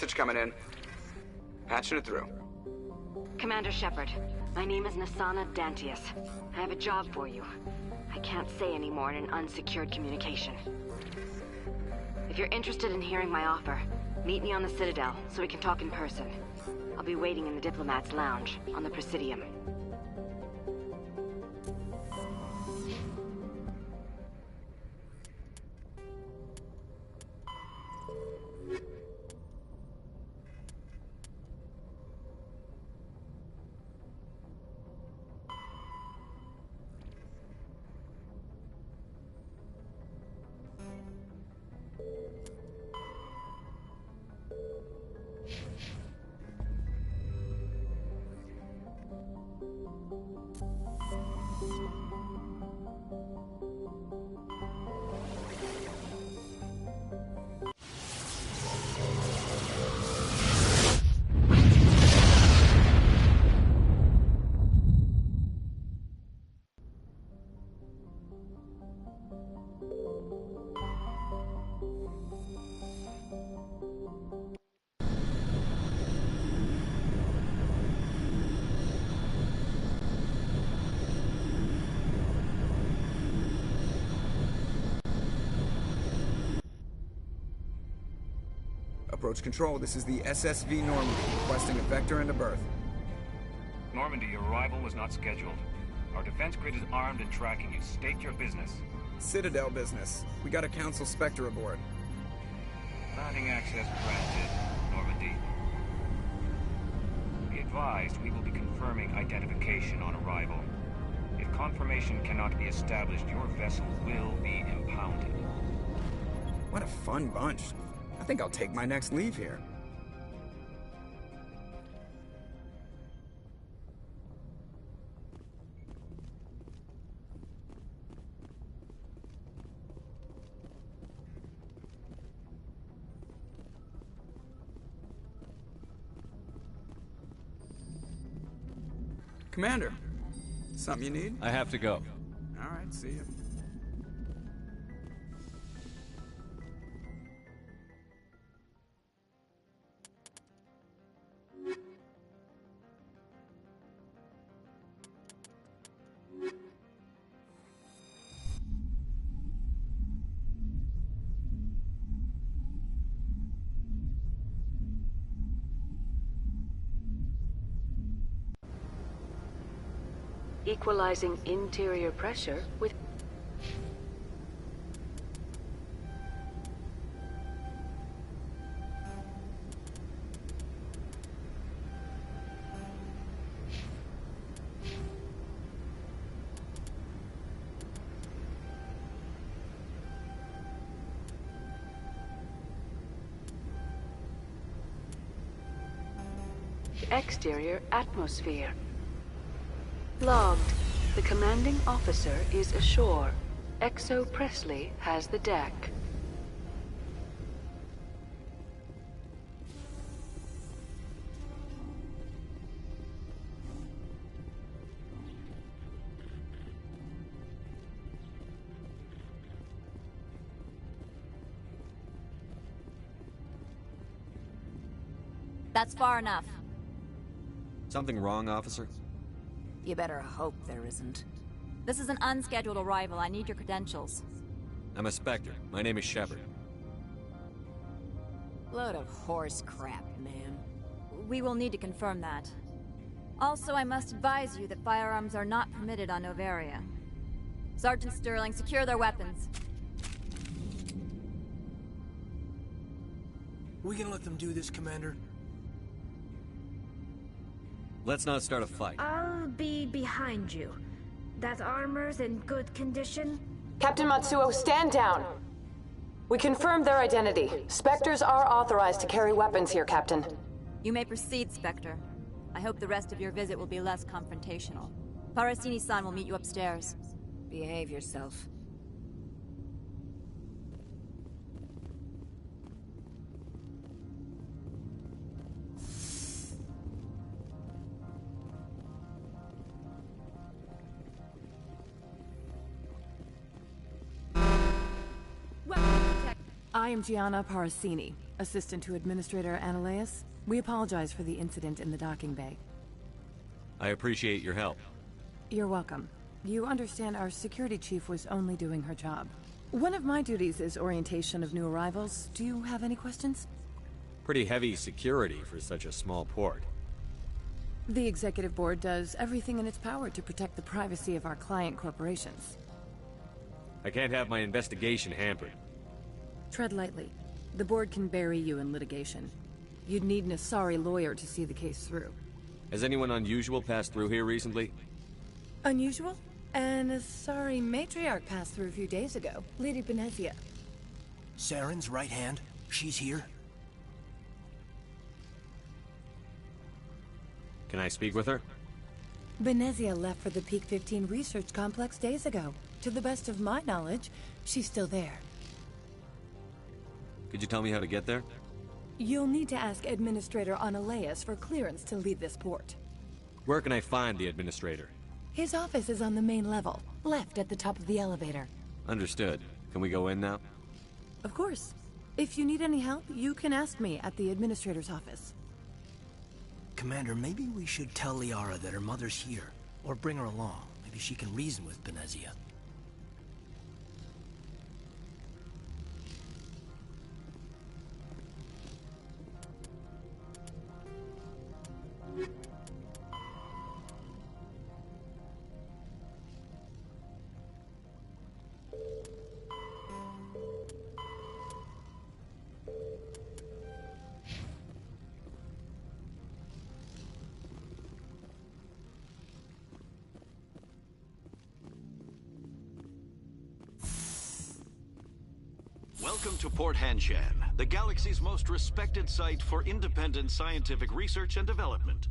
Message coming in. Patching it through. Commander Shepard, my name is Nasana Dantius. I have a job for you. I can't say any more in an unsecured communication. If you're interested in hearing my offer, meet me on the Citadel so we can talk in person. I'll be waiting in the Diplomat's Lounge on the Presidium. Approach control, this is the SSV Normandy, requesting a vector and a berth. Normandy, your arrival was not scheduled. Our defense grid is armed and tracking you. State your business. Citadel business. We got a Council Spectre aboard. Landing access granted, Normandy. Be advised, we will be confirming identification on arrival. If confirmation cannot be established, your vessel will be impounded. What a fun bunch. I think I'll take my next leave here. Commander, something you need? I have to go. All right, see you. Equalizing interior pressure with... exterior atmosphere. Logged. The commanding officer is ashore. Exo Presley has the deck. That's far enough. Something wrong, officer? You better hope there isn't. This is an unscheduled arrival. I need your credentials. I'm a Spectre. My name is Shepard. Load of horse crap, man. We will need to confirm that. Also, I must advise you that firearms are not permitted on Novaria. Sergeant Sterling, secure their weapons. We gonna let them do this, Commander? Let's not start a fight. I'll be behind you. That armor's in good condition? Captain Matsuo, stand down! We confirmed their identity. Spectres are authorized to carry weapons here, Captain. You may proceed, Spectre. I hope the rest of your visit will be less confrontational. Parasini-san will meet you upstairs. Behave yourself. I am Gianna Parasini, Assistant to Administrator Analeas. We apologize for the incident in the docking bay. I appreciate your help. You're welcome. You understand our security chief was only doing her job. One of my duties is orientation of new arrivals. Do you have any questions? Pretty heavy security for such a small port. The Executive Board does everything in its power to protect the privacy of our client corporations. I can't have my investigation hampered. Tread lightly. The Board can bury you in litigation. You'd need an Asari lawyer to see the case through. Has anyone unusual passed through here recently? Unusual? An Asari matriarch passed through a few days ago. Lady Benezia. Saren's right hand? She's here? Can I speak with her? Benezia left for the Peak 15 research complex days ago. To the best of my knowledge, she's still there. Could you tell me how to get there? You'll need to ask Administrator Analeas for clearance to leave this port. Where can I find the administrator? His office is on the main level, left at the top of the elevator. Understood. Can we go in now? Of course. If you need any help, you can ask me at the Administrator's office. Commander, maybe we should tell Liara that her mother's here. Or bring her along. Maybe she can reason with Benezia. Welcome to Port Hanshan, the galaxy's most respected site for independent scientific research and development.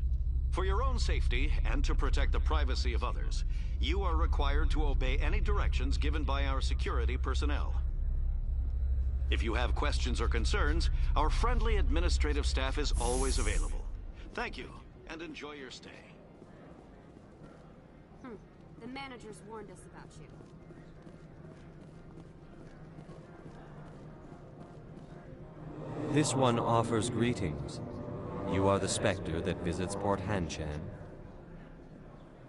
For your own safety and to protect the privacy of others, you are required to obey any directions given by our security personnel. If you have questions or concerns, our friendly administrative staff is always available. Thank you, and enjoy your stay. The managers warned us about you. This one offers greetings. You are the Spectre that visits Port Hanshan.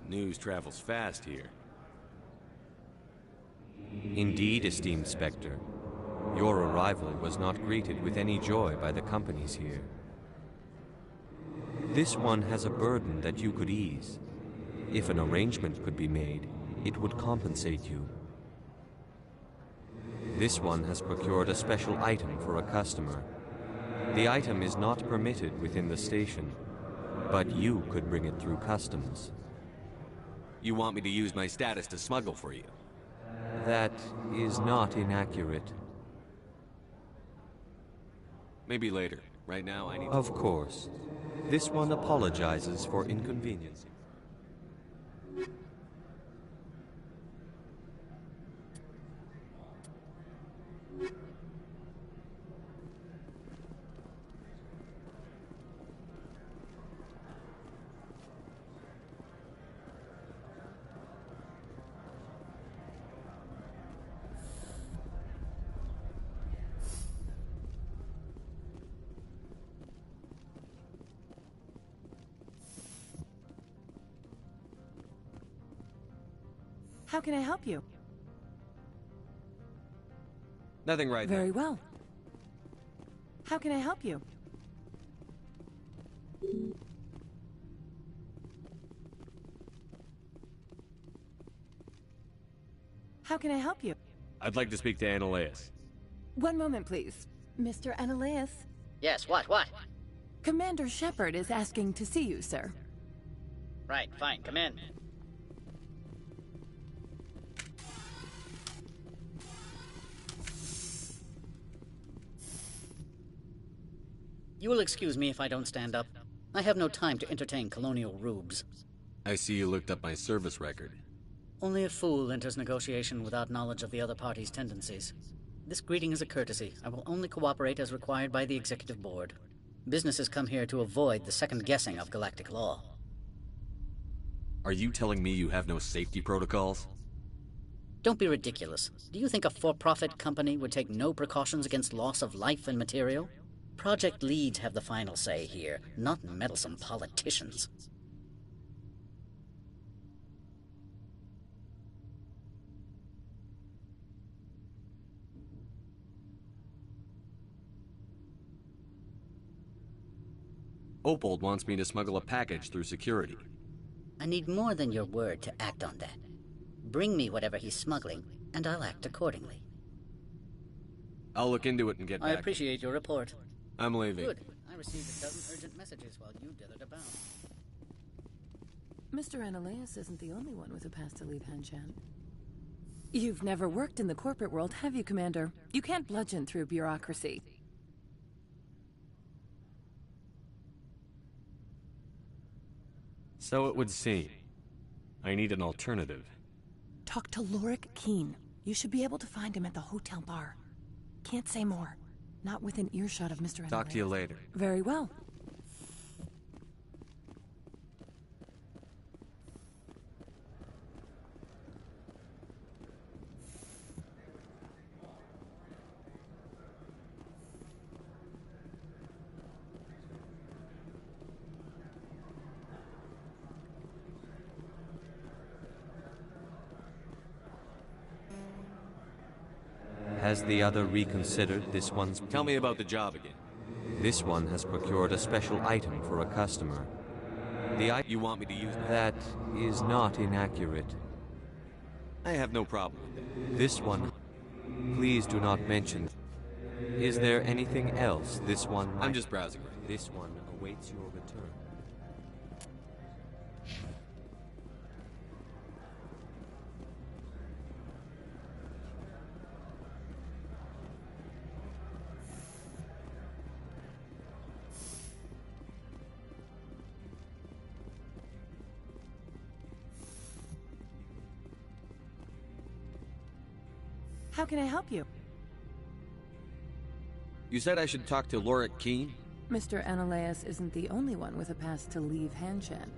News travels fast here. Indeed, esteemed Spectre. Your arrival was not greeted with any joy by the companies here. This one has a burden that you could ease. If an arrangement could be made, it would compensate you. This one has procured a special item for a customer. The item is not permitted within the station, but you could bring it through customs. You want me to use my status to smuggle for you? That is not inaccurate. Maybe later. Right now, I need to... Of course. This one apologizes for inconvenience. How can I help you? Nothing right now. Very well. How can I help you? How can I help you? I'd like to speak to Analeas. One moment, please. Mr. Analeas? Yes, what? Commander Shepard is asking to see you, sir. Right, fine, come in. You will excuse me if I don't stand up. I have no time to entertain colonial rubes. I see you looked up my service record. Only a fool enters negotiation without knowledge of the other party's tendencies. This greeting is a courtesy. I will only cooperate as required by the Executive Board. Businesses come here to avoid the second guessing of galactic law. Are you telling me you have no safety protocols? Don't be ridiculous. Do you think a for-profit company would take no precautions against loss of life and material? project leads have the final say here, not meddlesome politicians. Opold wants me to smuggle a package through security. I need more than your word to act on that. Bring me whatever he's smuggling, and I'll act accordingly. I'll look into it and get back. I appreciate your report. I'm leaving. Good. I received a dozen urgent messages while you dithered about. Mr. Ananias isn't the only one with a pass to leave Hanshan. You've never worked in the corporate world, have you, Commander? You can't bludgeon through bureaucracy. So it would seem. I need an alternative. Talk to Lorik Keen. You should be able to find him at the hotel bar. Can't say more. Not within earshot of Mr. Ananias. Talk to you later. Very well. Has the other reconsidered this one's... Tell me about the job again. This one has procured a special item for a customer. The You want me to use that is not inaccurate. I have no problem with that. This one, please do not mention. Is there anything else this one might... I'm just browsing. This one awaits your return. How can I help you? You said I should talk to Lorik Keen? Mr. Ananias isn't the only one with a pass to leave Hanshan.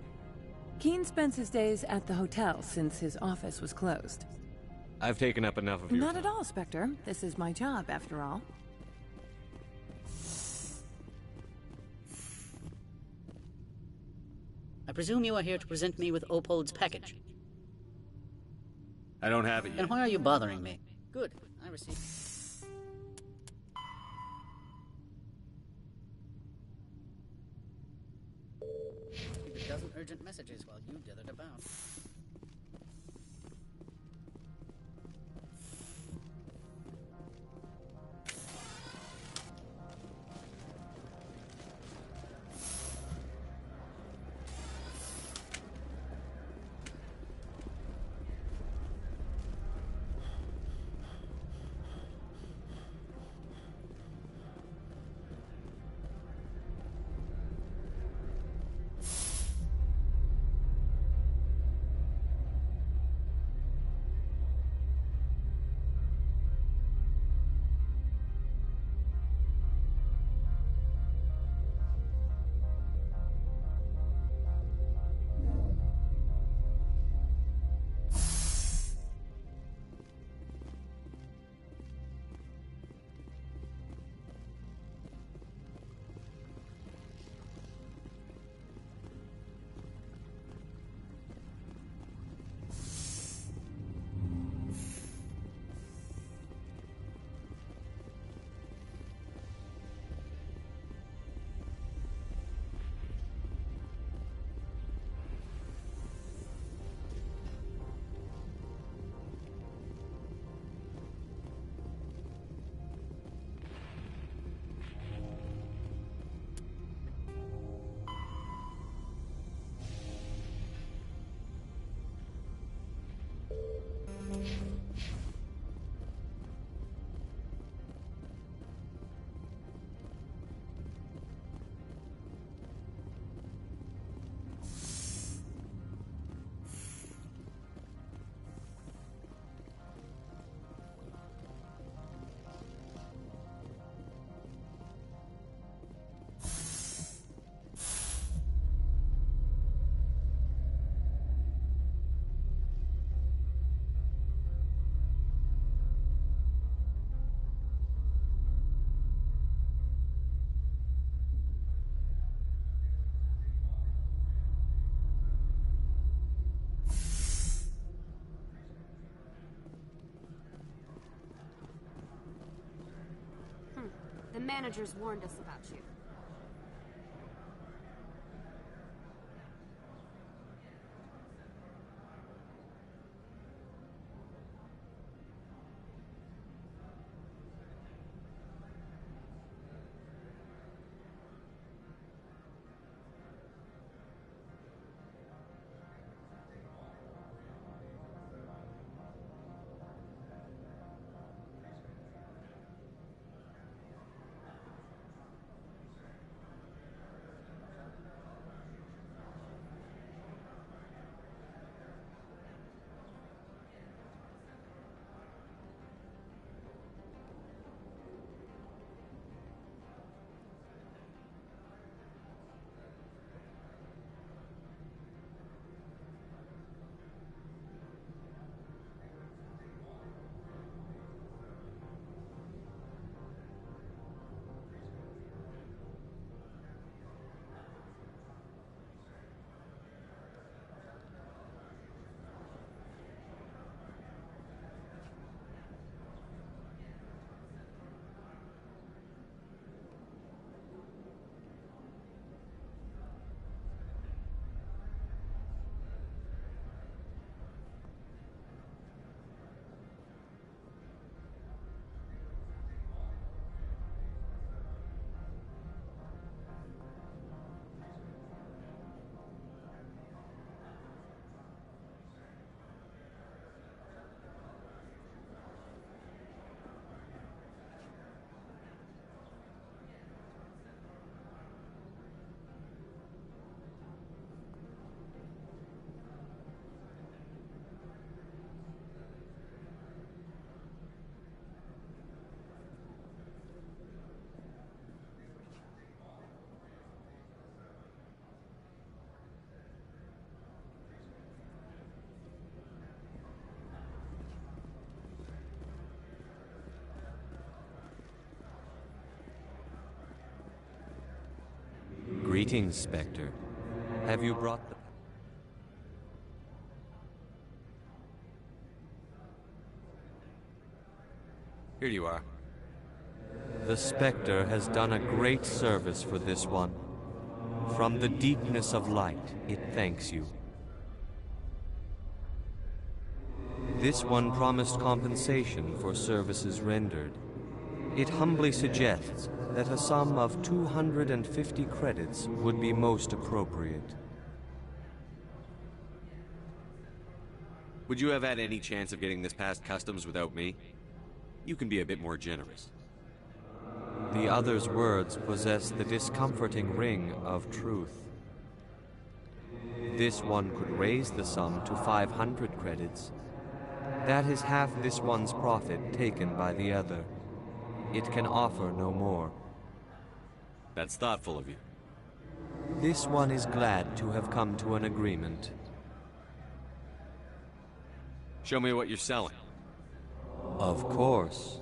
Keen spends his days at the hotel since his office was closed. I've taken up enough of your Not time. at all, Spectre. This is my job, after all. I presume you are here to present me with Opold's package. I don't have it yet. Then why are you bothering me? Good. I received... A dozen urgent messages while you dithered about. managers warned us about you. Greetings, Spectre. Have you brought the... Here you are. The Spectre has done a great service for this one. From the deepness of light, it thanks you. This one promised compensation for services rendered. It humbly suggests that a sum of 250 credits would be most appropriate. Would you have had any chance of getting this past customs without me? You can be a bit more generous. The other's words possess the discomforting ring of truth. This one could raise the sum to 500 credits. That is half this one's profit taken by the other. It can offer no more. That's thoughtful of you. This one is glad to have come to an agreement. Show me what you're selling. Of course.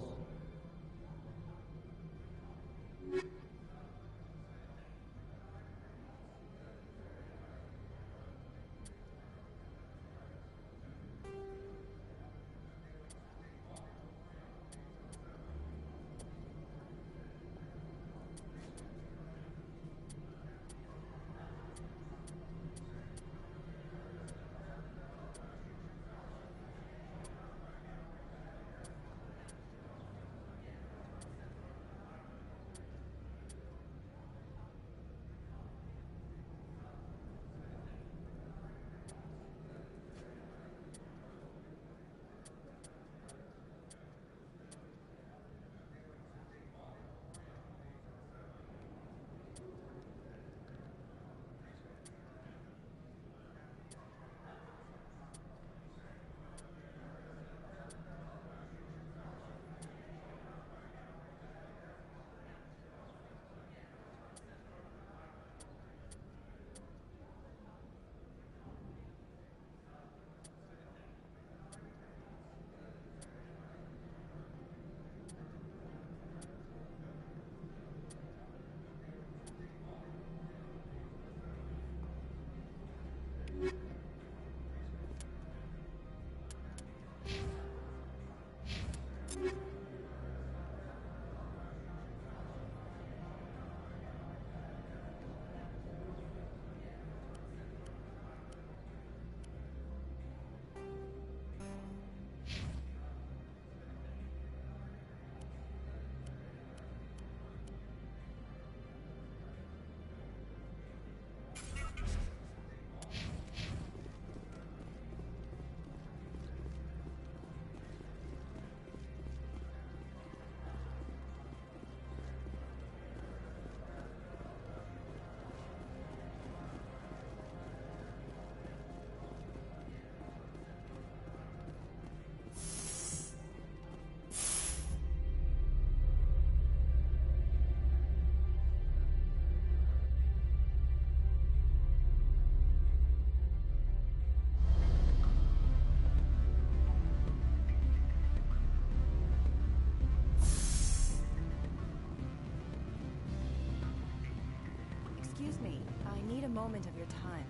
moment of your time.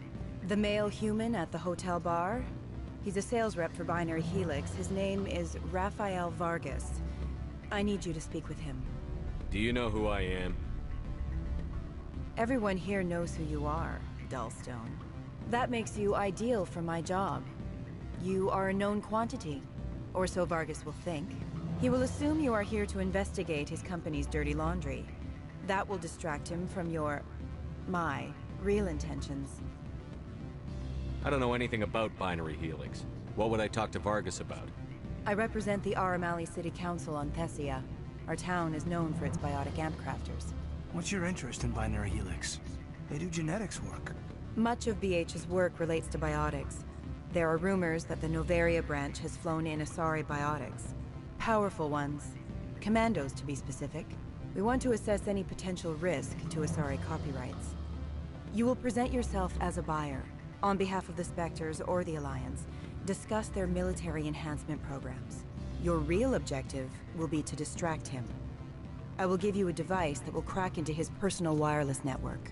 The male human at the hotel bar? He's a sales rep for Binary Helix. His name is Rafael Vargas. I need you to speak with him. Do you know who I am? Everyone here knows who you are, Dullstone. That makes you ideal for my job. You are a known quantity, or so Vargas will think. He will assume you are here to investigate his company's dirty laundry. That will distract him from my real intentions. I don't know anything about Binary Helix. What would I talk to Vargas about? I represent the Aramali City Council on Thessia. Our town is known for its biotic amp crafters. What's your interest in Binary Helix? They do genetics work. Much of BH's work relates to biotics. There are rumors that the Novaria branch has flown in Asari biotics. Powerful ones. Commandos, to be specific. We want to assess any potential risk to Asari copyrights. You will present yourself as a buyer, on behalf of the Spectres or the Alliance. Discuss their military enhancement programs. Your real objective will be to distract him. I will give you a device that will crack into his personal wireless network.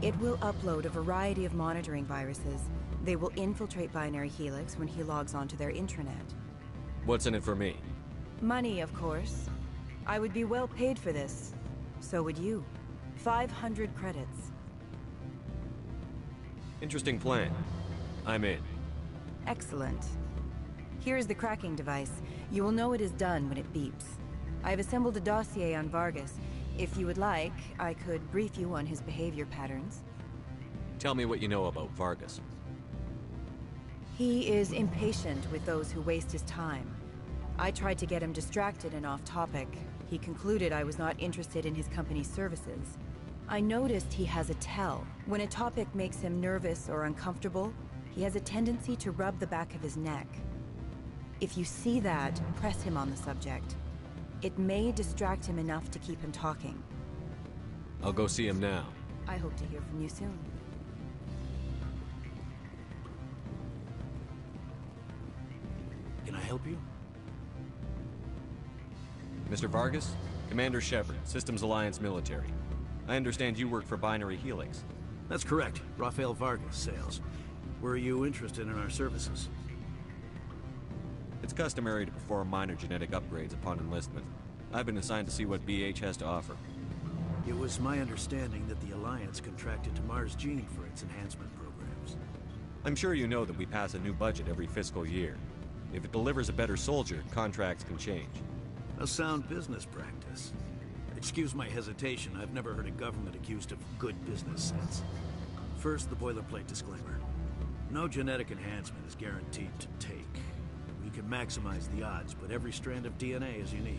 It will upload a variety of monitoring viruses. They will infiltrate Binary Helix when he logs onto their intranet. What's in it for me? Money, of course. I would be well paid for this. So would you. 500 credits. Interesting plan. I'm in. Excellent. Here is the cracking device. You will know it is done when it beeps. I have assembled a dossier on Vargas. If you would like, I could brief you on his behavior patterns. Tell me what you know about Vargas. He is impatient with those who waste his time. I tried to get him distracted and off topic. He concluded I was not interested in his company's services. I noticed he has a tell. When a topic makes him nervous or uncomfortable, he has a tendency to rub the back of his neck. If you see that, press him on the subject. It may distract him enough to keep him talking. I'll go see him now. I hope to hear from you soon. Can I help you? Mr. Vargas? Commander Shepard, Systems Alliance Military. I understand you work for Binary Helix. That's correct. Rafael Vargas, sales. Were you interested in our services? It's customary to perform minor genetic upgrades upon enlistment. I've been assigned to see what BH has to offer. It was my understanding that the Alliance contracted to Mars Gene for its enhancement programs. I'm sure you know that we pass a new budget every fiscal year. If it delivers a better soldier, contracts can change. A sound business practice. Excuse my hesitation, I've never heard a government accused of good business sense. First, the boilerplate disclaimer. No genetic enhancement is guaranteed to take. We can maximize the odds, but every strand of DNA is unique.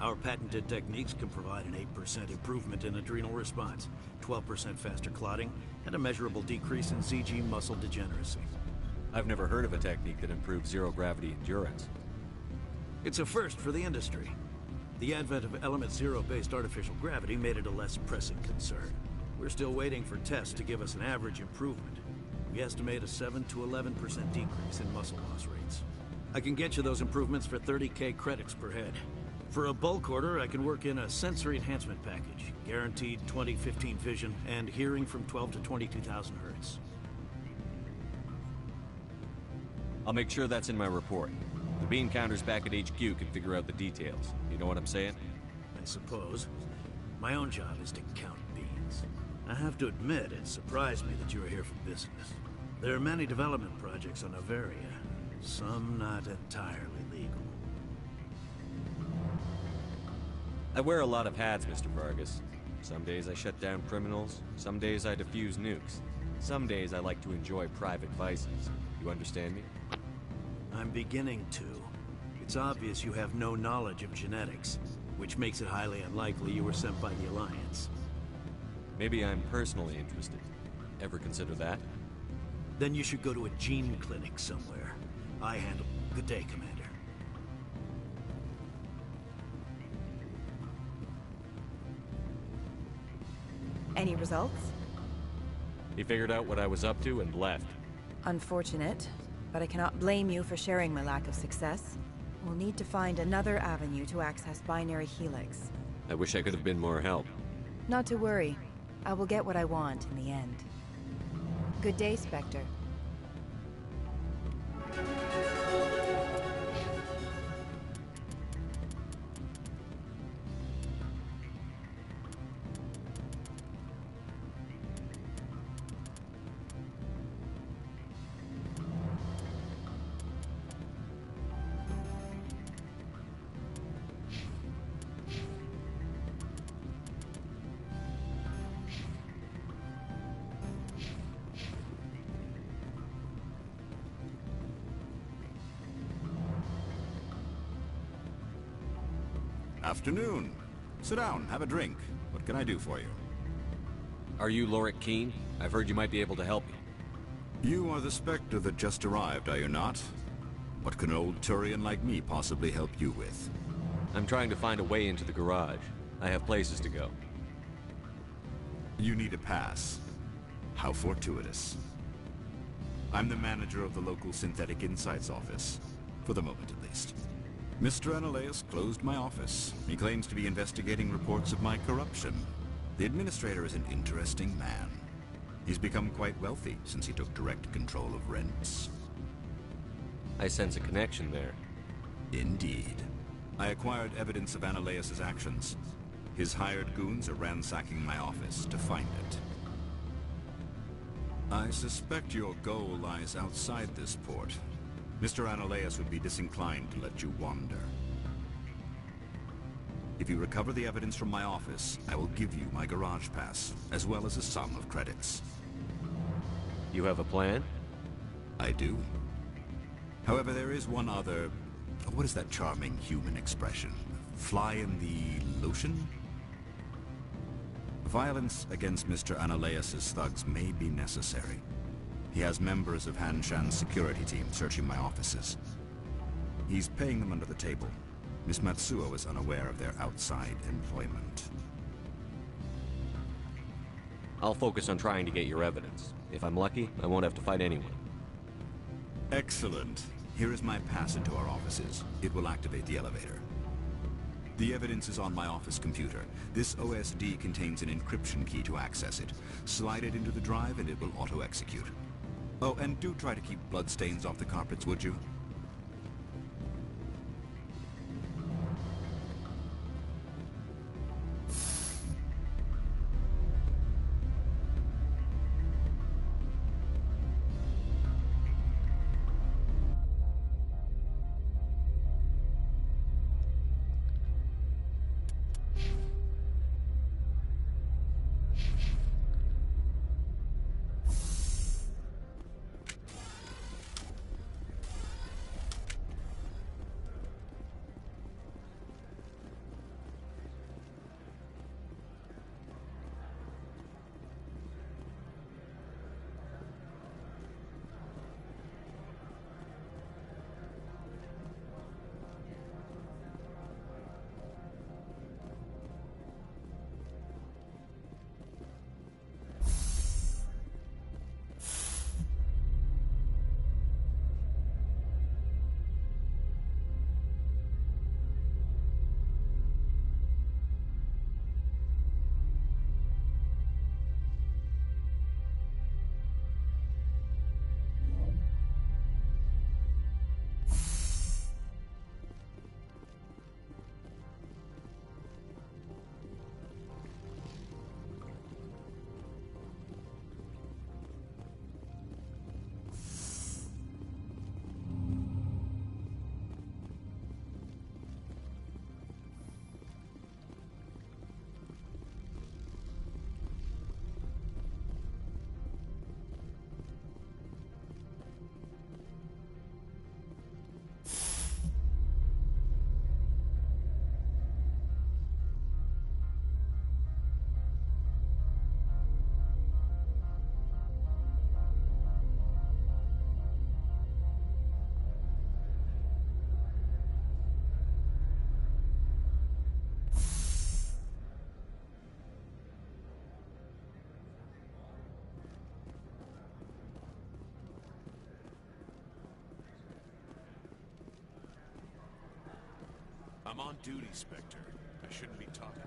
Our patented techniques can provide an 8% improvement in adrenal response, 12% faster clotting, and a measurable decrease in ZG muscle degeneracy. I've never heard of a technique that improves zero-gravity endurance. It's a first for the industry. The advent of element zero-based artificial gravity made it a less pressing concern. We're still waiting for tests to give us an average improvement. We estimate a 7 to 11% decrease in muscle loss rates. I can get you those improvements for 30K credits per head. For a bulk order, I can work in a sensory enhancement package, guaranteed 20/15 vision, and hearing from 12 to 22,000 hertz. I'll make sure that's in my report. The bean counters back at HQ can figure out the details. You know what I'm saying? I suppose. My own job is to count beans. I have to admit, it surprised me that you were here for business. There are many development projects on Novaria, some not entirely legal. I wear a lot of hats, Mr. Vargas. Some days I shut down criminals, some days I defuse nukes. Some days I like to enjoy private vices. You understand me? I'm beginning to. It's obvious you have no knowledge of genetics, which makes it highly unlikely you were sent by the Alliance. Maybe I'm personally interested. Ever consider that? Then you should go to a gene clinic somewhere. I handle... Good day, Commander. Any results? He figured out what I was up to and left. Unfortunate, but I cannot blame you for sharing my lack of success. We'll need to find another avenue to access Binary Helix. I wish I could have been more help. Not to worry. I will get what I want in the end. Good day, Spectre. Afternoon. Sit down, have a drink. What can I do for you? Are you Lorik Keen? I've heard you might be able to help me. You are the Spectre that just arrived, are you not? What can an old Turian like me possibly help you with? I'm trying to find a way into the garage. I have places to go. You need a pass. How fortuitous. I'm the manager of the local Synthetic Insights office. For the moment, at least. Mr. Analaeus closed my office. He claims to be investigating reports of my corruption. The administrator is an interesting man. He's become quite wealthy since he took direct control of rents. I sense a connection there. Indeed. I acquired evidence of Analaeus' actions. His hired goons are ransacking my office to find it. I suspect your goal lies outside this port. Mr. Analaeus would be disinclined to let you wander. If you recover the evidence from my office, I will give you my garage pass, as well as a sum of credits. You have a plan? I do. However, there is one other... What is that charming human expression? Fly in the lotion? Violence against Mr. Analaeus' thugs may be necessary. He has members of Han Shan's security team searching my offices. He's paying them under the table. Miss Matsuo is unaware of their outside employment. I'll focus on trying to get your evidence. If I'm lucky, I won't have to fight anyone. Excellent. Here is my pass into our offices. It will activate the elevator. The evidence is on my office computer. This OSD contains an encryption key to access it. Slide it into the drive and it will auto-execute. Oh, and do try to keep bloodstains off the carpets, would you? I'm on duty, Spectre. I shouldn't be talking.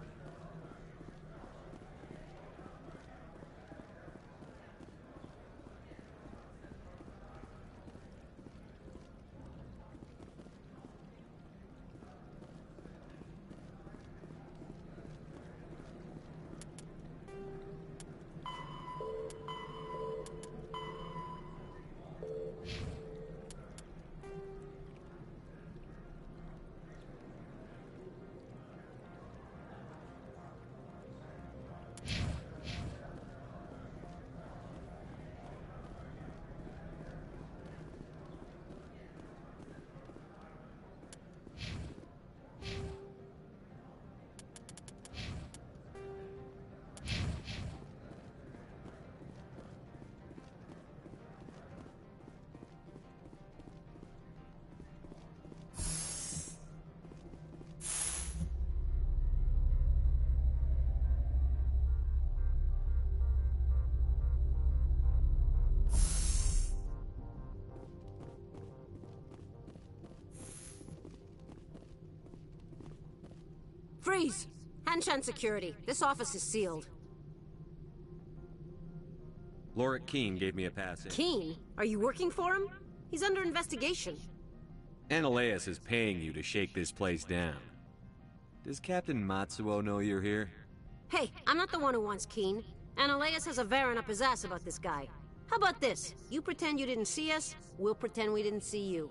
Freeze! Hanshan security. This office is sealed. Lorik Keene gave me a pass in. Keene? Are you working for him? He's under investigation. Ananias is paying you to shake this place down. Does Captain Matsuo know you're here? Hey, I'm not the one who wants Keene. Ananias has a Varen up his ass about this guy. How about this? You pretend you didn't see us, we'll pretend we didn't see you.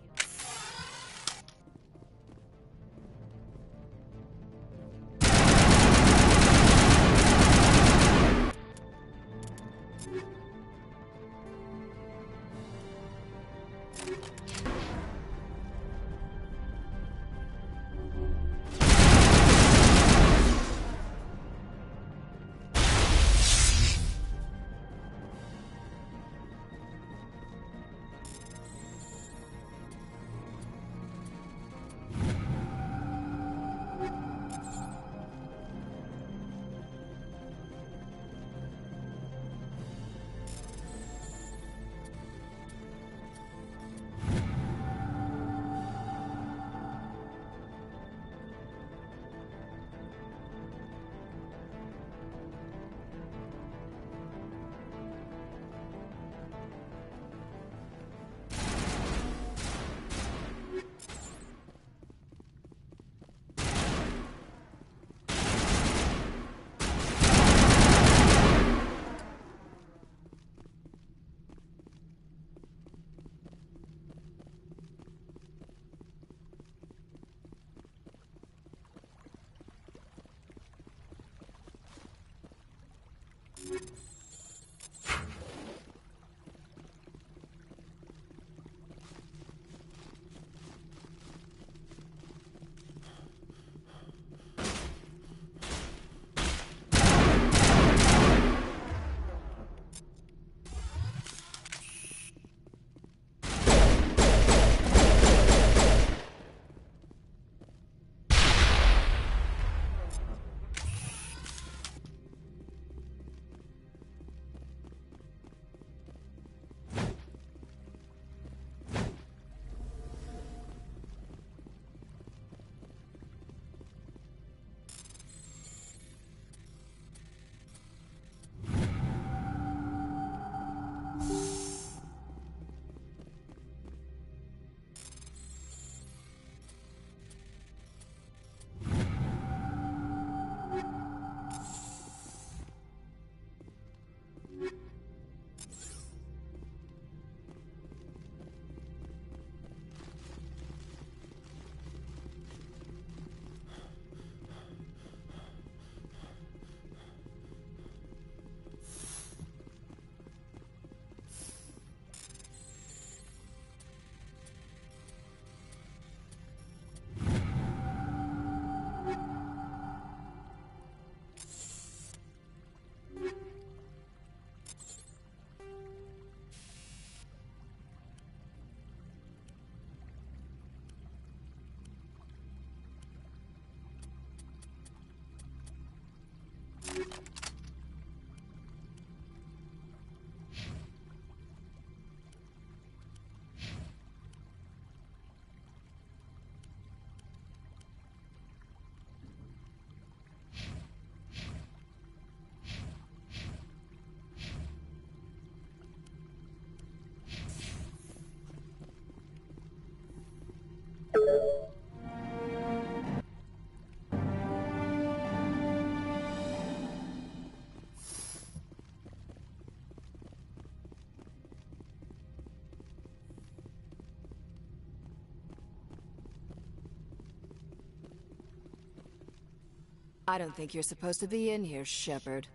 I don't think you're supposed to be in here, Shepard.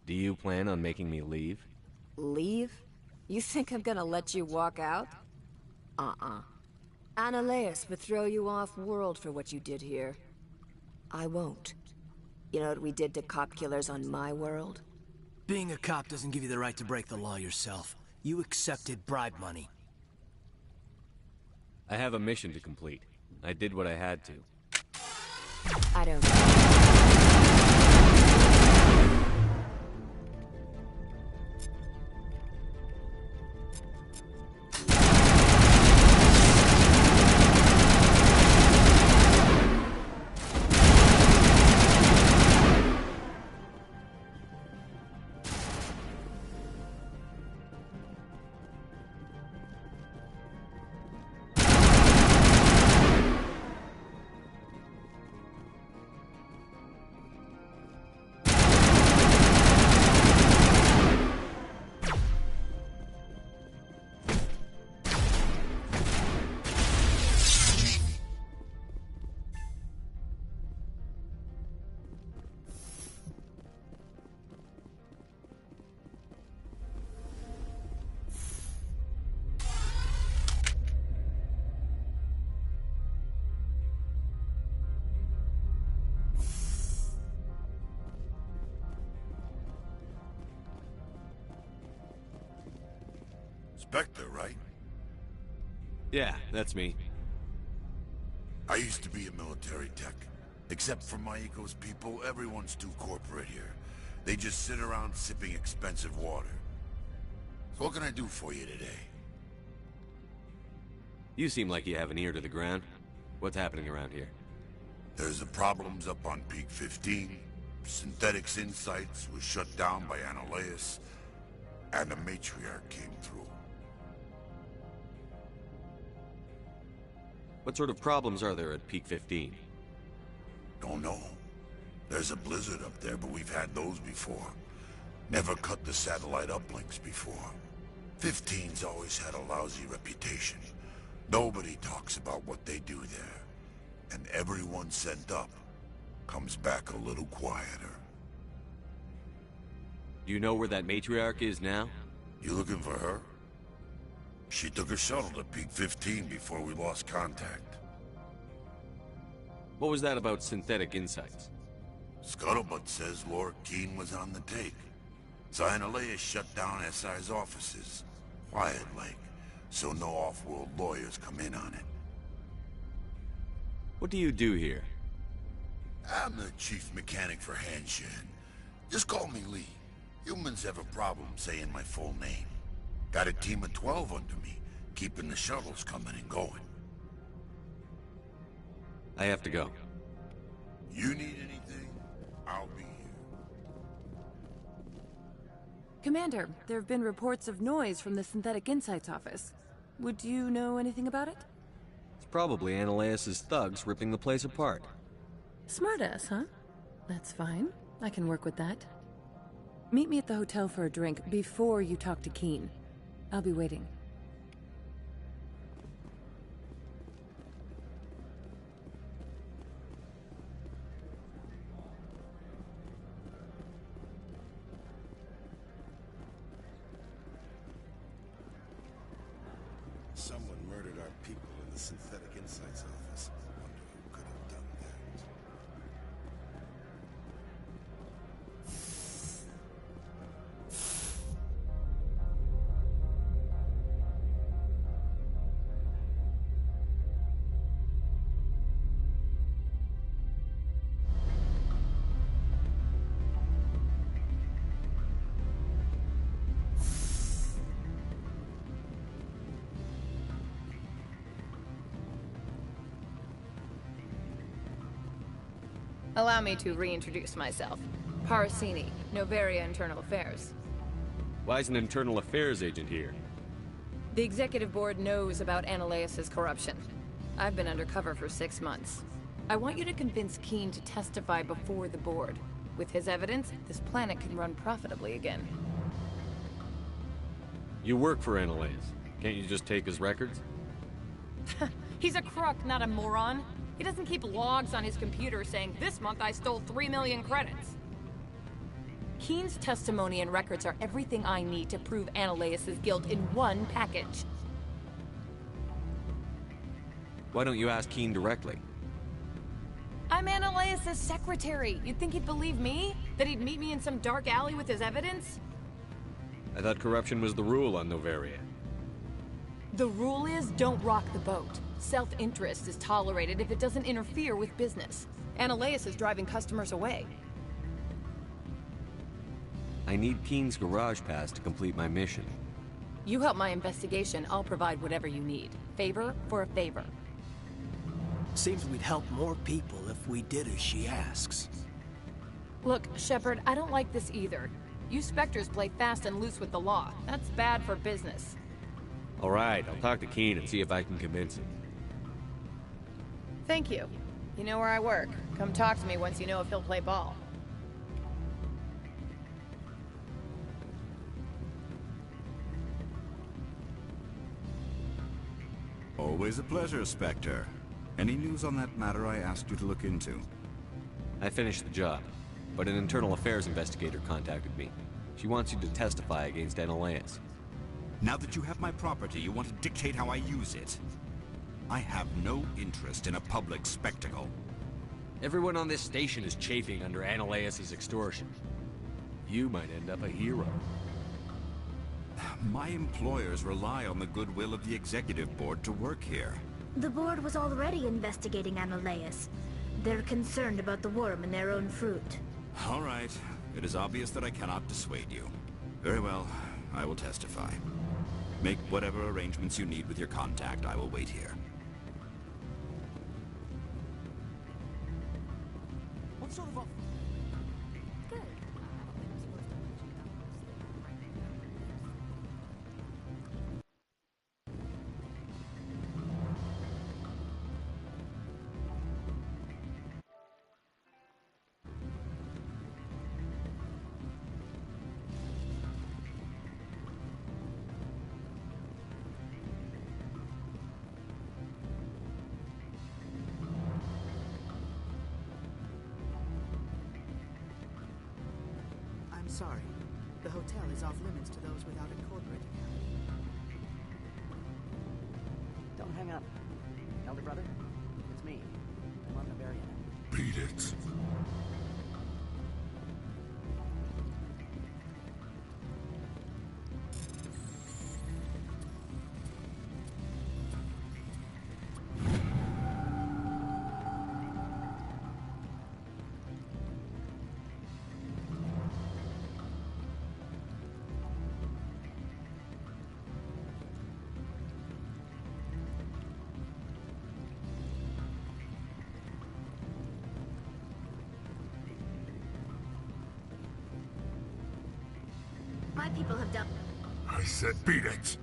Do you plan on making me leave? Leave? You think I'm gonna let you walk out? Ananias would throw you off-world for what you did here. I won't. You know what we did to cop killers on my world? Being a cop doesn't give you the right to break the law yourself. You accepted bribe money. I have a mission to complete. I did what I had to. I don't... Spectre, right? Yeah, that's me. I used to be a military tech. Except for my Ecos people, everyone's too corporate here. They just sit around sipping expensive water. So what can I do for you today? You seem like you have an ear to the ground. What's happening around here? There's the problems up on Peak 15. Synthetics Insights was shut down by Analeus. And the Matriarch came through. What sort of problems are there at Peak 15? Don't know. There's a blizzard up there, but we've had those before. Never cut the satellite uplinks before. 15's always had a lousy reputation. Nobody talks about what they do there. And everyone sent up comes back a little quieter. Do you know where that Matriarch is now? You looking for her? She took a shuttle to Peak 15 before we lost contact. What was that about Synthetic Insights? Scuttlebutt says Lord Keene was on the take. Analeus shut down SI's offices. Quiet-like, so no off-world lawyers come in on it. What do you do here? I'm the chief mechanic for Hanshan. Just call me Lee. Humans have a problem saying my full name. Got a team of 12 under me, keeping the shuttles coming and going. I have to go. You need anything, I'll be here. Commander, there have been reports of noise from the Synthetic Insights office. Would you know anything about it? It's probably Analeus' thugs ripping the place apart. Smartass, huh? That's fine. I can work with that. Meet me at the hotel for a drink before you talk to Keene. I'll be waiting. Someone murdered our people in the Synthetic Insights office. Wonder who could have done that. Allow me to reintroduce myself. Parasini, Novaria Internal Affairs. Why is an internal affairs agent here? The Executive Board knows about Analeus' corruption. I've been undercover for 6 months. I want you to convince Keene to testify before the Board. With his evidence, this planet can run profitably again. You work for Analeus. Can't you just take his records? He's a crook, not a moron. He doesn't keep logs on his computer saying, "This month I stole 3 million credits." Keene's testimony and records are everything I need to prove Analeus' guilt in one package. Why don't you ask Keene directly? I'm Analeus' secretary. You'd think he'd believe me? That he'd meet me in some dark alley with his evidence? I thought corruption was the rule on Novaria. The rule is, don't rock the boat. Self-interest is tolerated if it doesn't interfere with business. Analeus is driving customers away. I need Keene's garage pass to complete my mission. You help my investigation, I'll provide whatever you need. Favor for a favor. Seems we'd help more people if we did as she asks. Look, Shepard, I don't like this either. You Spectres play fast and loose with the law. That's bad for business. All right, I'll talk to Keene and see if I can convince him. Thank you. You know where I work. Come talk to me once you know if he'll play ball. Always a pleasure, Spectre. Any news on that matter I asked you to look into? I finished the job, but an internal affairs investigator contacted me. She wants you to testify against Analeus. Now that you have my property, you want to dictate how I use it. I have no interest in a public spectacle. Everyone on this station is chafing under Analeus' extortion. You might end up a hero. My employers rely on the goodwill of the executive board to work here. The board was already investigating Anoleus. They're concerned about the worm in their own fruit. All right. It is obvious that I cannot dissuade you. Very well. I will testify. Make whatever arrangements you need with your contact. I will wait here. What sort of I'm sorry. The hotel is off limits to those without a corporate account. Don't hang up. Elder brother, it's me. I'm on Bavaria now. Beat it. My people have done... I said beat it.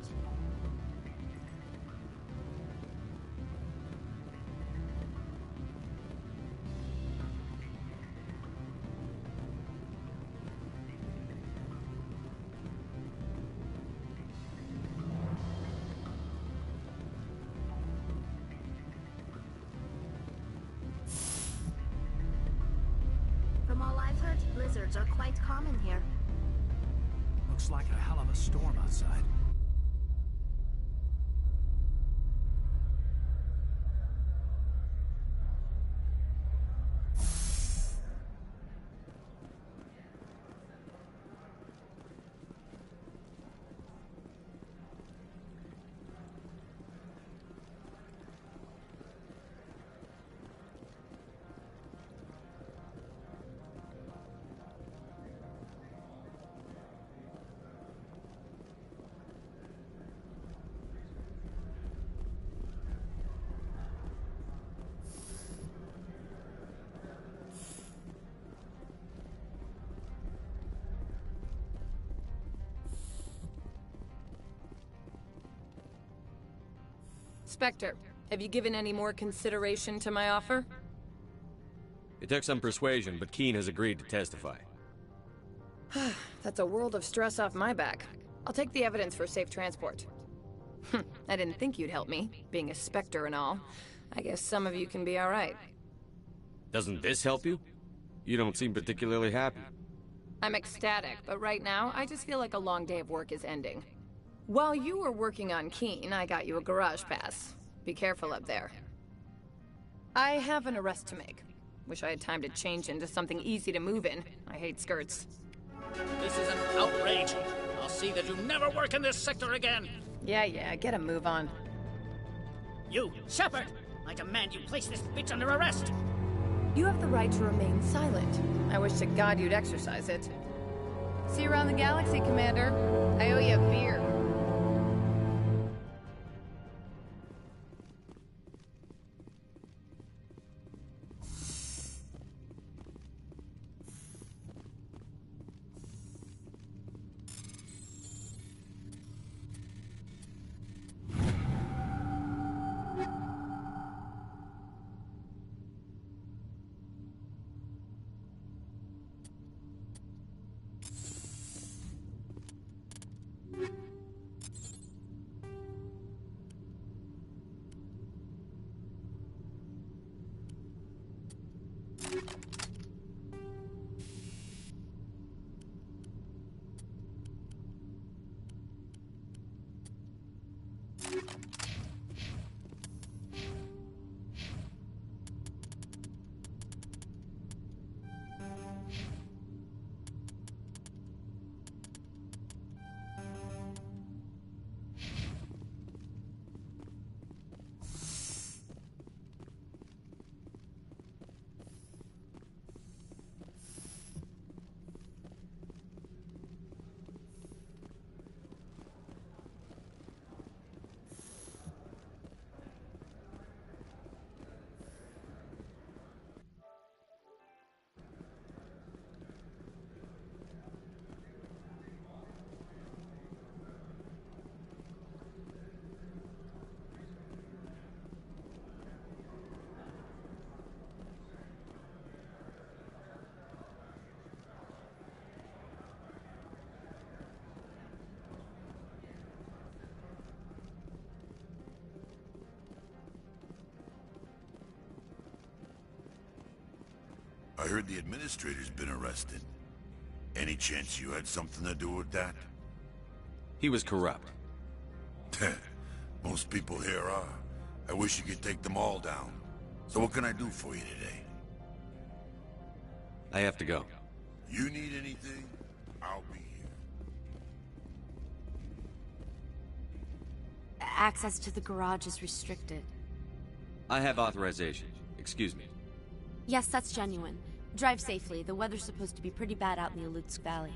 From all I've heard, blizzards are quite common here. Looks like a hell of a storm outside. Spectre, have you given any more consideration to my offer? It took some persuasion, but Keen has agreed to testify. That's a world of stress off my back. I'll take the evidence for safe transport. I didn't think you'd help me, being a Spectre and all. I guess some of you can be alright. Doesn't this help you? You don't seem particularly happy. I'm ecstatic, but right now, I just feel like a long day of work is ending. While you were working on Keen, I got you a garage pass. Be careful up there. I have an arrest to make. Wish I had time to change into something easy to move in. I hate skirts. This is an outrage. I'll see that you never work in this sector again. Yeah, get a move on. You, Shepard! I demand you place this bitch under arrest! You have the right to remain silent. I wish to God you'd exercise it. See you around the galaxy, Commander. I owe you a beer. I heard the administrator's been arrested. Any chance you had something to do with that? He was corrupt. Most people here are. I wish you could take them all down. So what can I do for you today? I have to go. You need anything? I'll be here. Access to the garage is restricted. I have authorization. Excuse me. Yes, that's genuine. Drive safely. The weather's supposed to be pretty bad out in the Alutsk Valley.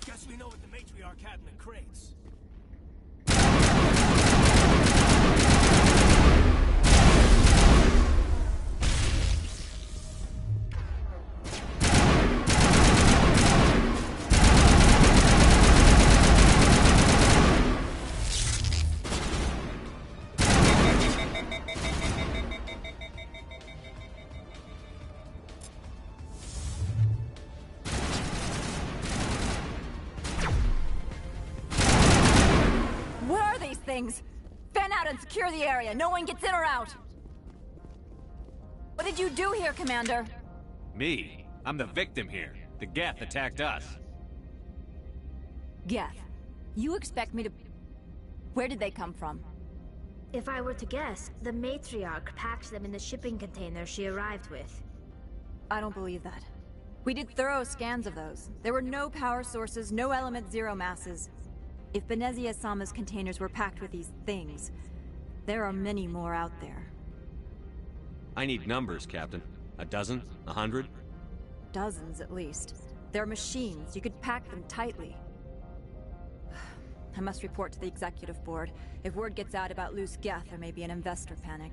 Guess we know what the matriarch had in the crates. Things. Fan out and secure the area. No one gets in or out. What did you do here, Commander? Me? I'm the victim here. The Geth attacked us. Geth? You expect me to... Where did they come from? If I were to guess, the matriarch packed them in the shipping container she arrived with. I don't believe that. We did thorough scans of those. There were no power sources, no element zero masses. If Benezia-sama's containers were packed with these things, there are many more out there. I need numbers, Captain. A dozen? 100? Dozens, at least. They're machines. You could pack them tightly. I must report to the executive board. If word gets out about loose Geth, there may be an investor panic.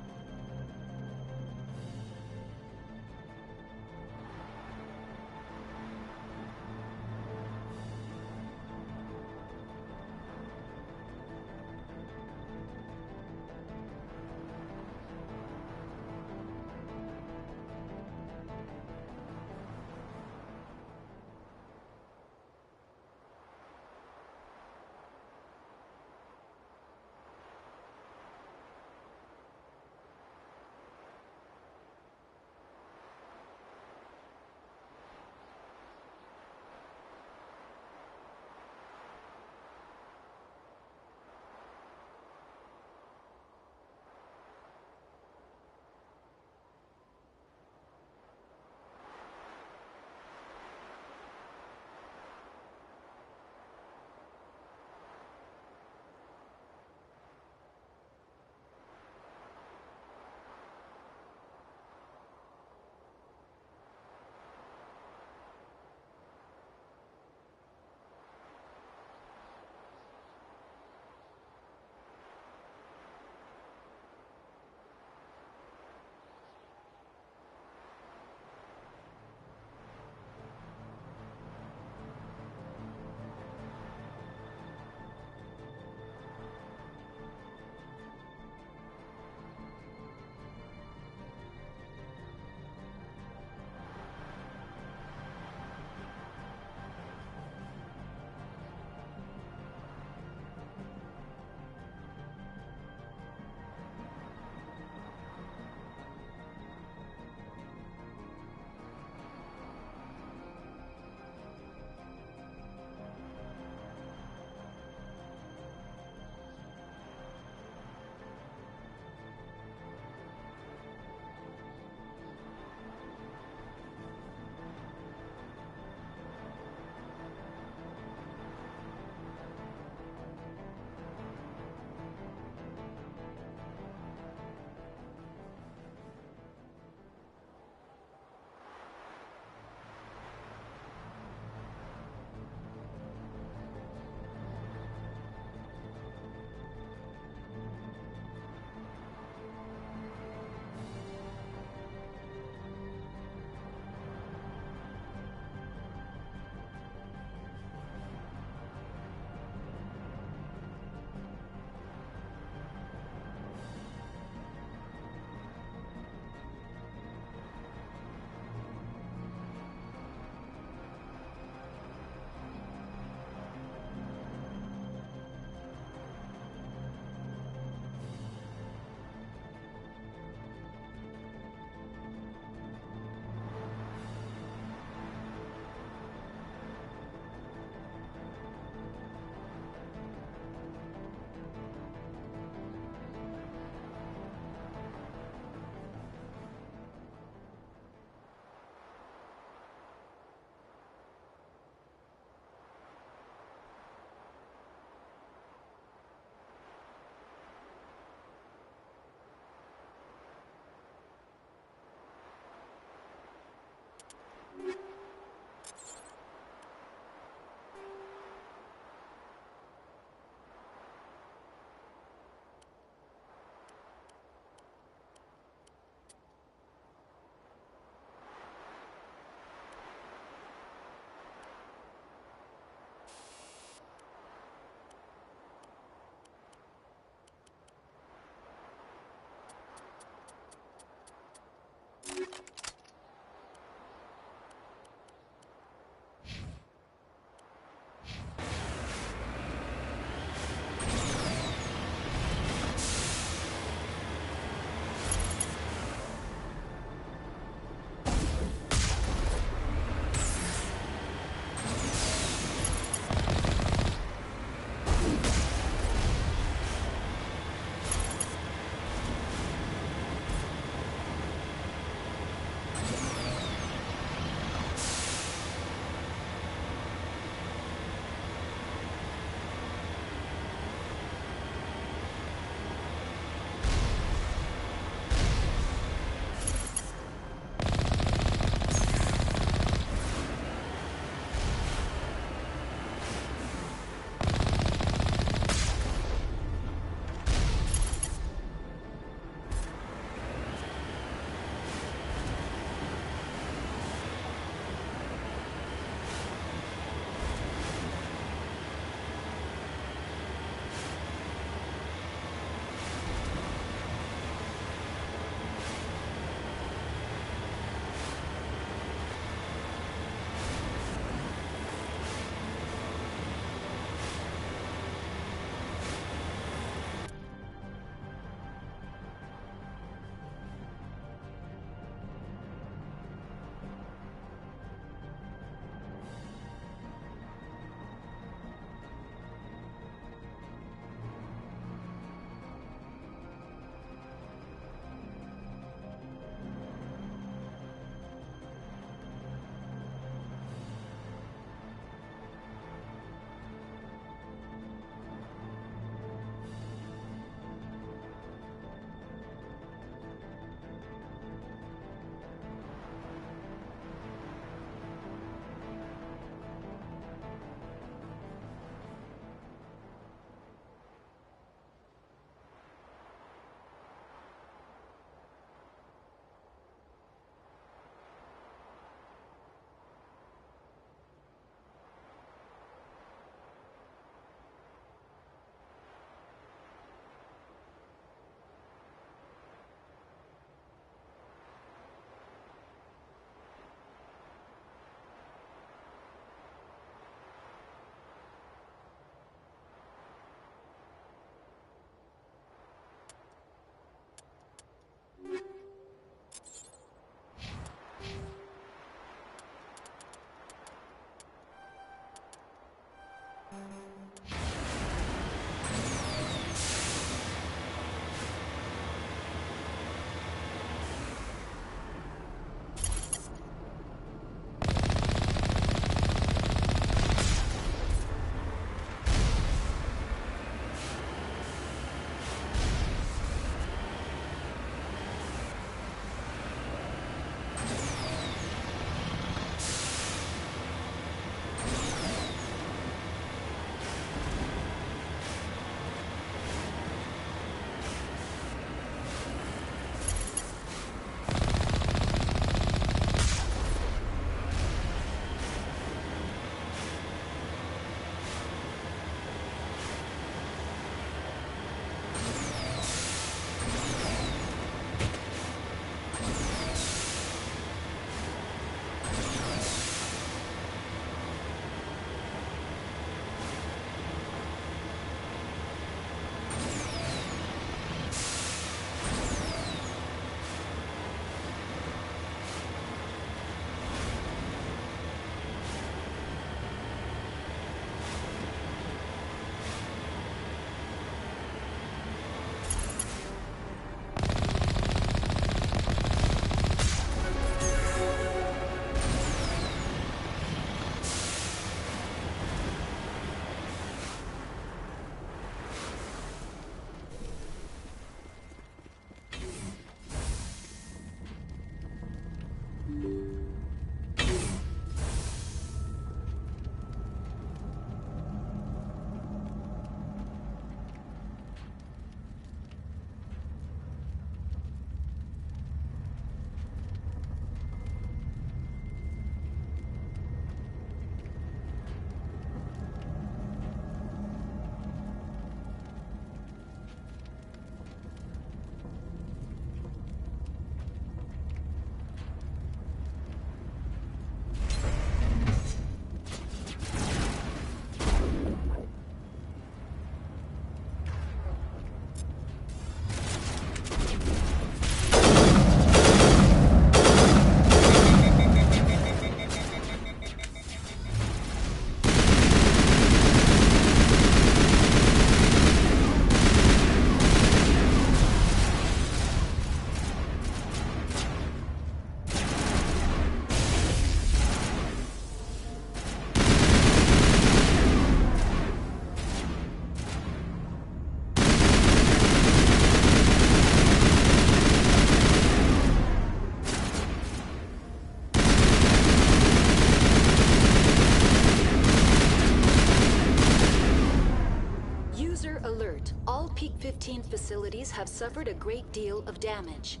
Alert. All Peak 15 facilities have suffered a great deal of damage.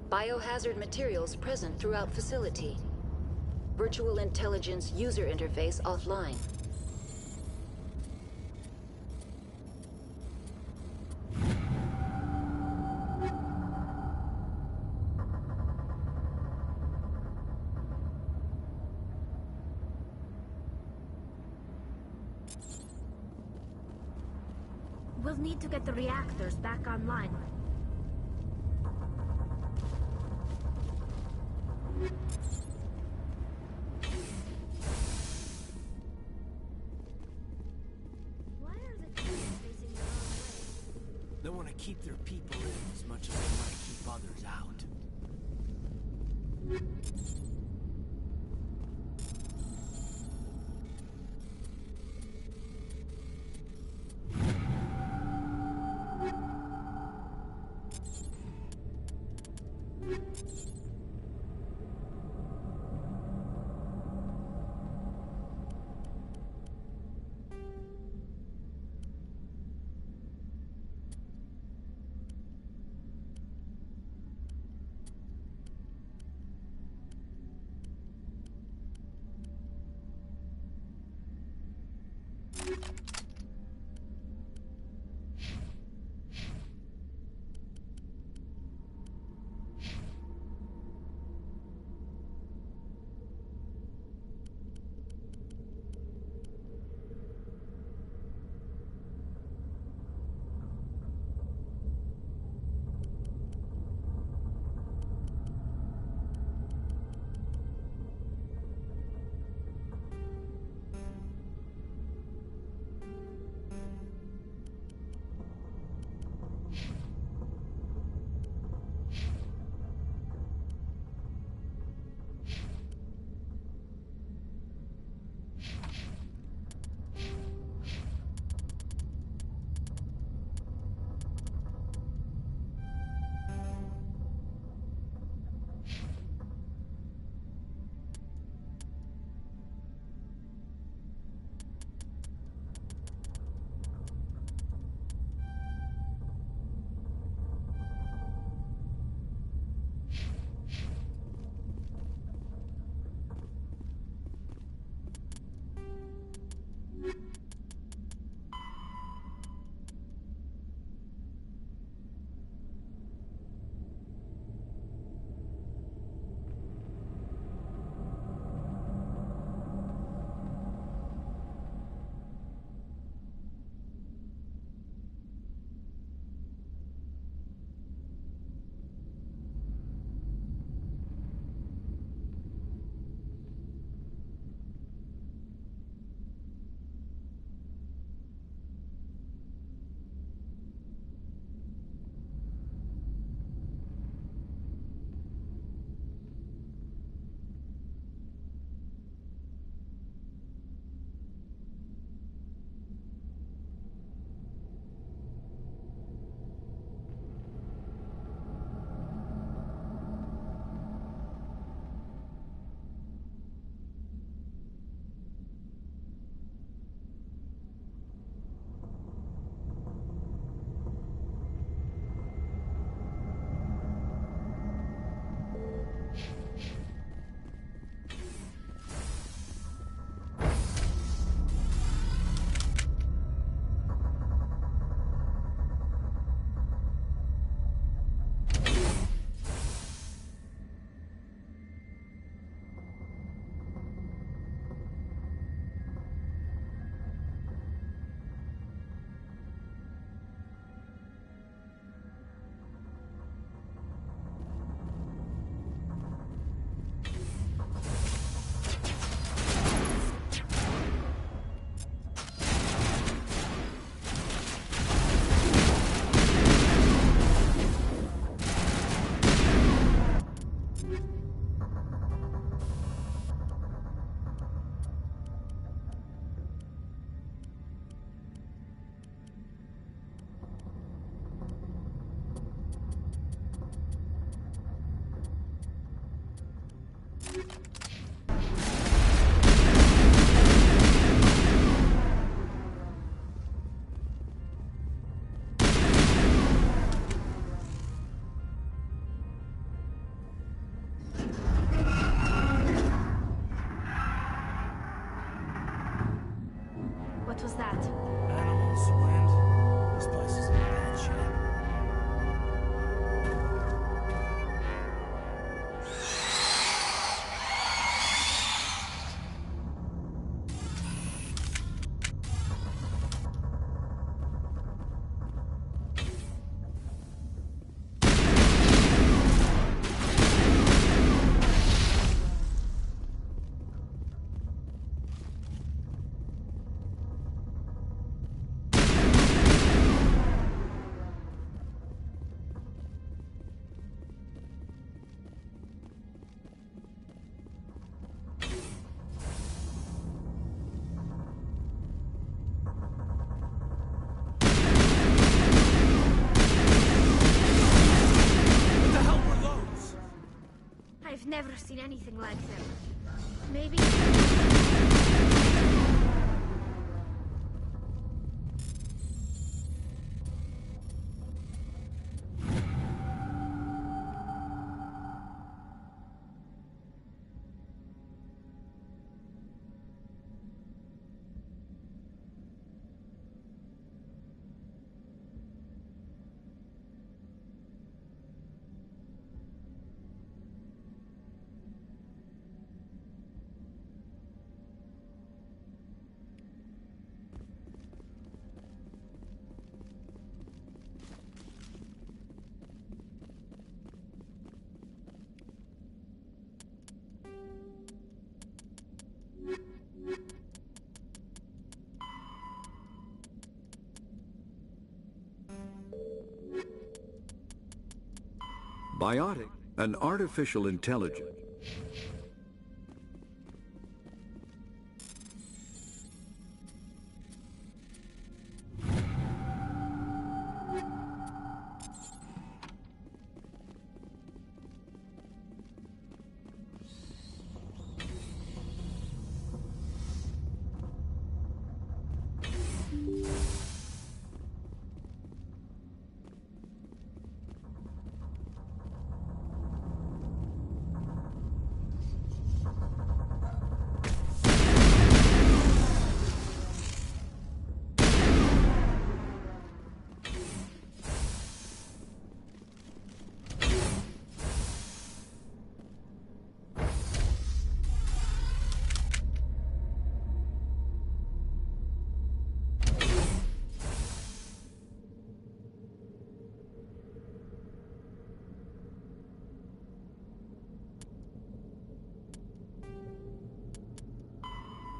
Biohazard materials present throughout facility. Virtual intelligence user interface offline. We'll need to get the reactors back online. Why are the kids facing the wrong way? They want to keep their people in as much as they want to keep others out. What was that? Animals, wind. This place is in bad shape. I've never seen anything like them. Maybe... Biotic, an artificial intelligence.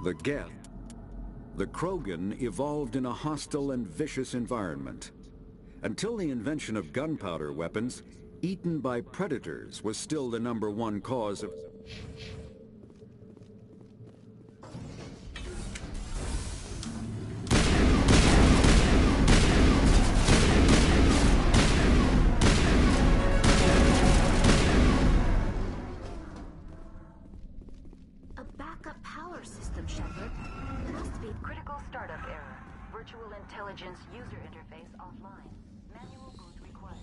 The Geth. The Krogan evolved in a hostile and vicious environment. Until the invention of gunpowder weapons, eaten by predators was still the #1 cause of... A backup power system, Shepard. Must be Critical startup error. Virtual intelligence user interface offline. Manual boot required.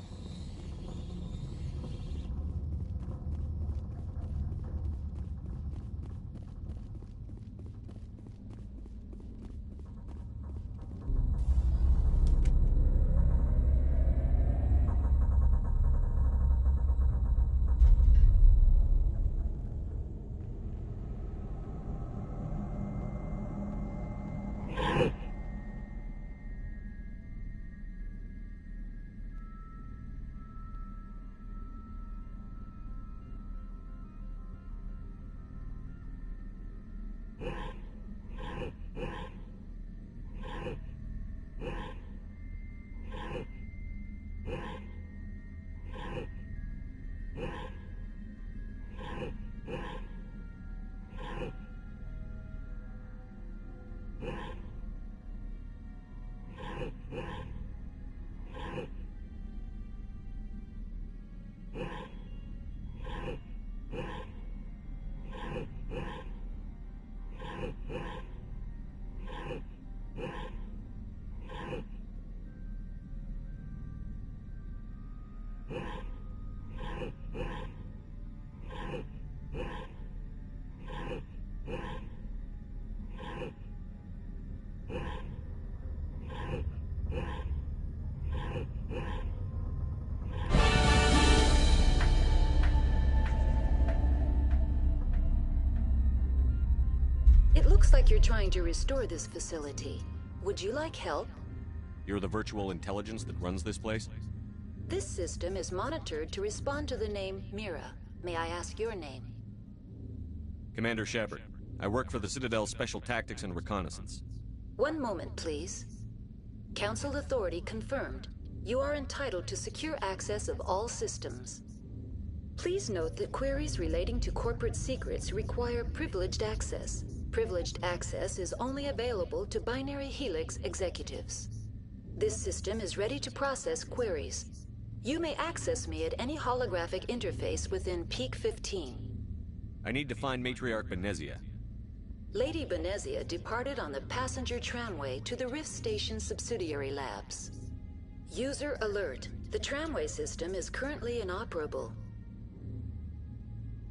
It looks like you're trying to restore this facility. Would you like help? You're the virtual intelligence that runs this place? This system is monitored to respond to the name Mira. May I ask your name? Commander Shepard. I work for the Citadel's Special Tactics and Reconnaissance. One moment, please. Council authority confirmed. You are entitled to secure access of all systems. Please note that queries relating to corporate secrets require privileged access. Privileged access is only available to Binary Helix executives. This system is ready to process queries. You may access me at any holographic interface within Peak 15. I need to find Matriarch Benezia. Lady Benezia departed on the passenger tramway to the Rift Station subsidiary labs. User alert. The tramway system is currently inoperable.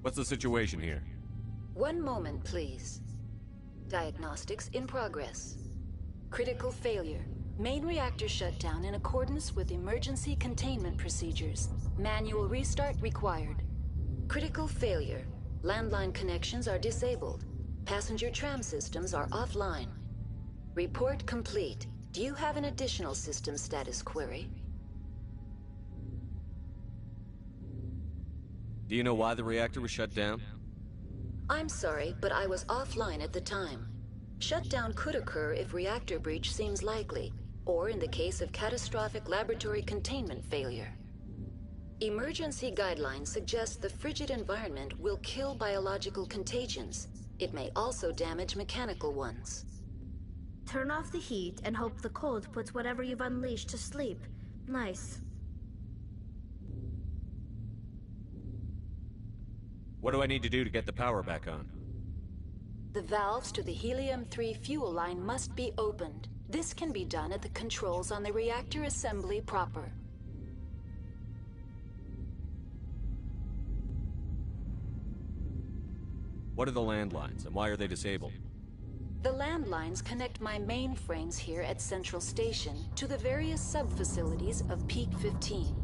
What's the situation here? One moment, please. Diagnostics in progress. Critical failure. Main reactor shutdown in accordance with emergency containment procedures. Manual restart required. Critical failure. Landline connections are disabled. Passenger tram systems are offline. Report complete. Do you have an additional system status query? Do you know why the reactor was shut down? I'm sorry, but I was offline at the time. Shutdown could occur if reactor breach seems likely, or in the case of catastrophic laboratory containment failure. Emergency guidelines suggest the frigid environment will kill biological contagions. It may also damage mechanical ones. Turn off the heat and hope the cold puts whatever you've unleashed to sleep. Nice. What do I need to do to get the power back on? The valves to the helium-3 fuel line must be opened. This can be done at the controls on the reactor assembly proper. What are the landlines, and why are they disabled? The landlines connect my mainframes here at Central Station to the various sub-facilities of Peak 15.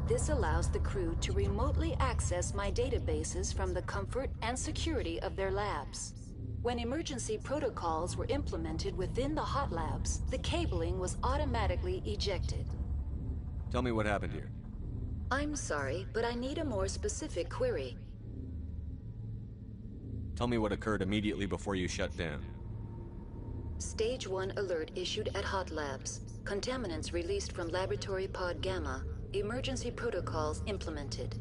This allows the crew to remotely access my databases from the comfort and security of their labs. When emergency protocols were implemented within the hot labs, the cabling was automatically ejected. Tell me what happened here. I'm sorry, but I need a more specific query. Tell me what occurred immediately before you shut down. Stage 1 alert issued at hot labs. Contaminants released from Laboratory Pod Gamma. Emergency protocols implemented.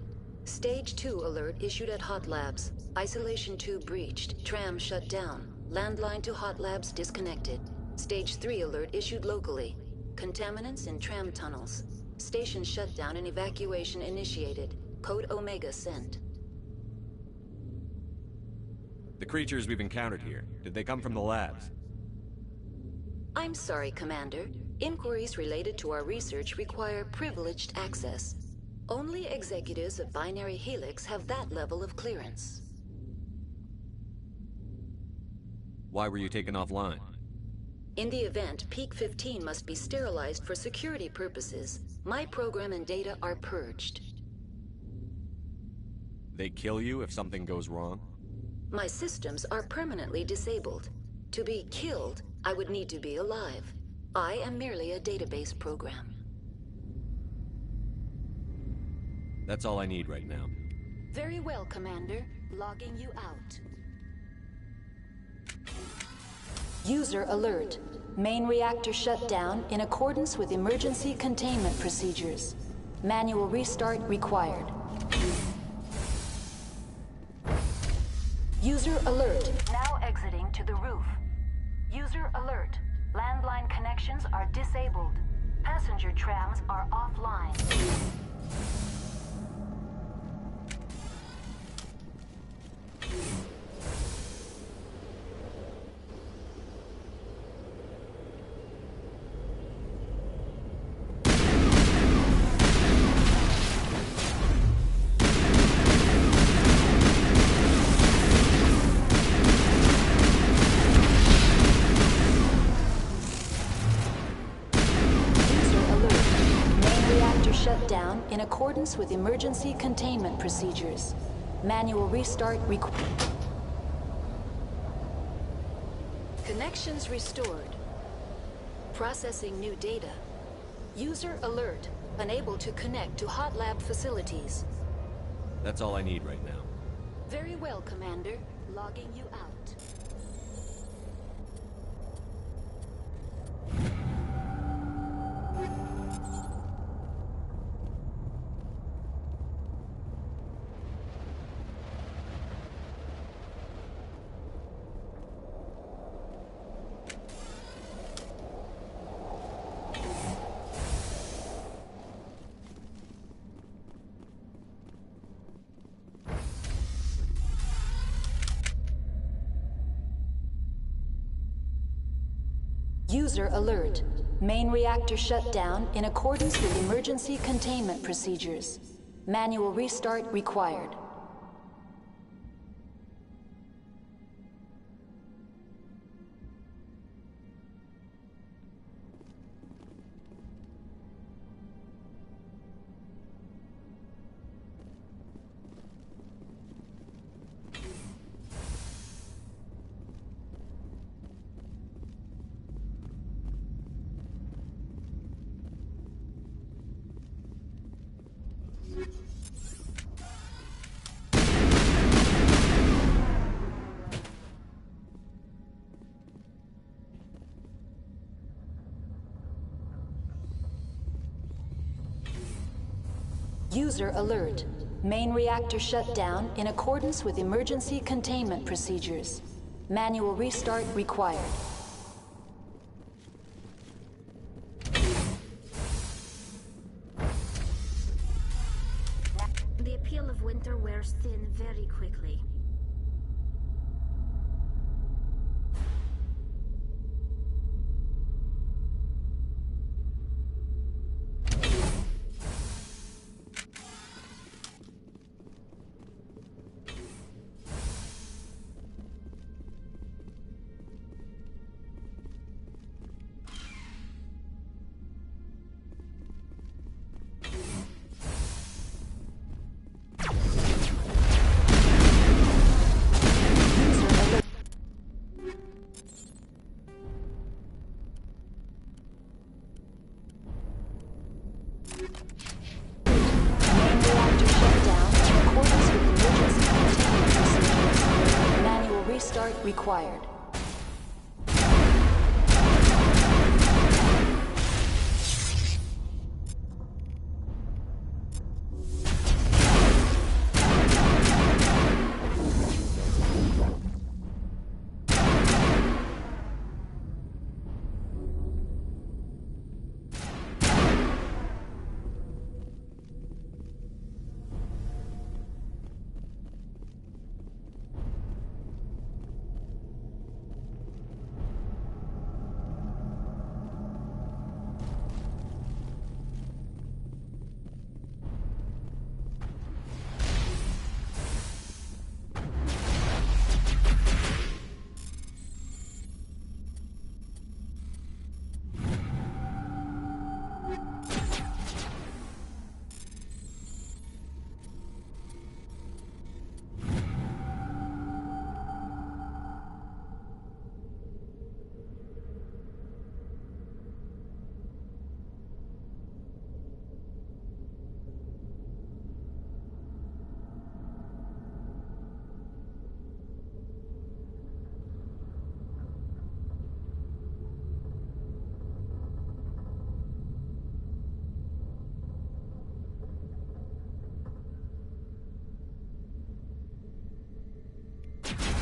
Stage 2 alert issued at hot labs. Isolation 2 breached. Tram shut down. Landline to hot labs disconnected. Stage 3 alert issued locally. Contaminants in tram tunnels. Station shutdown and evacuation initiated. Code Omega sent. The creatures we've encountered here, did they come from the labs? I'm sorry, Commander. Inquiries related to our research require privileged access. Only executives of Binary Helix have that level of clearance. Why were you taken offline? In the event, Peak 15 must be sterilized for security purposes. My program and data are purged. They kill you if something goes wrong? My systems are permanently disabled. To be killed, I would need to be alive. I am merely a database program. That's all I need right now. Very well, Commander. Logging you out. User alert. Main reactor shut down in accordance with emergency containment procedures. Manual restart required. User alert. Now exiting to the roof. User alert. Landline connections are disabled. Passenger trams are offline. Down in accordance with emergency containment procedures. Manual restart required. Connections restored. Processing new data. User alert. Unable to connect to hot lab facilities. That's all I need right now. Very well, Commander. Logging you out. User alert. Main reactor shut down in accordance with emergency containment procedures. Manual restart required. User alert. Main reactor shut down in accordance with emergency containment procedures. Manual restart required. The appeal of winter wears thin very quickly. Required.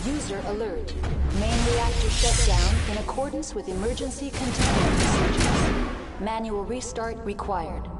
User alert. Main reactor shut down in accordance with emergency containment procedures. Manual restart required.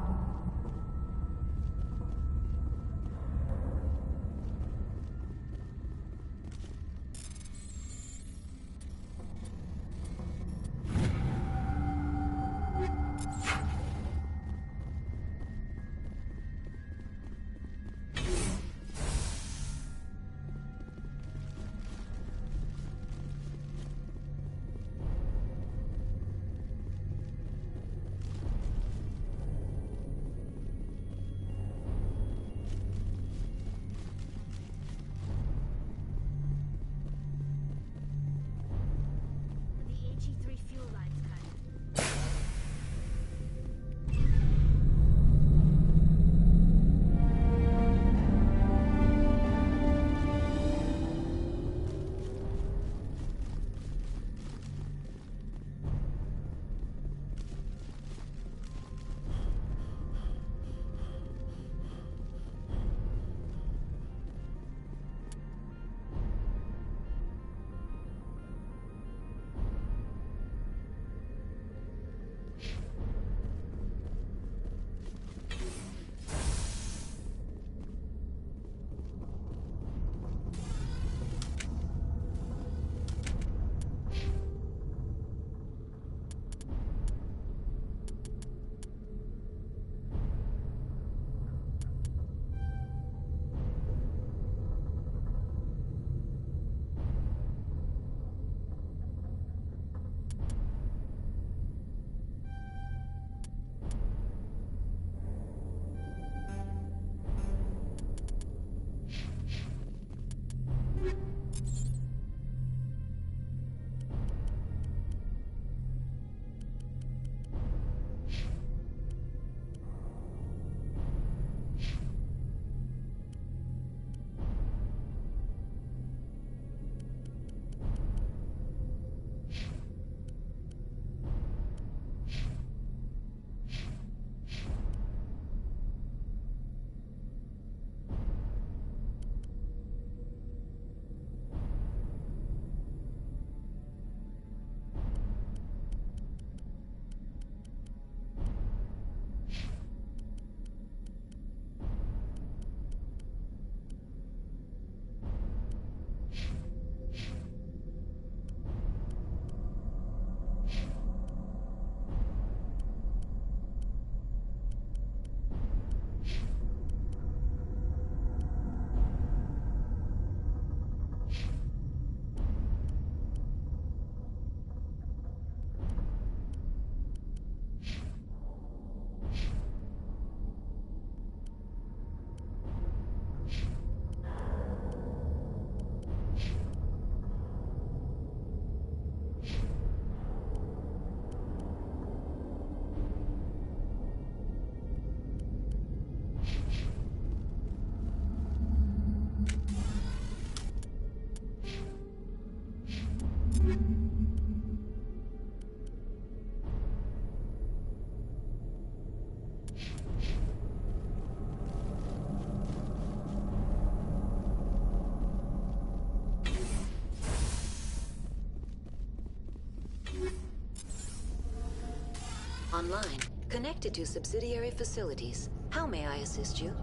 Online, connected to subsidiary facilities. How may I assist you?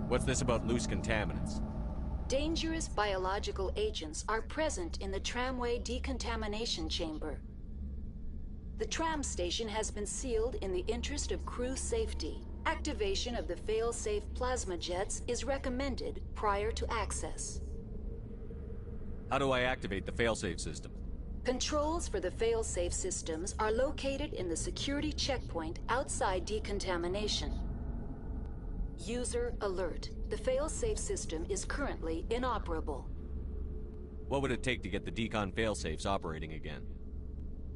What's this about loose contaminants? Dangerous biological agents are present in the tramway decontamination chamber. The tram station has been sealed in the interest of crew safety. Activation of the fail-safe plasma jets is recommended prior to access. How do I activate the failsafe system? Controls for the fail-safe systems are located in the security checkpoint outside decontamination. User alert. The fail-safe system is currently inoperable. What would it take to get the decon failsafes operating again?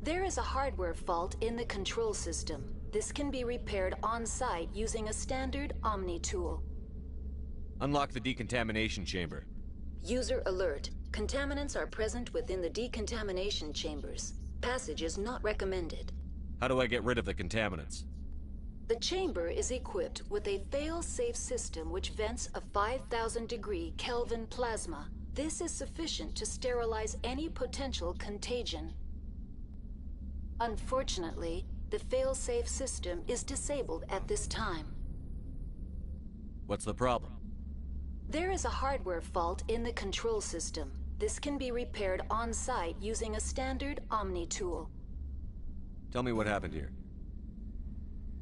There is a hardware fault in the control system. This can be repaired on-site using a standard Omni tool. Unlock the decontamination chamber. User alert. Contaminants are present within the decontamination chambers. Passage is not recommended. How do I get rid of the contaminants? The chamber is equipped with a fail-safe system which vents a 5,000-degree Kelvin plasma. This is sufficient to sterilize any potential contagion. Unfortunately, the fail-safe system is disabled at this time. What's the problem? There is a hardware fault in the control system. This can be repaired on-site using a standard Omni tool. Tell me what happened here.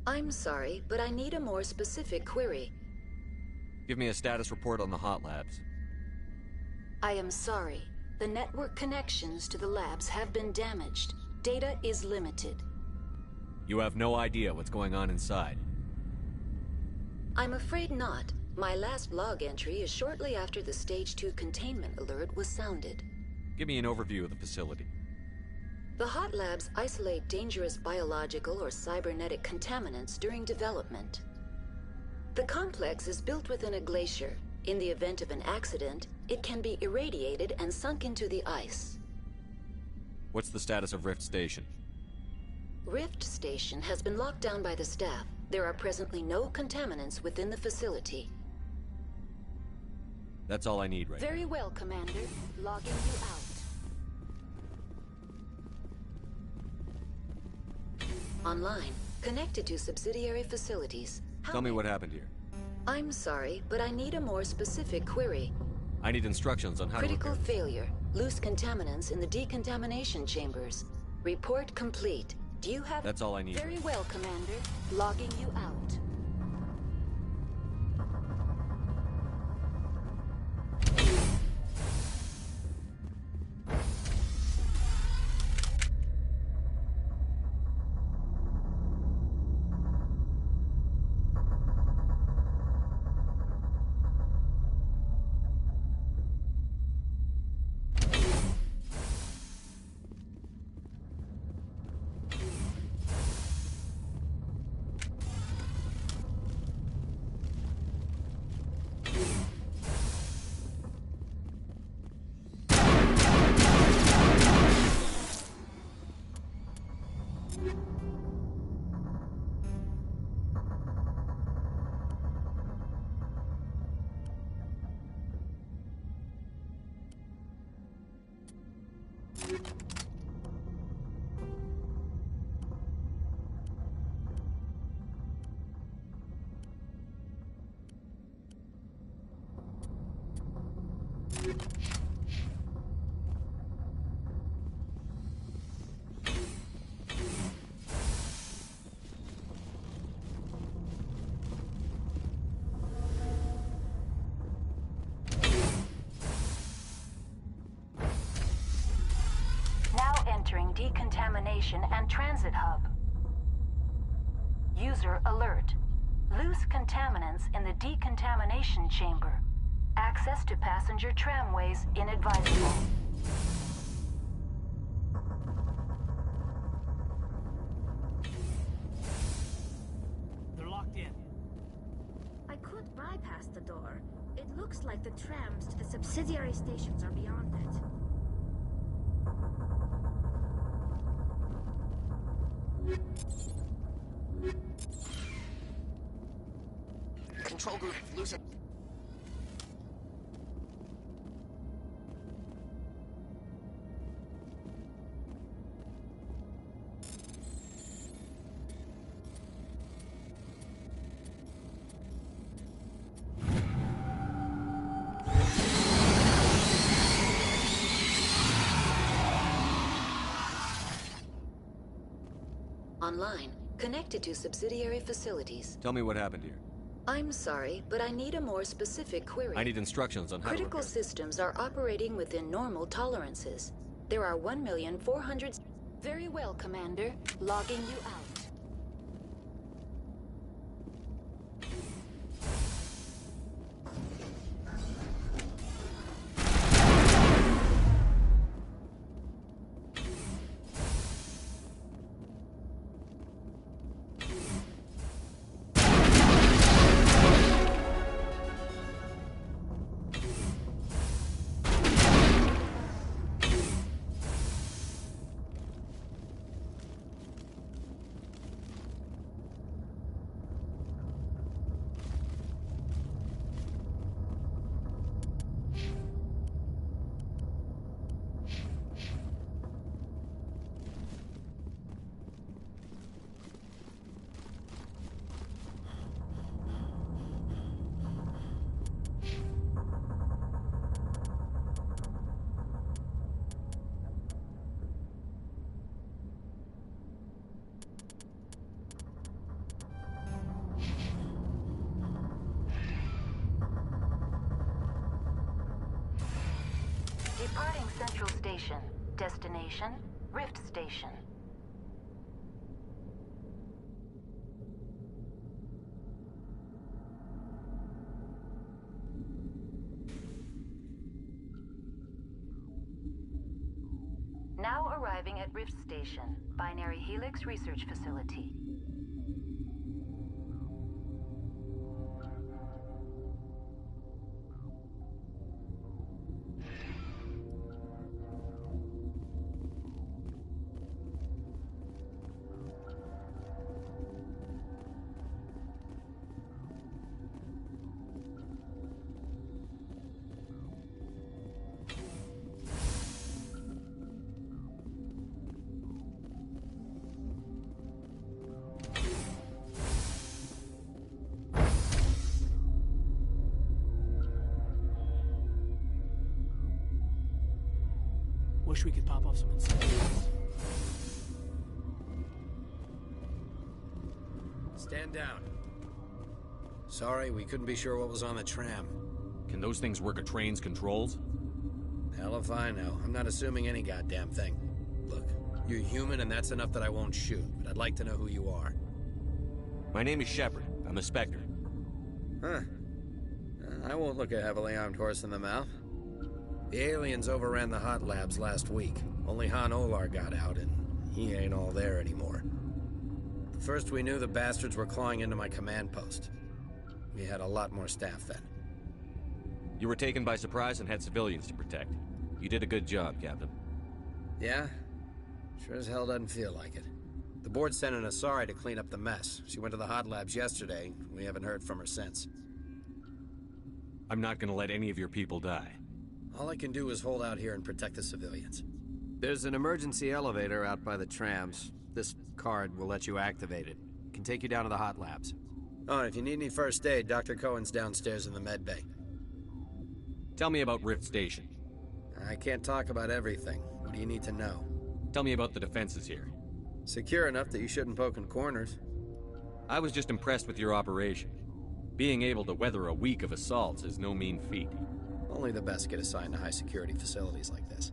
I'm sorry, but I need a more specific query. Give me a status report on the hot labs. I am sorry. The network connections to the labs have been damaged. Data is limited. You have no idea what's going on inside. I'm afraid not. My last log entry is shortly after the Stage 2 containment alert was sounded. Give me an overview of the facility. The hot labs isolate dangerous biological or cybernetic contaminants during development. The complex is built within a glacier. In the event of an accident, it can be irradiated and sunk into the ice. What's the status of Rift Station? Rift Station has been locked down by the staff. There are presently no contaminants within the facility. That's all I need right now. Very well, Commander. Logging you out. Online, connected to subsidiary facilities. Tell me what happened here. I'm sorry, but I need a more specific query. I need instructions on how Critical to repair. failure. Loose contaminants in the decontamination chambers. Report complete. Do you have... That's all I need. Very well, Commander. Logging you out. Entering decontamination and transit hub. User alert. Loose contaminants in the decontamination chamber. Access to passenger tramways inadvisable. They're locked in. I could bypass the door. It looks like the trams to the subsidiary stations are beyond it. Control group, losing. online, connected to subsidiary facilities. Tell me what happened here. I'm sorry, but I need a more specific query. I need instructions on how to Critical repair. systems are operating within normal tolerances. There are 1,400,000... Very well, Commander. Logging you out. Departing Central Station. Destination, Rift Station. Now arriving at Rift Station, Binary Helix Research Facility. Wish we could pop off some incentives. Stand down. Sorry, we couldn't be sure what was on the tram. Can those things work a train's controls? Hell if I know. I'm not assuming any goddamn thing. Look, you're human and that's enough that I won't shoot, but I'd like to know who you are. My name is Shepard. I'm a Spectre. Huh. I won't look a heavily armed horse in the mouth. The aliens overran the hot labs last week. Only Han Olar got out, and he ain't all there anymore. First we knew the bastards were clawing into my command post. We had a lot more staff then. You were taken by surprise and had civilians to protect. You did a good job, Captain. Yeah? Sure as hell doesn't feel like it. The board sent an Asari to clean up the mess. She went to the hot labs yesterday. We haven't heard from her since. I'm not gonna let any of your people die. All I can do is hold out here and protect the civilians. There's an emergency elevator out by the trams. This card will let you activate it. It can take you down to the hot labs. Oh, and if you need any first aid, Dr. Cohen's downstairs in the med bay. Tell me about Rift Station. I can't talk about everything. What do you need to know? Tell me about the defenses here. Secure enough that you shouldn't poke in corners. I was just impressed with your operation. Being able to weather a week of assaults is no mean feat. Only the best get assigned to high-security facilities like this.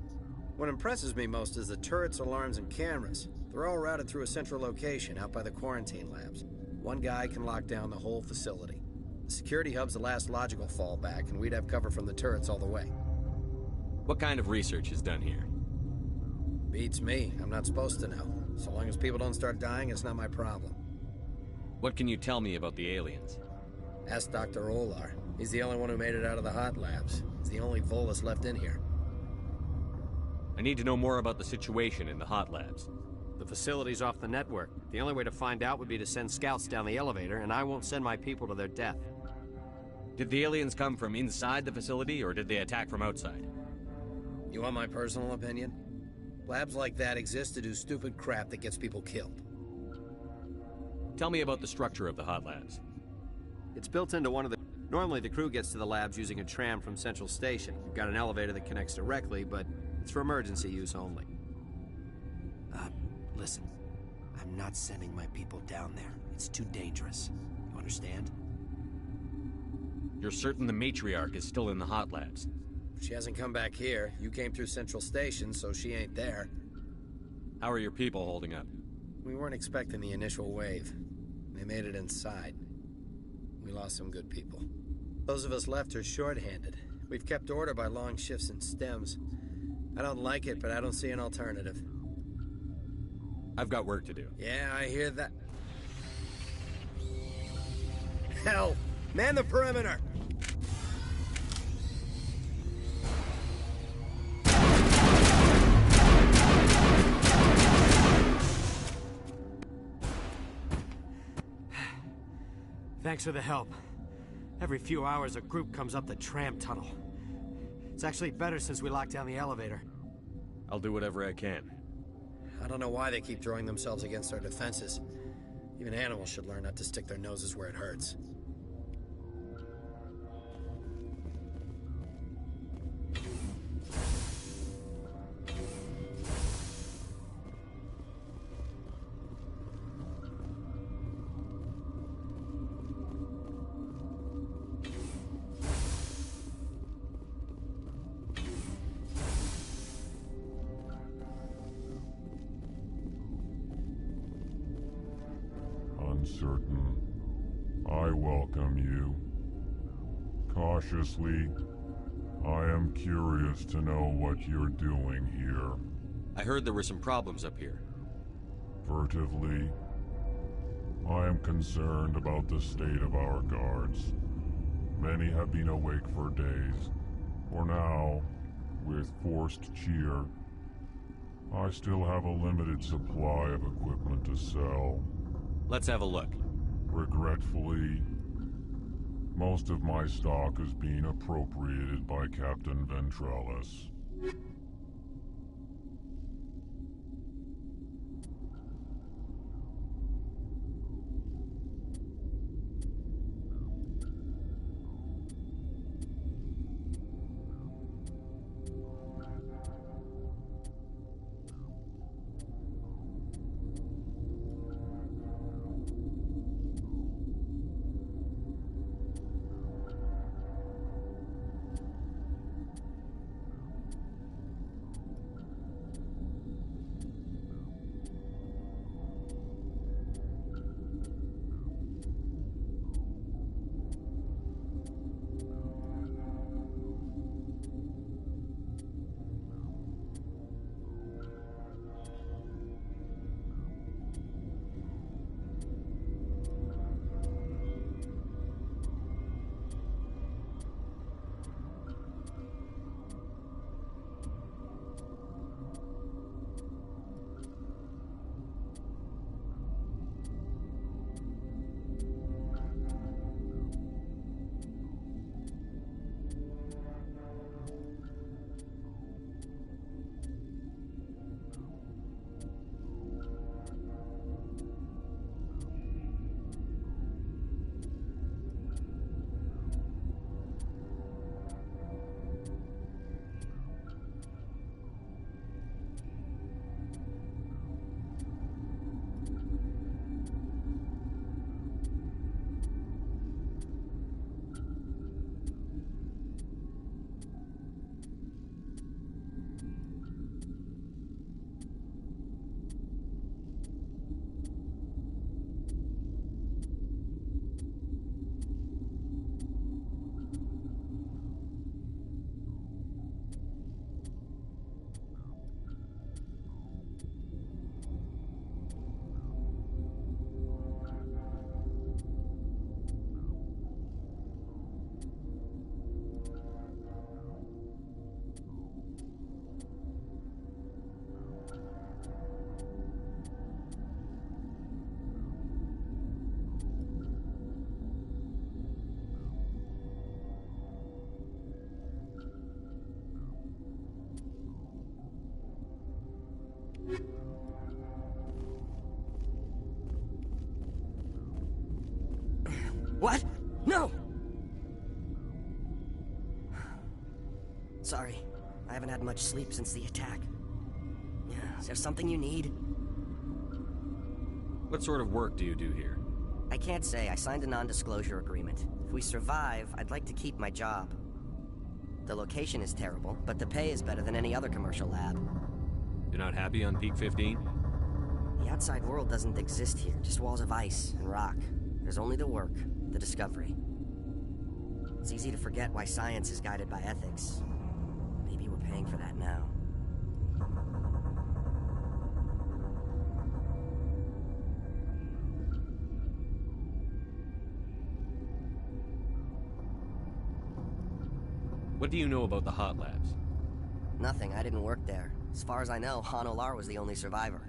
What impresses me most is the turrets, alarms, and cameras. They're all routed through a central location out by the quarantine labs. One guy can lock down the whole facility. The security hub's the last logical fallback, and we'd have cover from the turrets all the way. What kind of research is done here? Beats me. I'm not supposed to know. So long as people don't start dying, it's not my problem. What can you tell me about the aliens? Ask Dr. Olar. He's the only one who made it out of the hot labs. He's the only Volus left in here. I need to know more about the situation in the hot labs. The facility's off the network. The only way to find out would be to send scouts down the elevator, and I won't send my people to their death. Did the aliens come from inside the facility, or did they attack from outside? You want my personal opinion? Labs like that exist to do stupid crap that gets people killed. Tell me about the structure of the hot labs. It's built into one of the... Normally the crew gets to the labs using a tram from Central Station. We've got an elevator that connects directly, but it's for emergency use only. Listen. I'm not sending my people down there. It's too dangerous. You understand? You're certain the matriarch is still in the hot labs? She hasn't come back here. You came through Central Station, so she ain't there. How are your people holding up? We weren't expecting the initial wave. They made it inside. We lost some good people. Those of us left are short-handed. We've kept order by long shifts and stems. I don't like it, but I don't see an alternative. I've got work to do. Yeah, I hear that. Hell! Man the perimeter! Thanks for the help. Every few hours, a group comes up the tram tunnel. It's actually better since we locked down the elevator. I'll do whatever I can. I don't know why they keep throwing themselves against our defenses. Even animals should learn not to stick their noses where it hurts. Uncertain. I welcome you. Cautiously, I am curious to know what you're doing here. I heard there were some problems up here. Furtively, I am concerned about the state of our guards. Many have been awake for days. For now, with forced cheer, I still have a limited supply of equipment to sell. Let's have a look. Regretfully, most of my stock is being appropriated by Captain Ventrellis. What? No! Sorry. I haven't had much sleep since the attack. Is there something you need? What sort of work do you do here? I can't say. I signed a non-disclosure agreement. If we survive, I'd like to keep my job. The location is terrible, but the pay is better than any other commercial lab. You're not happy on Peak 15? The outside world doesn't exist here, just walls of ice and rock. There's only the work, the discovery. It's easy to forget why science is guided by ethics. Maybe we're paying for that now. What do you know about the Hot Labs? Nothing. I didn't work there. As far as I know, Han Olar was the only survivor.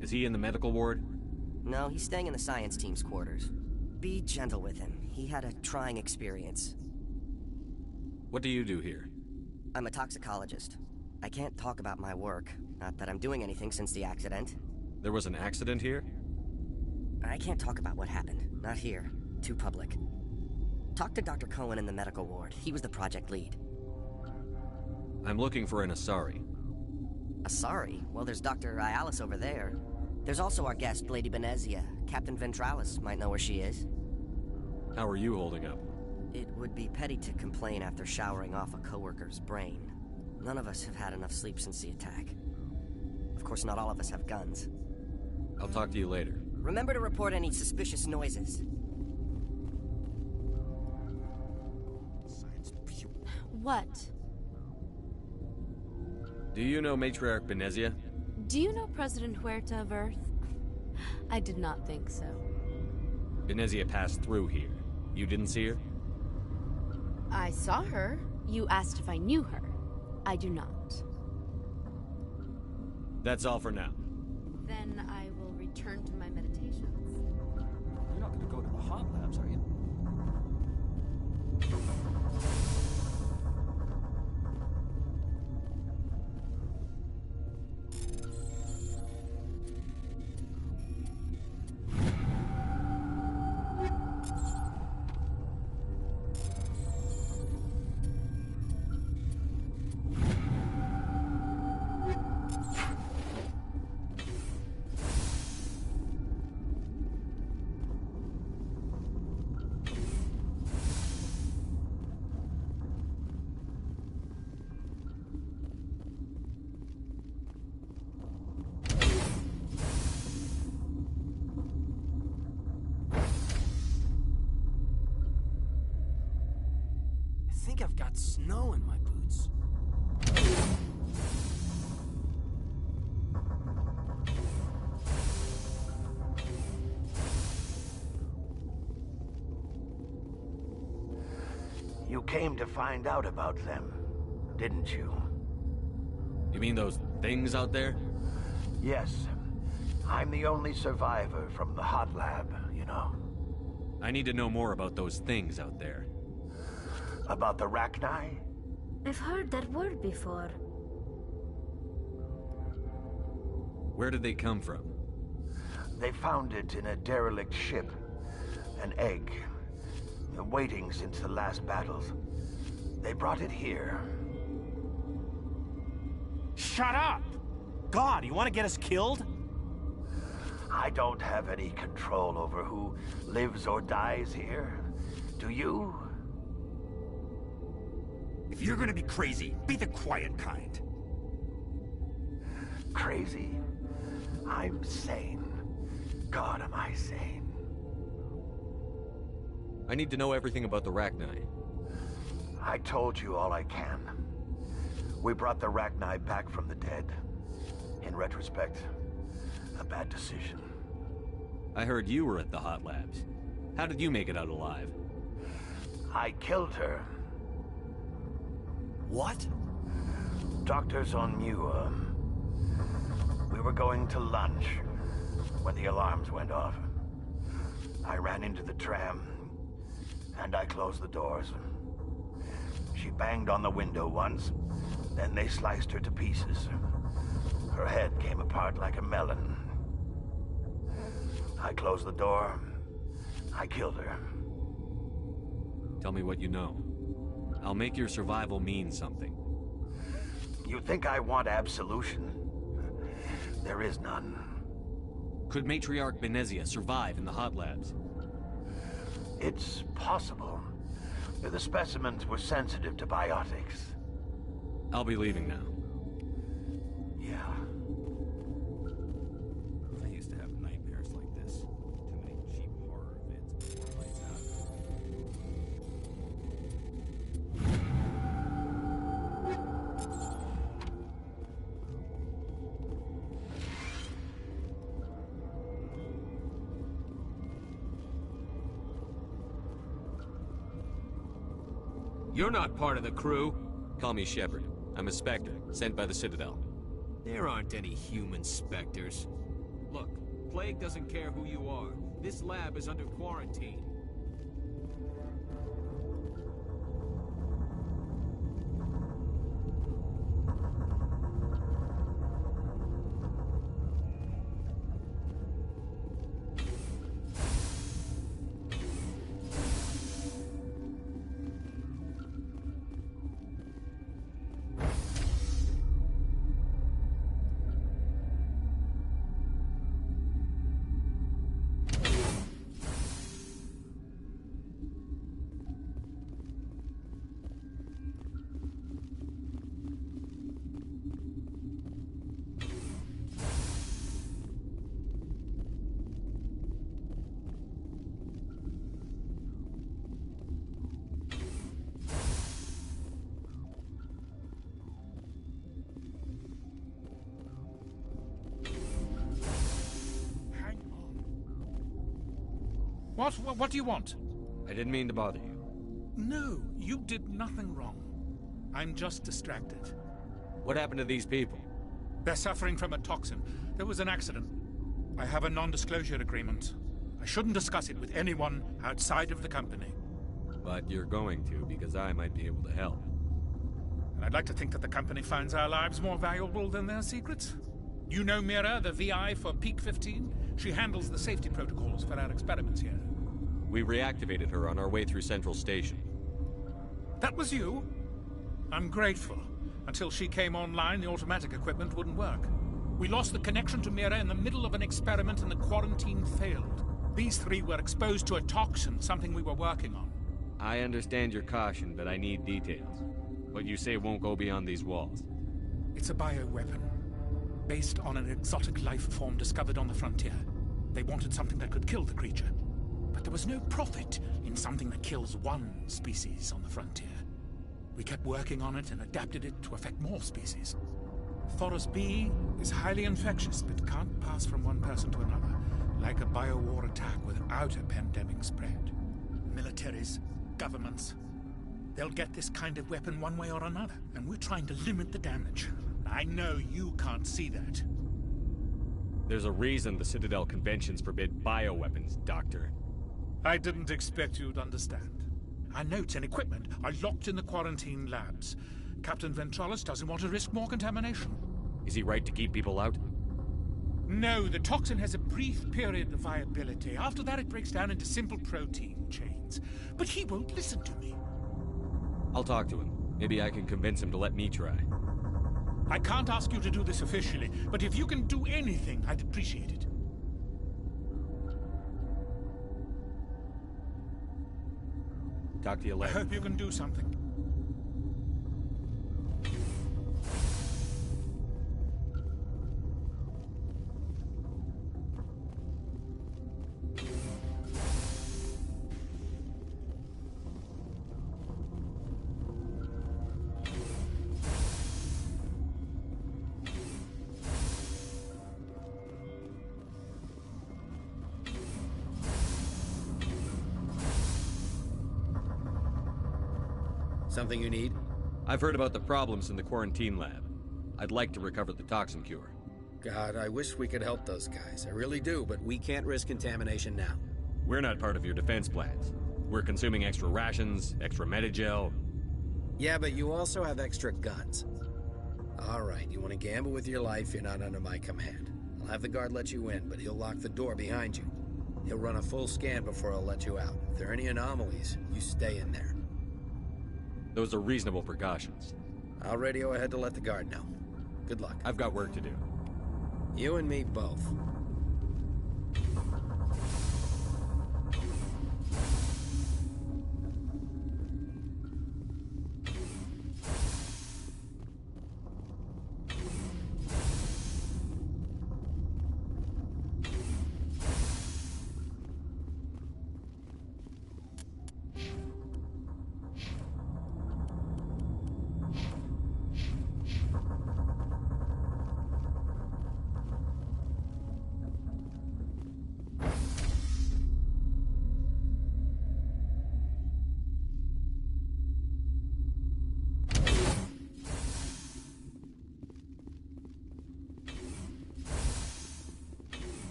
Is he in the medical ward? No, he's staying in the science team's quarters. Be gentle with him. He had a trying experience. What do you do here? I'm a toxicologist. I can't talk about my work. Not that I'm doing anything since the accident. There was an accident here? I can't talk about what happened. Not here. Too public. Talk to Dr. Cohen in the medical ward. He was the project lead. I'm looking for an Asari. Asari? Well, there's Dr. Ayalis over there. There's also our guest, Lady Benezia. Captain Ventralis might know where she is. How are you holding up? It would be petty to complain after showering off a coworker's brain. None of us have had enough sleep since the attack. Of course, not all of us have guns. I'll talk to you later. Remember to report any suspicious noises. What? Do you know Matriarch Benezia? Do you know President Huerta of Earth? I did not think so. Benezia passed through here. You didn't see her? I saw her. You asked if I knew her. I do not. That's all for now. Then I will return to my meditations. You're not gonna go to the Hot Labs, are you? I think I've got snow in my boots. You came to find out about them, didn't you? You mean those things out there? Yes. I'm the only survivor from the Hot Lab, you know. I need to know more about those things out there. About the Rachni? I've heard that word before. Where did they come from? They found it in a derelict ship. An egg. Waiting since the last battles. They brought it here. Shut up! God, you want to get us killed? I don't have any control over who lives or dies here. Do you? If you're gonna be crazy, be the quiet kind. Crazy? I'm sane. God, am I sane. I need to know everything about the Rachni. I told you all I can. We brought the Rachni back from the dead. In retrospect, a bad decision. I heard you were at the Hot Labs. How did you make it out alive? I killed her. What? Doctors on Muir. We were going to lunch when the alarms went off. I ran into the tram, and I closed the doors. She banged on the window once, then they sliced her to pieces. Her head came apart like a melon. I closed the door. I killed her. Tell me what you know. I'll make your survival mean something. You think I want absolution? There is none. Could Matriarch Benezia survive in the hot labs? It's possible. The specimens were sensitive to biotics. I'll be leaving now. Yeah. I used to have nightmares like this. Too many cheap horror vids before lights out. You're not part of the crew. Call me Shepard. I'm a Spectre, sent by the Citadel. There aren't any human specters. Look, Plague doesn't care who you are. This lab is under quarantine. What do you want? I didn't mean to bother you. No, you did nothing wrong. I'm just distracted. What happened to these people? They're suffering from a toxin. There was an accident. I have a non-disclosure agreement. I shouldn't discuss it with anyone outside of the company. But you're going to, because I might be able to help. And I'd like to think that the company finds our lives more valuable than their secrets. You know Mira, the VI for Peak 15? She handles the safety protocols for our experiments here. We reactivated her on our way through Central Station. That was you? I'm grateful. Until she came online, the automatic equipment wouldn't work. We lost the connection to Mira in the middle of an experiment and the quarantine failed. These three were exposed to a toxin, something we were working on. I understand your caution, but I need details. What you say won't go beyond these walls. It's a bioweapon, based on an exotic life form discovered on the frontier. They wanted something that could kill the creature. But there was no profit in something that kills one species on the frontier. We kept working on it and adapted it to affect more species. Thoros B is highly infectious, but can't pass from one person to another, like a biowar attack without a pandemic spread. Militaries, governments, they'll get this kind of weapon one way or another, and we're trying to limit the damage. I know you can't see that. There's a reason the Citadel conventions forbid bioweapons, Doctor. I didn't expect you'd understand. Our notes and equipment are locked in the quarantine labs. Captain Ventralis doesn't want to risk more contamination. Is he right to keep people out? No, the toxin has a brief period of viability. After that, it breaks down into simple protein chains. But he won't listen to me. I'll talk to him. Maybe I can convince him to let me try. I can't ask you to do this officially, but if you can do anything, I'd appreciate it. Talk to you later. I hope you can do something. Something you need? I've heard about the problems in the quarantine lab. I'd like to recover the toxin cure. God, I wish we could help those guys. I really do, but we can't risk contamination now. We're not part of your defense plans. We're consuming extra rations, extra Medigel. Yeah, but you also have extra guns. All right, you want to gamble with your life, you're not under my command. I'll have the guard let you in, but he'll lock the door behind you. He'll run a full scan before he'll let you out. If there are any anomalies, you stay in there. Those are reasonable precautions. I'll radio ahead to let the guard know. Good luck. I've got work to do. You and me both.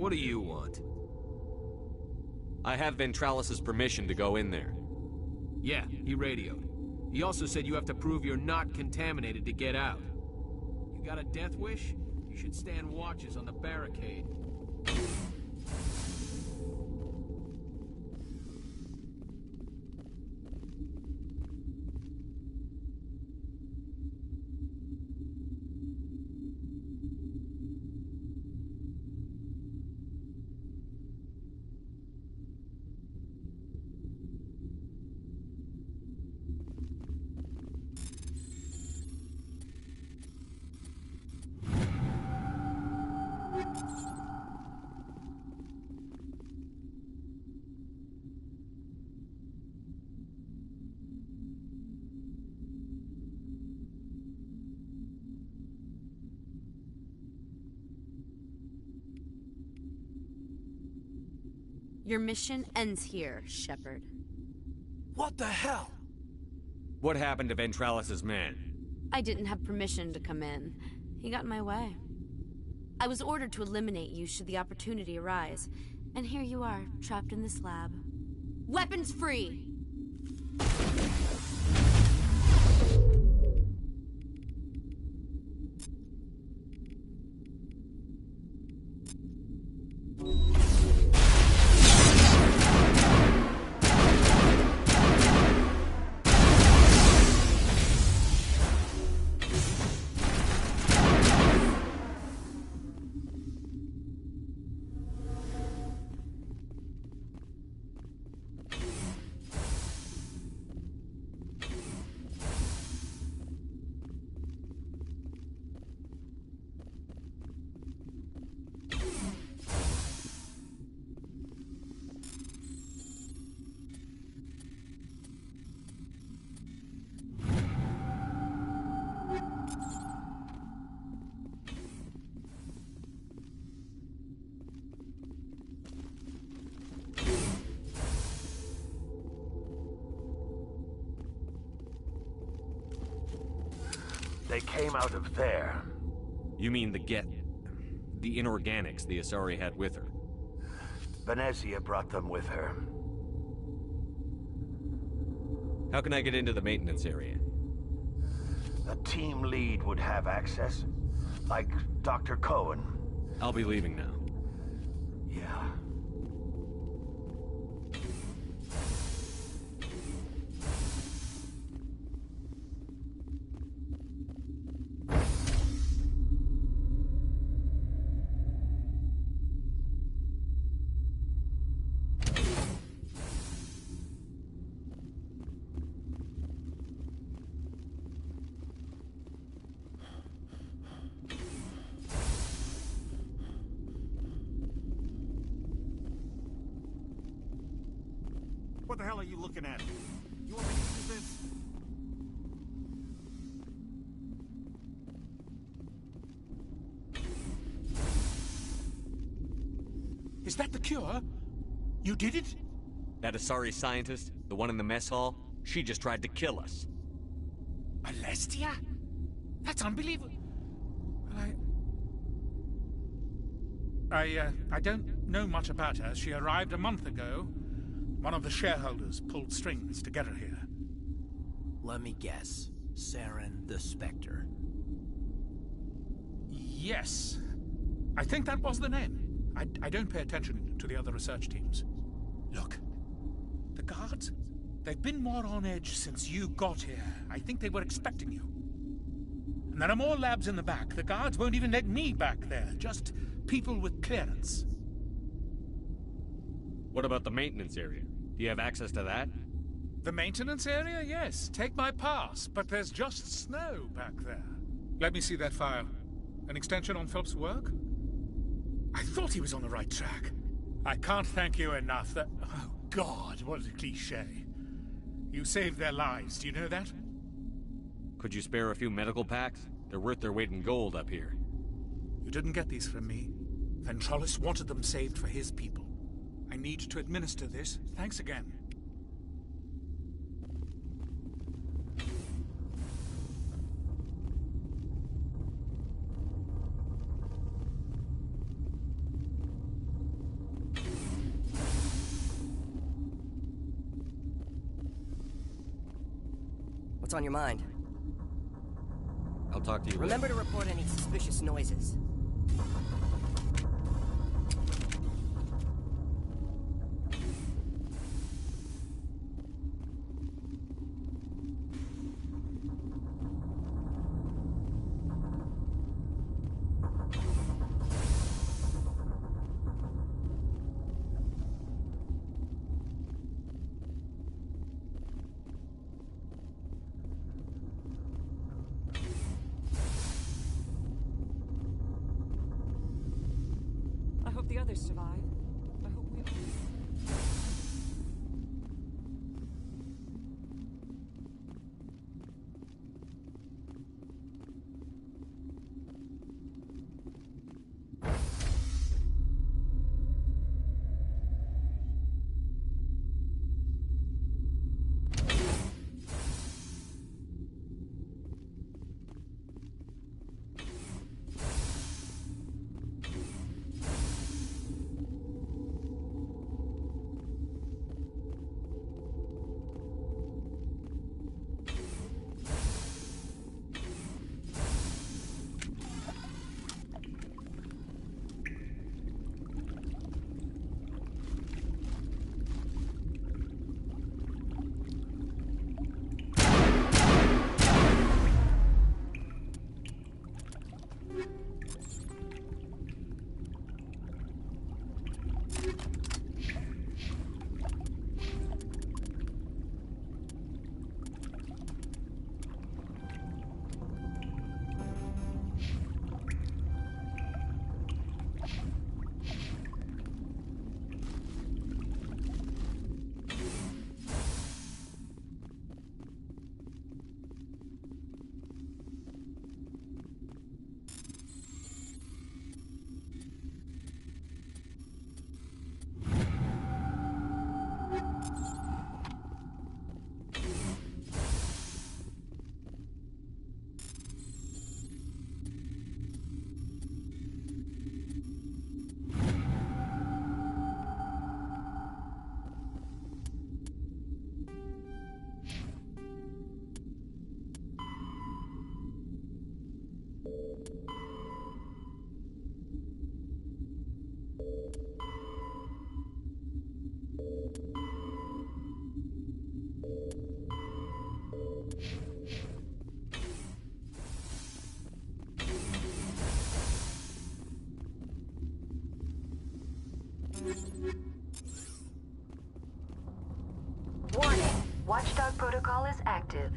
What do you want? I have Ventralis's permission to go in there. Yeah, he radioed. He also said you have to prove you're not contaminated to get out. You got a death wish? You should stand watches on the barricade. Your mission ends here, Shepard. What the hell? What happened to Ventralis's man? I didn't have permission to come in. He got in my way. I was ordered to eliminate you should the opportunity arise. And here you are, trapped in this lab. Weapons free! They came out of there. You mean the inorganics the Asari had with her? Venezia brought them with her. How can I get into the maintenance area? A team lead would have access, like Dr. Cohen. I'll be leaving now. Yeah. What the hell are you looking at? You want me to use this? Is that the cure? You did it? That Asari scientist, the one in the mess hall, she just tried to kill us. Alestia? That's unbelievable. I don't know much about her. She arrived a month ago. One of the shareholders pulled strings to get her here. Let me guess. Saren the Spectre. Yes. I think that was the name. I don't pay attention to the other research teams. Look, the guards, they've been more on edge since you got here. I think they were expecting you. And there are more labs in the back. The guards won't even let me back there. Just people with clearance. What about the maintenance area? Do you have access to that? The maintenance area? Yes. Take my pass. But there's just snow back there. Let me see that file. An extension on Philip's work? I thought he was on the right track. I can't thank you enough. That... Oh, God, what a cliché. You saved their lives. Do you know that? Could you spare a few medical packs? They're worth their weight in gold up here. You didn't get these from me. Ventralis wanted them saved for his people. I need to administer this. Thanks again. What's on your mind? I'll talk to you Remember later. to report any suspicious noises. I hope the others survive. I hope we all... Warning. Watchdog protocol is active.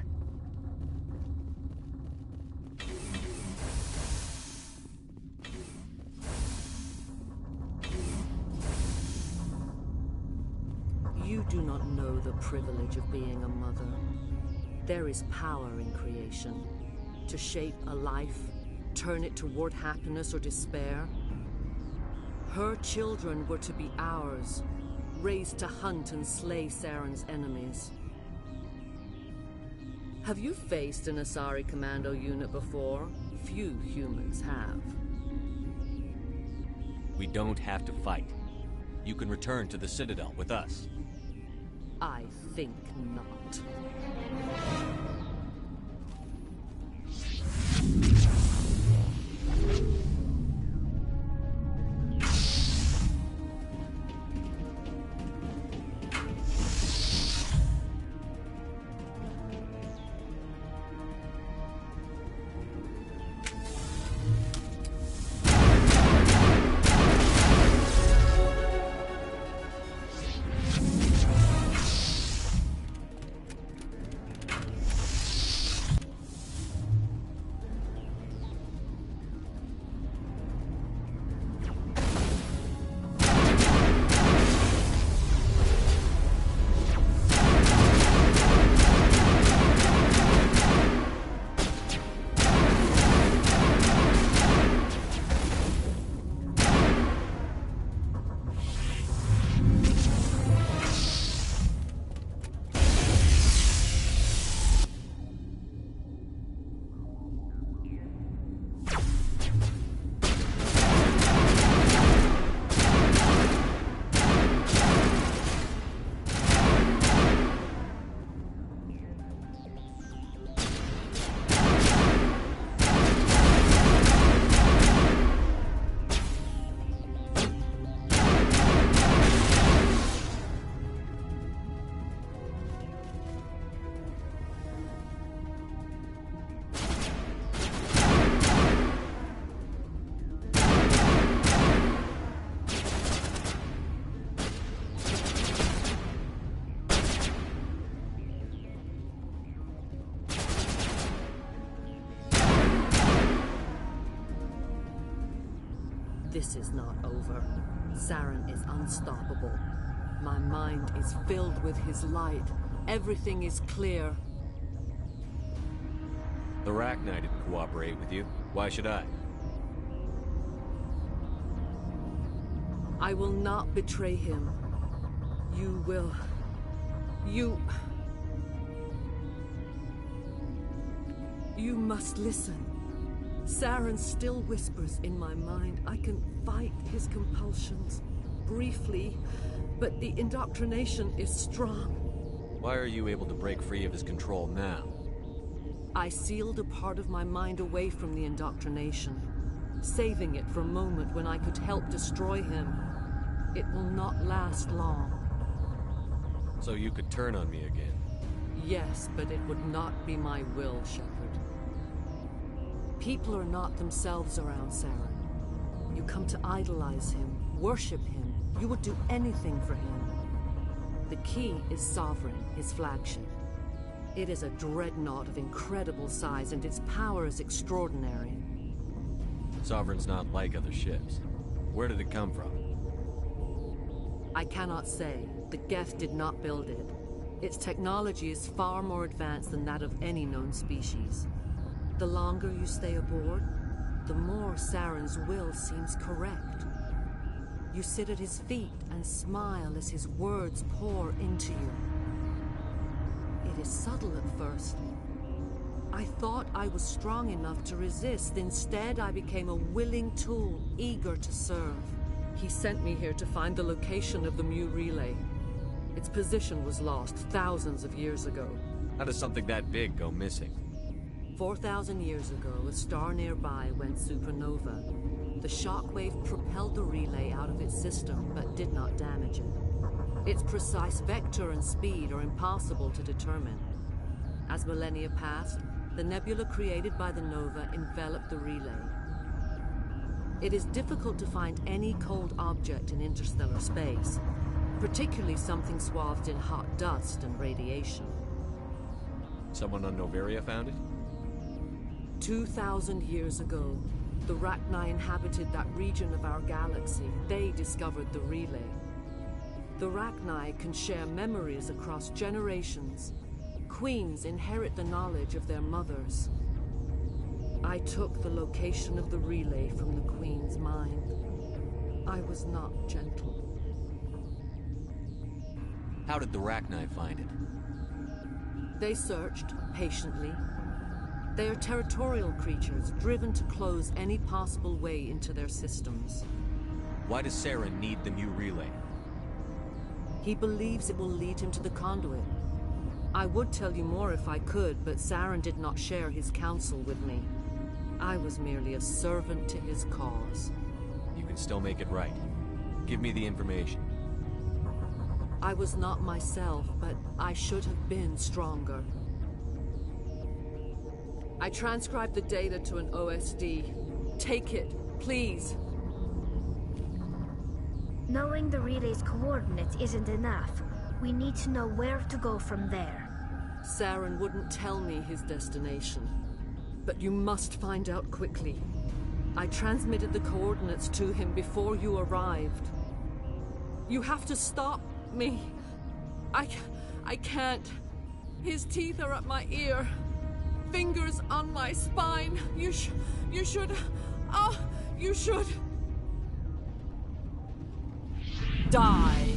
You do not know the privilege of being a mother. There is power in creation. To shape a life, turn it toward happiness or despair. Her children were to be ours, raised to hunt and slay Saren's enemies. Have you faced an Asari commando unit before? Few humans have. We don't have to fight. You can return to the Citadel with us. I think not. This is not over. Saren is unstoppable. My mind is filled with his light. Everything is clear. The Rachni didn't cooperate with you. Why should I? I will not betray him. You will... You must listen. Saren still whispers in my mind. I can fight his compulsions. Briefly, but the indoctrination is strong. Why are you able to break free of his control now? I sealed a part of my mind away from the indoctrination, saving it for a moment when I could help destroy him. It will not last long. So you could turn on me again? Yes, but it would not be my will, Shepard. People are not themselves around Saren. You come to idolize him, worship him. You would do anything for him. The key is Sovereign, his flagship. It is a dreadnought of incredible size, and its power is extraordinary. Sovereign's not like other ships. Where did it come from? I cannot say. The Geth did not build it. Its technology is far more advanced than that of any known species. The longer you stay aboard, the more Saren's will seems correct. You sit at his feet and smile as his words pour into you. It is subtle at first. I thought I was strong enough to resist. Instead, I became a willing tool, eager to serve. He sent me here to find the location of the Mu relay. Its position was lost thousands of years ago. How does something that big go missing? 4,000 years ago, a star nearby went supernova. The shockwave propelled the relay out of its system, but did not damage it. Its precise vector and speed are impossible to determine. As millennia passed, the nebula created by the nova enveloped the relay. It is difficult to find any cold object in interstellar space, particularly something swathed in hot dust and radiation. Someone on Noveria found it? 2,000 years ago, the Rachni inhabited that region of our galaxy. They discovered the relay. The Rachni can share memories across generations. Queens inherit the knowledge of their mothers. I took the location of the relay from the Queen's mind. I was not gentle. How did the Rachni find it? They searched, patiently. They are territorial creatures, driven to close any possible way into their systems. Why does Saren need the Mu relay? He believes it will lead him to the conduit. I would tell you more if I could, but Saren did not share his counsel with me. I was merely a servant to his cause. You can still make it right. Give me the information. I was not myself, but I should have been stronger. I transcribed the data to an OSD. Take it, please. Knowing the relay's coordinates isn't enough. We need to know where to go from there. Saren wouldn't tell me his destination. But you must find out quickly. I transmitted the coordinates to him before you arrived. You have to stop me. I can't. His teeth are at my ear. Fingers on my spine. You should... you should... die.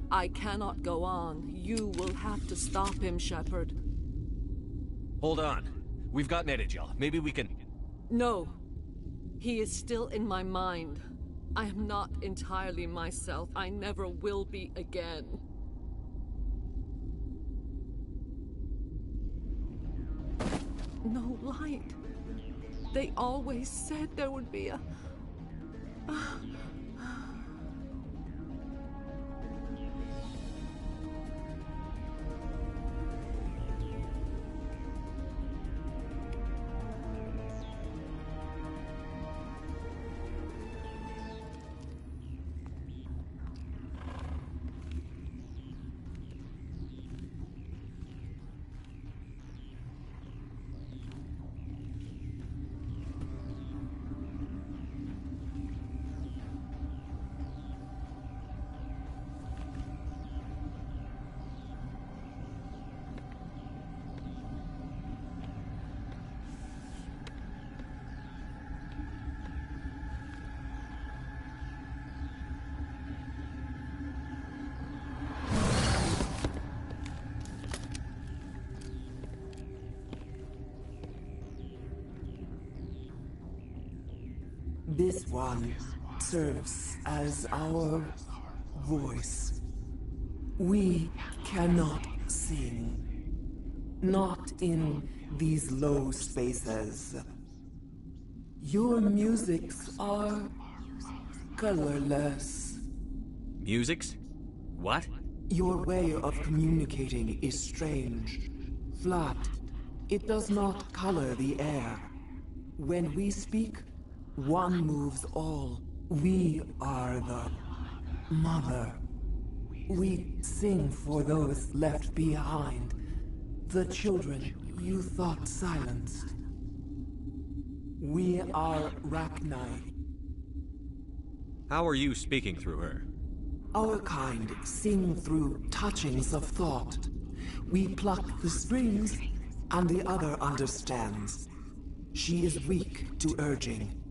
I cannot go on. You will have to stop him, Shepard. Hold on. We've got Netagel. Maybe we can... No. He is still in my mind. I am not entirely myself. I never will be again. No light. They always said there would be a... This one serves as our voice. We cannot sing. Not in these low spaces. Your musics are colorless. Musics? What? Your way of communicating is strange. Flat. It does not color the air. When we speak, one moves all. We are the mother. We sing for those left behind. The children you thought silenced. We are Rachni. How are you speaking through her? Our kind sing through touchings of thought. We pluck the strings, and the other understands. She is weak to urging.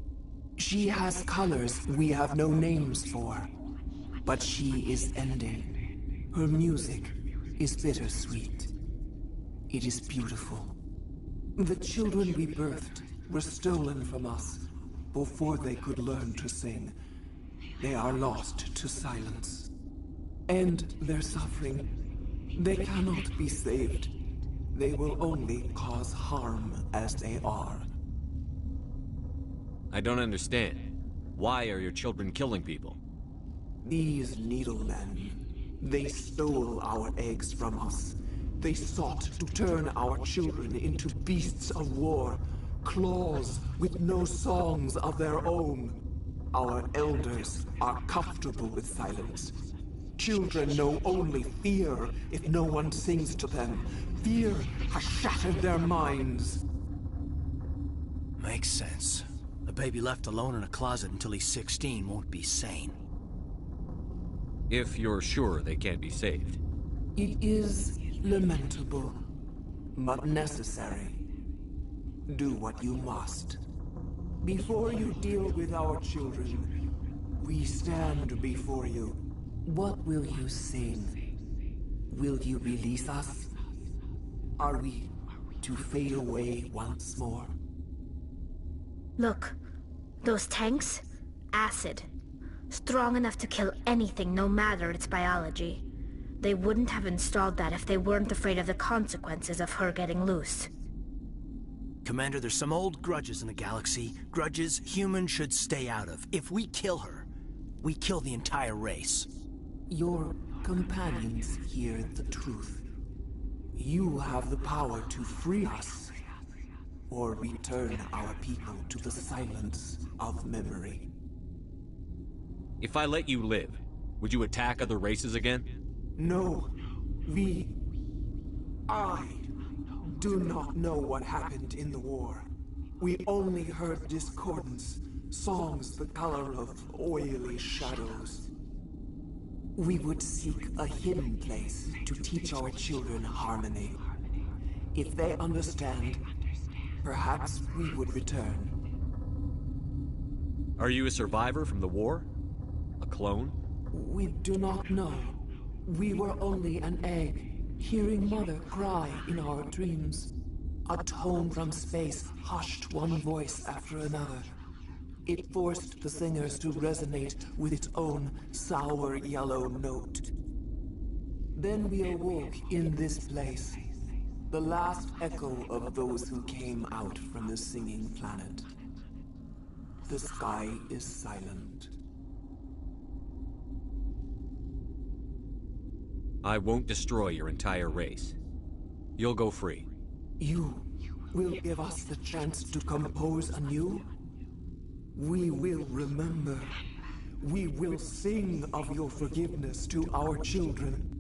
She has colors we have no names for. But she is ending. Her music is bittersweet. It is beautiful. The children we birthed were stolen from us before they could learn to sing. They are lost to silence. End their suffering. They cannot be saved. They will only cause harm as they are. I don't understand. Why are your children killing people? These needlemen, they stole our eggs from us. They sought to turn our children into beasts of war, claws with no songs of their own. Our elders are comfortable with silence. Children know only fear if no one sings to them. Fear has shattered their minds. Makes sense. A baby left alone in a closet until he's 16 won't be sane. If you're sure they can't be saved. It is lamentable, but necessary. Do what you must. Before you deal with our children, we stand before you. What will you sing? Will you release us? Are we to fade away once more? Look, those tanks? Acid. Strong enough to kill anything, no matter its biology. They wouldn't have installed that if they weren't afraid of the consequences of her getting loose. Commander, there's some old grudges in the galaxy. Grudges humans should stay out of. If we kill her, we kill the entire race. Your companions hear the truth. You have the power to free us, or return our people to the silence of memory. If I let you live, would you attack other races again? No. I do not know what happened in the war. We only heard discordance, songs the color of oily shadows. We would seek a hidden place to teach our children harmony. If they understand, perhaps we would return. Are you a survivor from the war? A clone? We do not know. We were only an egg, hearing Mother cry in our dreams. A tone from space hushed one voice after another. It forced the singers to resonate with its own sour yellow note. Then we awoke in this place, the last echo of those who came out from the singing planet. The sky is silent. I won't destroy your entire race. You'll go free. You will give us the chance to compose anew? We will remember. We will sing of your forgiveness to our children.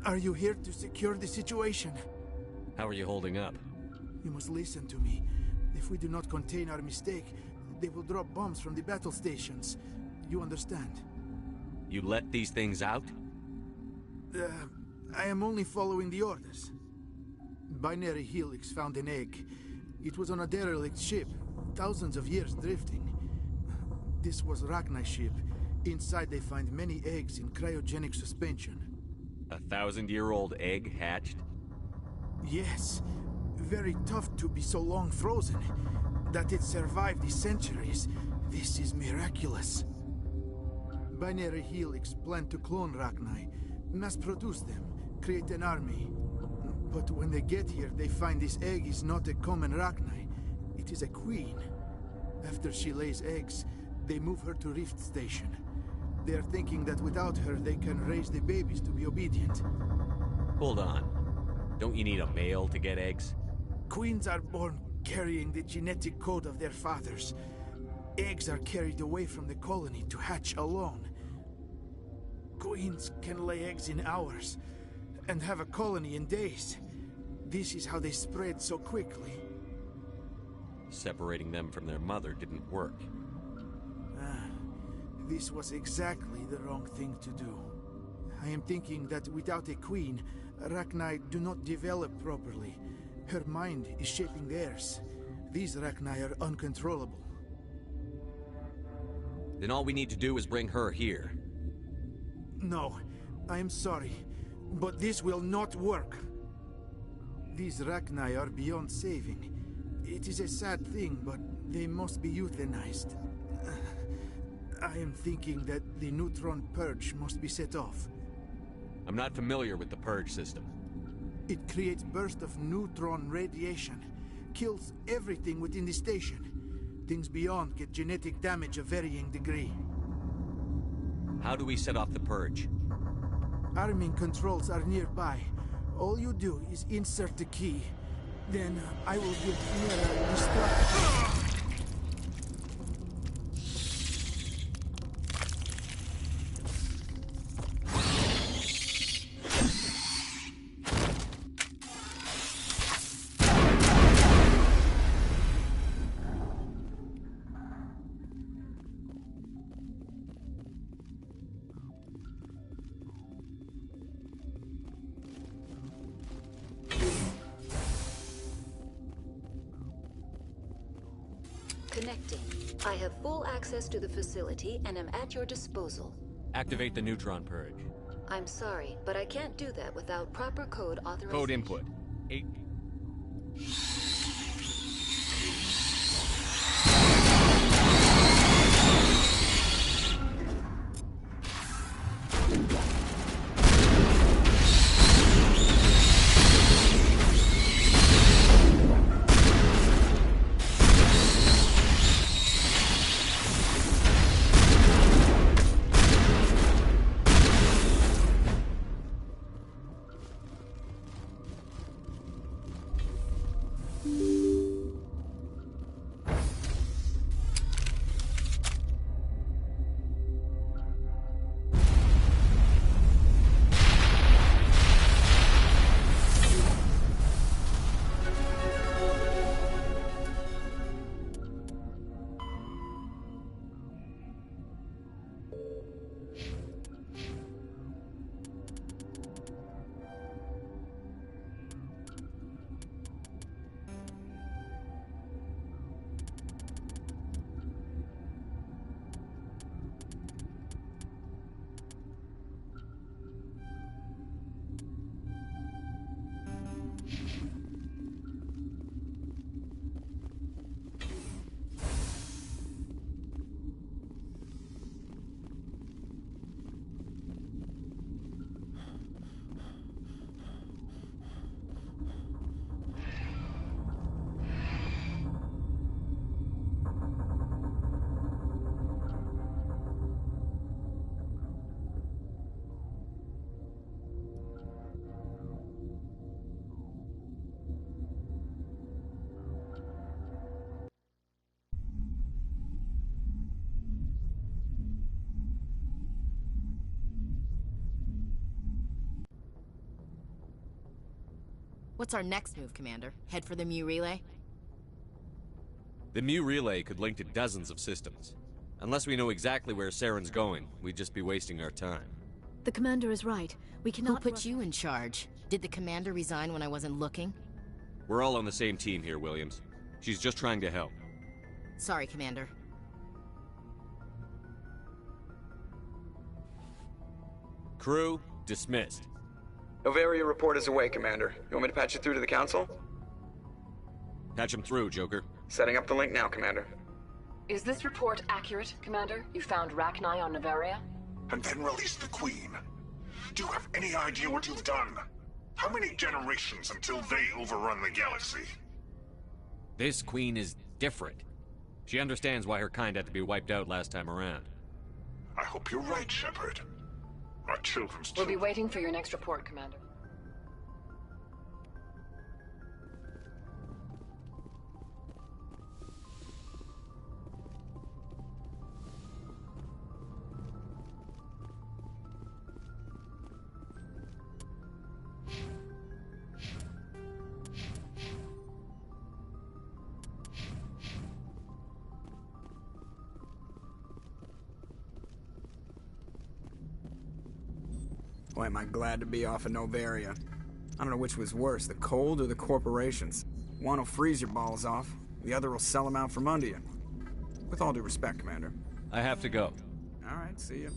Are you here to secure the situation? How are you holding up? You must listen to me. If we do not contain our mistake, they will drop bombs from the battle stations. You understand? You let these things out? I am only following the orders. Binary Helix found an egg. It was on a derelict ship, thousands of years drifting. This was Rachni's ship. Inside they find many eggs in cryogenic suspension. 1,000-year-old egg hatched? Yes. Very tough to be so long frozen. That it survived the centuries. This is miraculous. Binary Helix planned to clone Rachni, mass-produce them, create an army. But when they get here, they find this egg is not a common Rachni. It is a queen. After she lays eggs, they move her to Rift Station. They are thinking that without her, they can raise the babies to be obedient. Hold on. Don't you need a male to get eggs? Queens are born carrying the genetic code of their fathers. Eggs are carried away from the colony to hatch alone. Queens can lay eggs in hours and have a colony in days. This is how they spread so quickly. Separating them from their mother didn't work. This was exactly the wrong thing to do. I am thinking that without a queen, Rachni do not develop properly. Her mind is shaping theirs. These Rachni are uncontrollable. Then all we need to do is bring her here. No, I am sorry, but this will not work. These Rachni are beyond saving. It is a sad thing, but they must be euthanized. I am thinking that the neutron purge must be set off. I'm not familiar with the purge system. It creates bursts of neutron radiation, kills everything within the station. Things beyond get genetic damage of varying degree. How do we set off the purge? Arming controls are nearby. All you do is insert the key. Then I will give Mira destruction. Connecting. I have full access to the facility and am at your disposal. Activate the neutron purge. I'm sorry, but I can't do that without proper code authorization. Code input. 8. What's our next move, Commander? Head for the Mu Relay? The Mu Relay could link to dozens of systems. Unless we know exactly where Saren's going, we'd just be wasting our time. The commander is right. We cannot... Who put you in charge? Did the commander resign when I wasn't looking? We're all on the same team here, Williams. She's just trying to help. Sorry, Commander. Crew, dismissed. Novaria report is away, Commander. You want me to patch you through to the Council? Patch him through, Joker. Setting up the link now, Commander. Is this report accurate, Commander? You found Rachni on Novaria? And then released the Queen. Do you have any idea what you've done? How many generations until they overrun the galaxy? This Queen is different. She understands why her kind had to be wiped out last time around. I hope you're right, Shepard. Our children's We'll be waiting for your next report, Commander. Boy, am I glad to be off of Novaria. I don't know which was worse, the cold or the corporations. One will freeze your balls off, the other will sell them out from under you. With all due respect, Commander. I have to go. All right, see ya.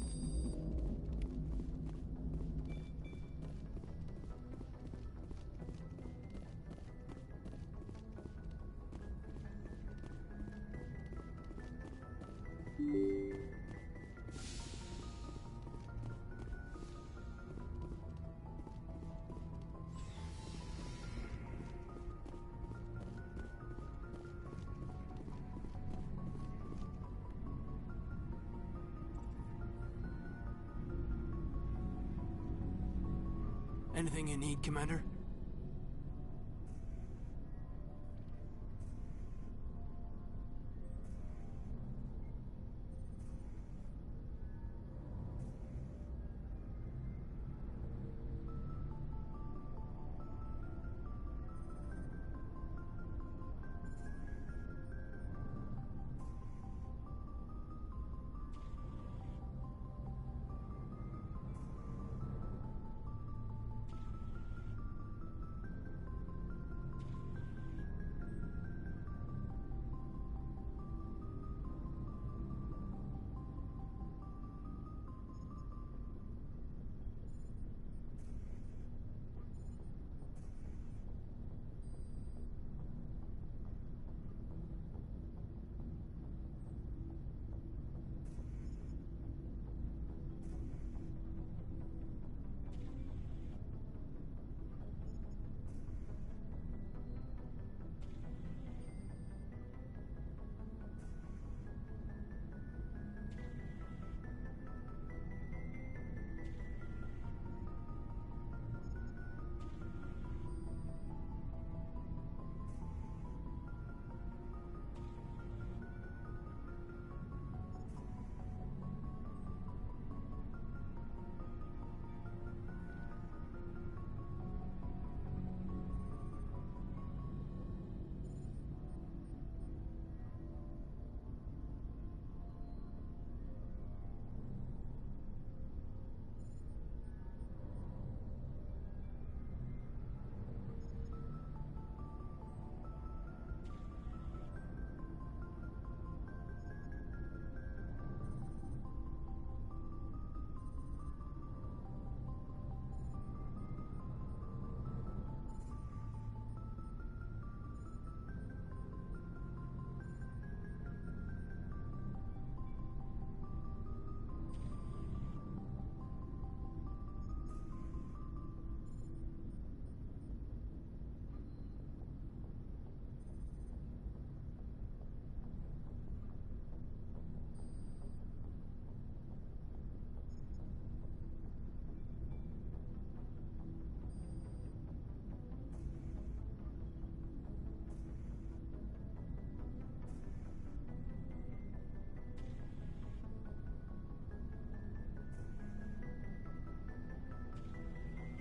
Anything you need, Commander?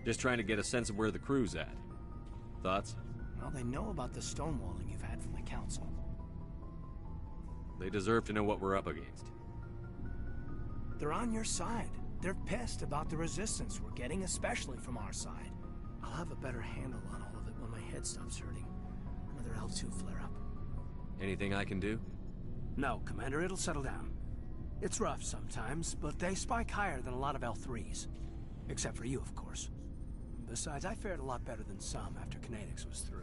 Just trying to get a sense of where the crew's at. Thoughts? Well, they know about the stonewalling you've had from the Council. They deserve to know what we're up against. They're on your side. They're pissed about the resistance we're getting, especially from our side. I'll have a better handle on all of it when my head stops hurting. Another L2 flare-up. Anything I can do? No, Commander, it'll settle down. It's rough sometimes, but they spike higher than a lot of L3s. Except for you, of course. Besides, I fared a lot better than some after Kinetics was through.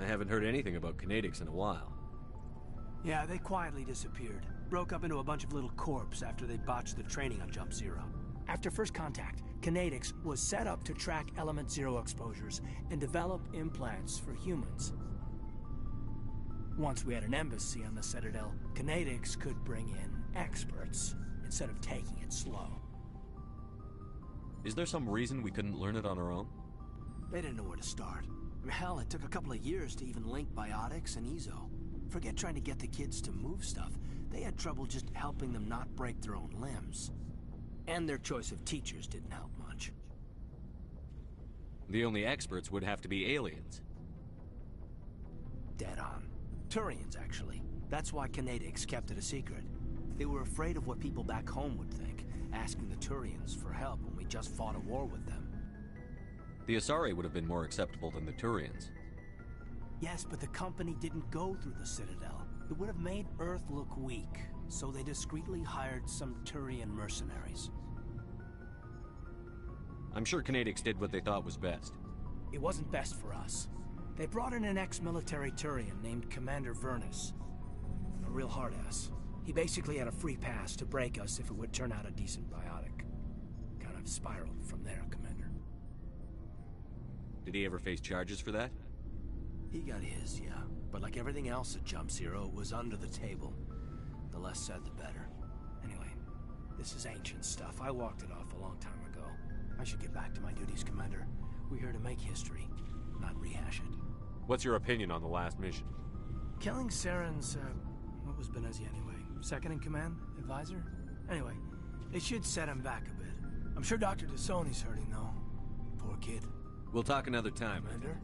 I haven't heard anything about Kinetics in a while. Yeah, they quietly disappeared. Broke up into a bunch of little corps after they botched the training on Jump Zero. After first contact, Kinetics was set up to track Element Zero exposures and develop implants for humans. Once we had an embassy on the Citadel, Kinetics could bring in experts instead of taking it slow. Is there some reason we couldn't learn it on our own? They didn't know where to start. Hell, it took a couple of years to even link biotics and Ezo. Forget trying to get the kids to move stuff. They had trouble just helping them not break their own limbs. And their choice of teachers didn't help much. The only experts would have to be aliens. Dead on. Turians, actually. That's why Kinetics kept it a secret. They were afraid of what people back home would think, asking the Turians for help when we just fought a war with them. The Asari would have been more acceptable than the Turians. Yes, but the company didn't go through the Citadel. It would have made Earth look weak, so they discreetly hired some Turian mercenaries. I'm sure Kinetics did what they thought was best. It wasn't best for us. They brought in an ex-military Turian named Commander Vernus. A real hard-ass. He basically had a free pass to break us if it would turn out a decent biotic. Kind of spiraled from there, Commander. Did he ever face charges for that? He got his, yeah. But like everything else at Jump Zero, it was under the table. The less said, the better. Anyway, this is ancient stuff. I walked it off a long time ago. I should get back to my duties, Commander. We're here to make history, not rehash it. What's your opinion on the last mission? Killing Saren's, what was Benezi anyway? Second in command? Advisor? Anyway, it should set him back a bit. I'm sure Dr. Dasoni's hurting, though. Poor kid. We'll talk another time, Commander.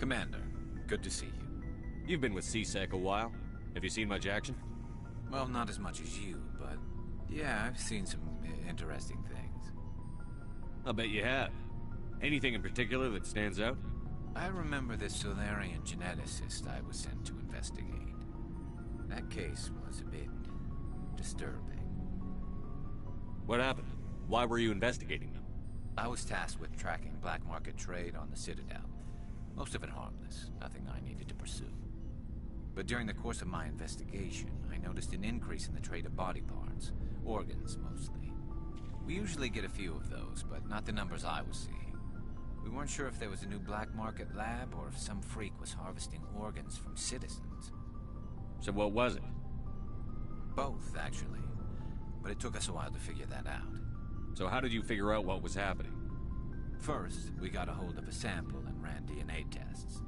Commander, good to see you. You've been with CSEC a while. Have you seen much action? Well, not as much as you, but yeah, I've seen some interesting things. I'll bet you have. Anything in particular that stands out? I remember this Solarian geneticist I was sent to investigate. That case was a bit disturbing. What happened? Why were you investigating them? I was tasked with tracking black market trade on the Citadel. Most of it harmless, nothing I needed to pursue. But during the course of my investigation, I noticed an increase in the trade of body parts, organs mostly. We usually get a few of those, but not the numbers I was seeing. We weren't sure if there was a new black market lab or if some freak was harvesting organs from citizens. So what was it? Both, actually. But it took us a while to figure that out. So how did you figure out what was happening? First, we got a hold of a sample and ran DNA tests.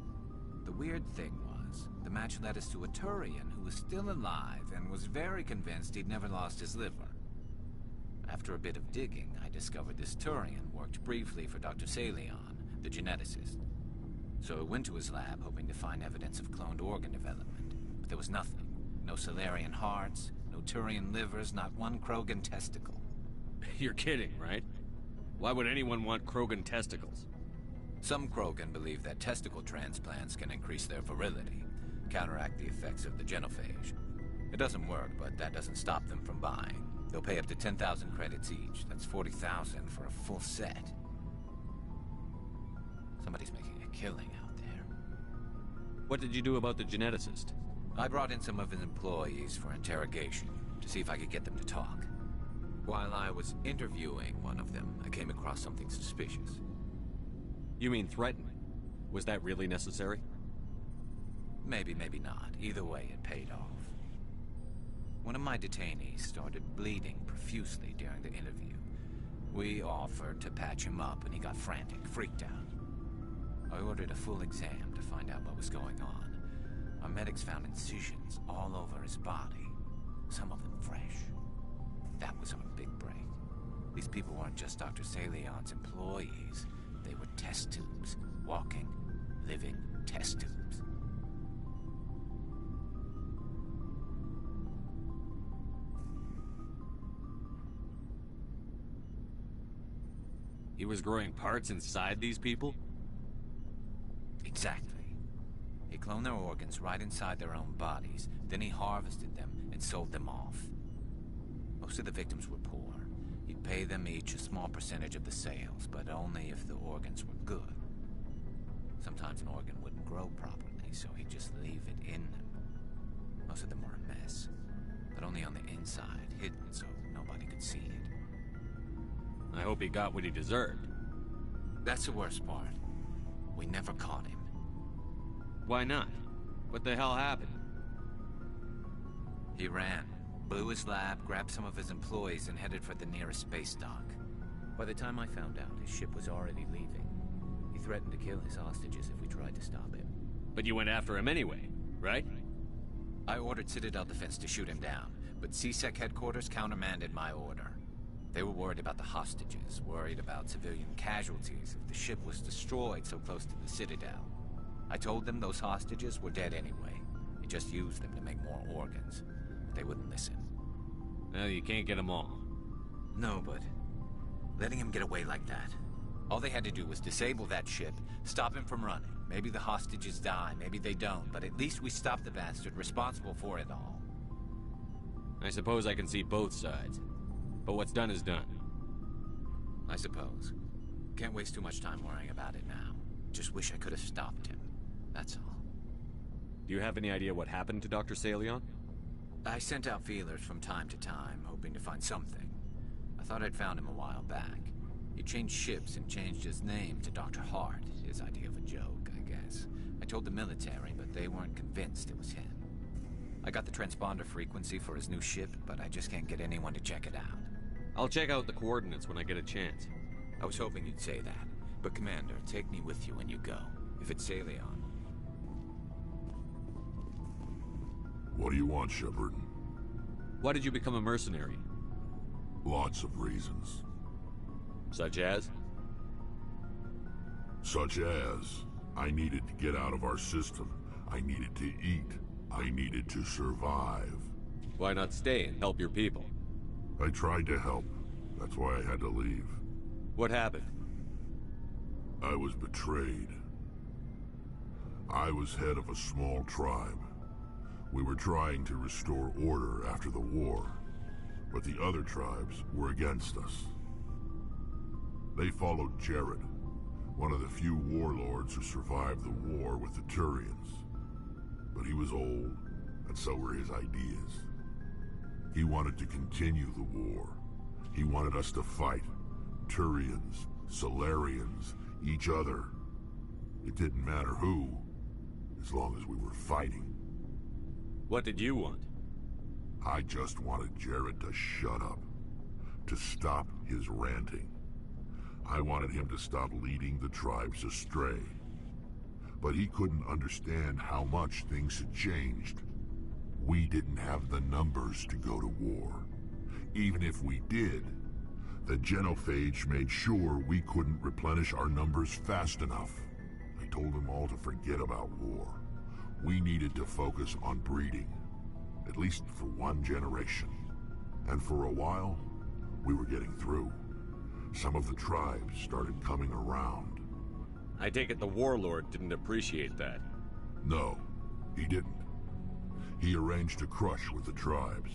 The weird thing was, the match led us to a Turian who was still alive and was very convinced he'd never lost his liver. After a bit of digging, I discovered this Turian worked briefly for Dr. Salion, the geneticist. So I went to his lab hoping to find evidence of cloned organ development, but there was nothing. No Solarian hearts, no Turian livers, not one Krogan testicle. You're kidding, right? Why would anyone want Krogan testicles? Some Krogan believe that testicle transplants can increase their virility, counteract the effects of the genophage. It doesn't work, but that doesn't stop them from buying. They'll pay up to 10,000 credits each. That's 40,000 for a full set. Somebody's making a killing out there. What did you do about the geneticist? I brought in some of his employees for interrogation, to see if I could get them to talk. While I was interviewing one of them, I came across something suspicious. You mean threatening? Was that really necessary? Maybe, maybe not. Either way, it paid off. One of my detainees started bleeding profusely during the interview. We offered to patch him up, and he got frantic, freaked out. I ordered a full exam to find out what was going on. Our medics found incisions all over his body, some of them fresh. That was our big break. These people weren't just Dr. Salion's employees. They were test tubes. Walking, living test tubes. He was growing parts inside these people? Exactly. He cloned their organs right inside their own bodies. Then he harvested them and sold them off. Most of the victims were poor. He'd pay them each a small percentage of the sales, but only if the organs were good. Sometimes an organ wouldn't grow properly, so he'd just leave it in them. Most of them were a mess, but only on the inside, hidden so nobody could see it. I hope he got what he deserved. That's the worst part. We never caught him. Why not? What the hell happened? He ran, blew his lab, grabbed some of his employees, and headed for the nearest space dock. By the time I found out, his ship was already leaving. He threatened to kill his hostages if we tried to stop him. But you went after him anyway, right? I ordered Citadel Defense to shoot him down, but CSEC headquarters countermanded my order. They were worried about the hostages, worried about civilian casualties if the ship was destroyed so close to the Citadel. I told them those hostages were dead anyway. He just used them to make more organs. But they wouldn't listen. Well, you can't get them all. No, but letting him get away like that. All they had to do was disable that ship, stop him from running. Maybe the hostages die, maybe they don't, but at least we stopped the bastard responsible for it all. I suppose I can see both sides. But what's done is done. I suppose. Can't waste too much time worrying about it now. Just wish I could have stopped him. That's all. Do you have any idea what happened to Dr. Salion? I sent out feelers from time to time, hoping to find something. I thought I'd found him a while back. He changed ships and changed his name to Dr. Hart, his idea of a joke, I guess. I told the military, but they weren't convinced it was him. I got the transponder frequency for his new ship, but I just can't get anyone to check it out. I'll check out the coordinates when I get a chance. I was hoping you'd say that. But Commander, take me with you when you go. If it's Salion. What do you want, Shepard? Why did you become a mercenary? Lots of reasons. Such as? Such as, I needed to get out of our system. I needed to eat. I needed to survive. Why not stay and help your people? I tried to help. That's why I had to leave. What happened? I was betrayed. I was head of a small tribe. We were trying to restore order after the war, but the other tribes were against us. They followed Jared, one of the few warlords who survived the war with the Turians. But he was old, and so were his ideas. He wanted to continue the war. He wanted us to fight. Turians, Solarians, each other. It didn't matter who, as long as we were fighting. What did you want? I just wanted Jared to shut up. To stop his ranting. I wanted him to stop leading the tribes astray. But he couldn't understand how much things had changed. We didn't have the numbers to go to war. Even if we did, the genophage made sure we couldn't replenish our numbers fast enough. I told them all to forget about war. We needed to focus on breeding, at least for one generation. And for a while, we were getting through. Some of the tribes started coming around. I take it the warlord didn't appreciate that. No, he didn't. He arranged a crush with the tribes.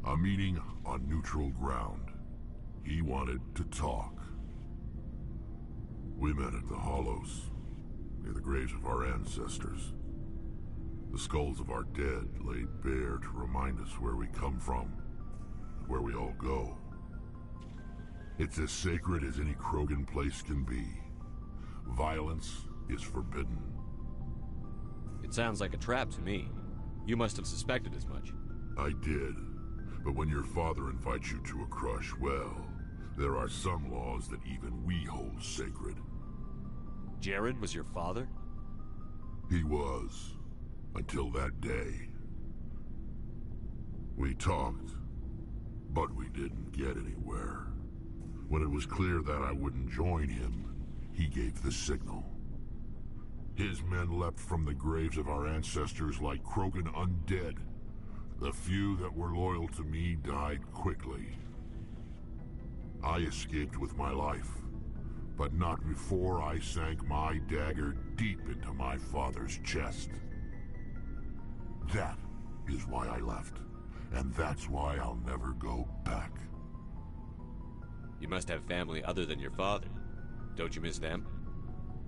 A meeting on neutral ground. He wanted to talk. We met at the Hollows, near the graves of our ancestors. The skulls of our dead laid bare to remind us where we come from, and where we all go. It's as sacred as any Krogan place can be. Violence, is forbidden. It sounds like a trap to me. You must have suspected as much. I did. But when your father invites you to a crush, well, there are some laws that even we hold sacred. Jared was your father? He was. Until that day. We talked, but we didn't get anywhere. When it was clear that I wouldn't join him, he gave the signal. His men leapt from the graves of our ancestors like Krogan undead. The few that were loyal to me died quickly. I escaped with my life, but not before I sank my dagger deep into my father's chest. That is why I left, and that's why I'll never go back. You must have family other than your father. Don't you miss them?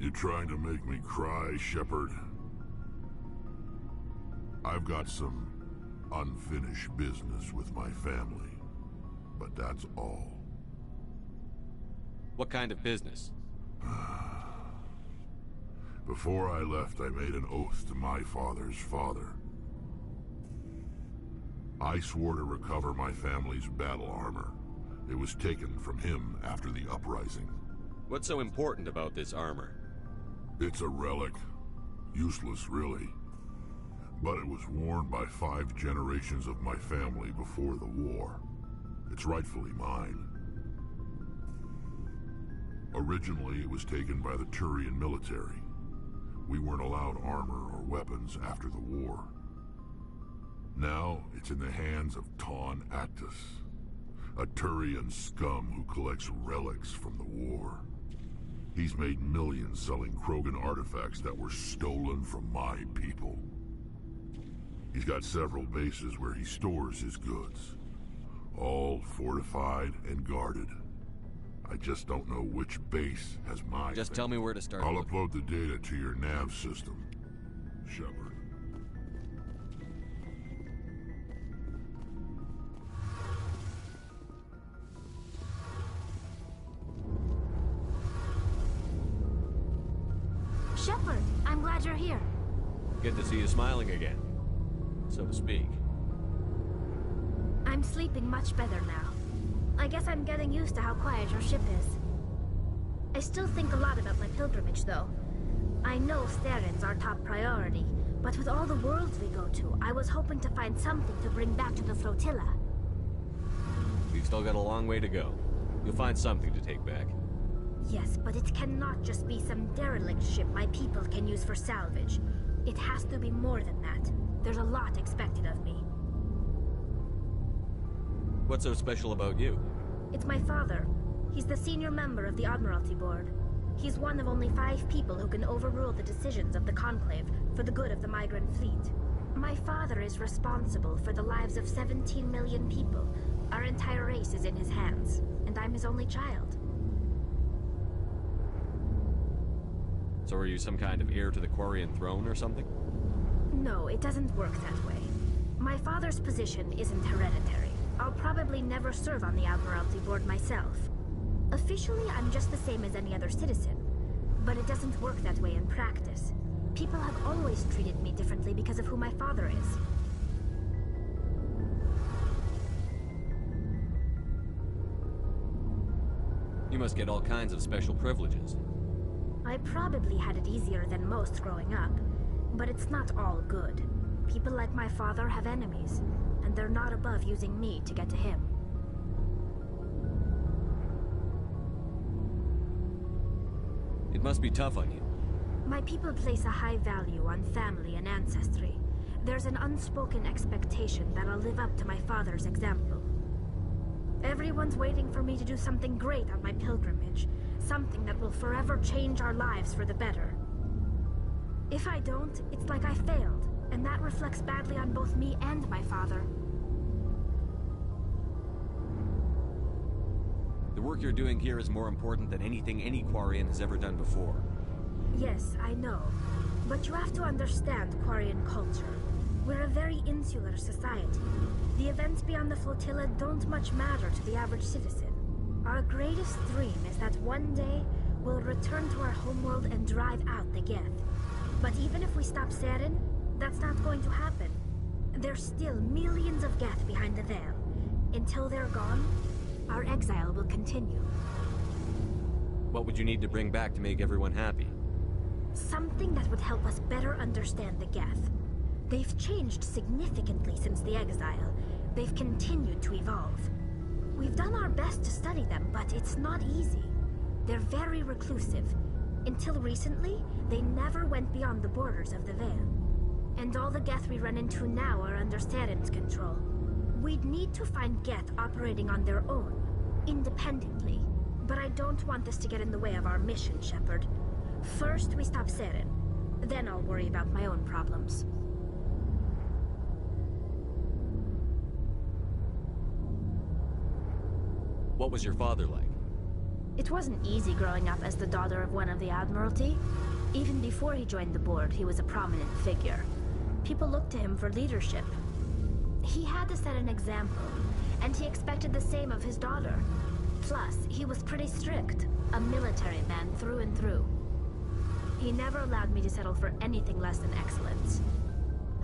You trying to make me cry, Shepard? I've got some unfinished business with my family, but that's all. What kind of business? Before I left, I made an oath to my father's father. I swore to recover my family's battle armor. It was taken from him after the uprising. What's so important about this armor? It's a relic. Useless, really. But it was worn by 5 generations of my family before the war. It's rightfully mine. Originally, it was taken by the Turian military. We weren't allowed armor or weapons after the war. Now, it's in the hands of Taun Actus, a Turian scum who collects relics from the war. He's made millions selling Krogan artifacts that were stolen from my people. He's got several bases where he stores his goods, all fortified and guarded. I just don't know which base has my Just tell me where to start. I'll upload the data to your nav system, Shepard. Shepard, I'm glad you're here. Good to see you smiling again, so to speak. I'm sleeping much better now. I guess I'm getting used to how quiet your ship is. I still think a lot about my pilgrimage, though. I know Steren's our top priority, but with all the worlds we go to, I was hoping to find something to bring back to the flotilla. We've still got a long way to go. You'll find something to take back. Yes, but it cannot just be some derelict ship my people can use for salvage. It has to be more than that. There's a lot expected of me. What's so special about you? It's my father. He's the senior member of the Admiralty Board. He's one of only 5 people who can overrule the decisions of the Conclave for the good of the migrant fleet. My father is responsible for the lives of 17 million people. Our entire race is in his hands, and I'm his only child. So are you some kind of heir to the Quarian throne or something? No, it doesn't work that way. My father's position isn't hereditary. I'll probably never serve on the Admiralty Board myself. Officially, I'm just the same as any other citizen. But it doesn't work that way in practice. People have always treated me differently because of who my father is. You must get all kinds of special privileges. I probably had it easier than most growing up, but it's not all good. People like my father have enemies, and they're not above using me to get to him. It must be tough on you. My people place a high value on family and ancestry. There's an unspoken expectation that I'll live up to my father's example. Everyone's waiting for me to do something great on my pilgrimage. Something that will forever change our lives for the better. If I don't, it's like I failed, and that reflects badly on both me and my father. The work you're doing here is more important than anything any Quarian has ever done before. Yes, I know. But you have to understand Quarian culture. We're a very insular society. The events beyond the flotilla don't much matter to the average citizen. Our greatest dream is that one day, we'll return to our homeworld and drive out the Geth. But even if we stop Saren, that's not going to happen. There's still millions of Geth behind the veil. Until they're gone, our exile will continue. What would you need to bring back to make everyone happy? Something that would help us better understand the Geth. They've changed significantly since the exile. They've continued to evolve. We've done our best to study them, but it's not easy. They're very reclusive. Until recently, they never went beyond the borders of the Veil. And all the Geth we run into now are under Saren's control. We'd need to find Geth operating on their own, independently. But I don't want this to get in the way of our mission, Shepard. First, we stop Saren. Then I'll worry about my own problems. What was your father like? It wasn't easy growing up as the daughter of one of the Admiralty. Even before he joined the board, he was a prominent figure. People looked to him for leadership. He had to set an example, and he expected the same of his daughter. Plus, he was pretty strict, a military man through and through. He never allowed me to settle for anything less than excellence.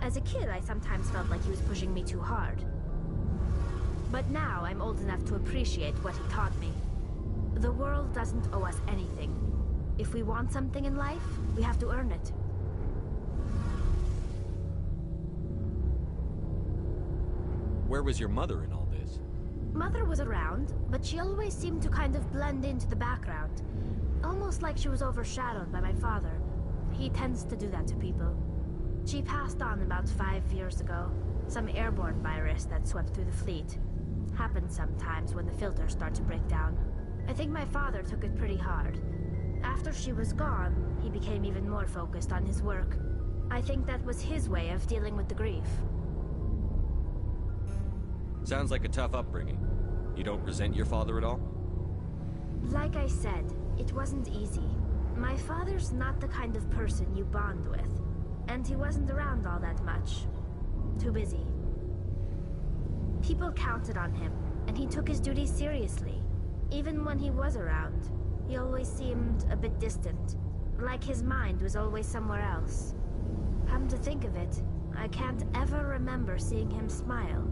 As a kid, I sometimes felt like he was pushing me too hard. But now I'm old enough to appreciate what he taught me. The world doesn't owe us anything. If we want something in life, we have to earn it. Where was your mother in all this? Mother was around, but she always seemed to kind of blend into the background. Almost like she was overshadowed by my father. He tends to do that to people. She passed on about 5 years ago. Some airborne virus that swept through the fleet. Happens sometimes when the filters start to break down. I think my father took it pretty hard. After she was gone, he became even more focused on his work. I think that was his way of dealing with the grief. Sounds like a tough upbringing. You don't resent your father at all? Like I said, it wasn't easy. My father's not the kind of person you bond with. And he wasn't around all that much. Too busy. People counted on him, and he took his duties seriously. Even when he was around, he always seemed a bit distant. Like his mind was always somewhere else. Come to think of it, I can't ever remember seeing him smile.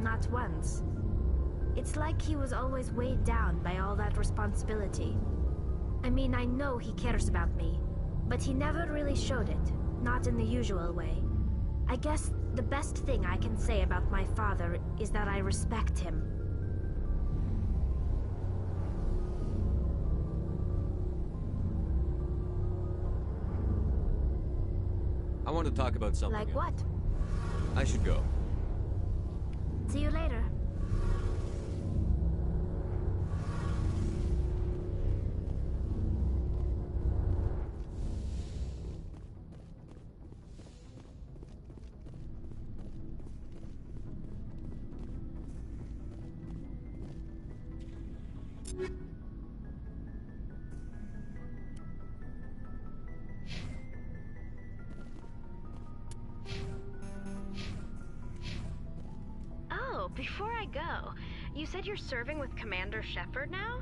Not once. It's like he was always weighed down by all that responsibility. I mean, I know he cares about me, but he never really showed it, not in the usual way. I guess the best thing I can say about my father is that I respect him. I want to talk about something. Like what? I should go. See you later. Before I go, you said you're serving with Commander Shepard now?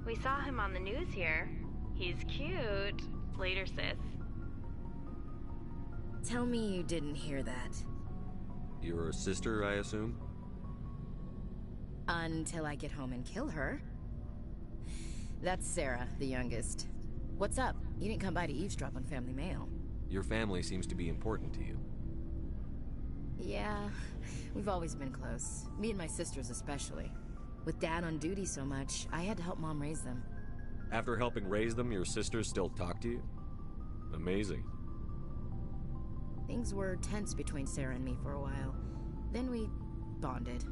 We saw him on the news here. He's cute. Later, sis. Tell me you didn't hear that. You're a sister, I assume? Until I get home and kill her. That's Sarah, the youngest. What's up? You didn't come by to eavesdrop on family mail. Your family seems to be important to you. Yeah, we've always been close. Me and my sisters especially. With Dad on duty so much, I had to help Mom raise them. After helping raise them, your sisters still talk to you? Amazing. Things were tense between Sarah and me for a while. Then we bonded.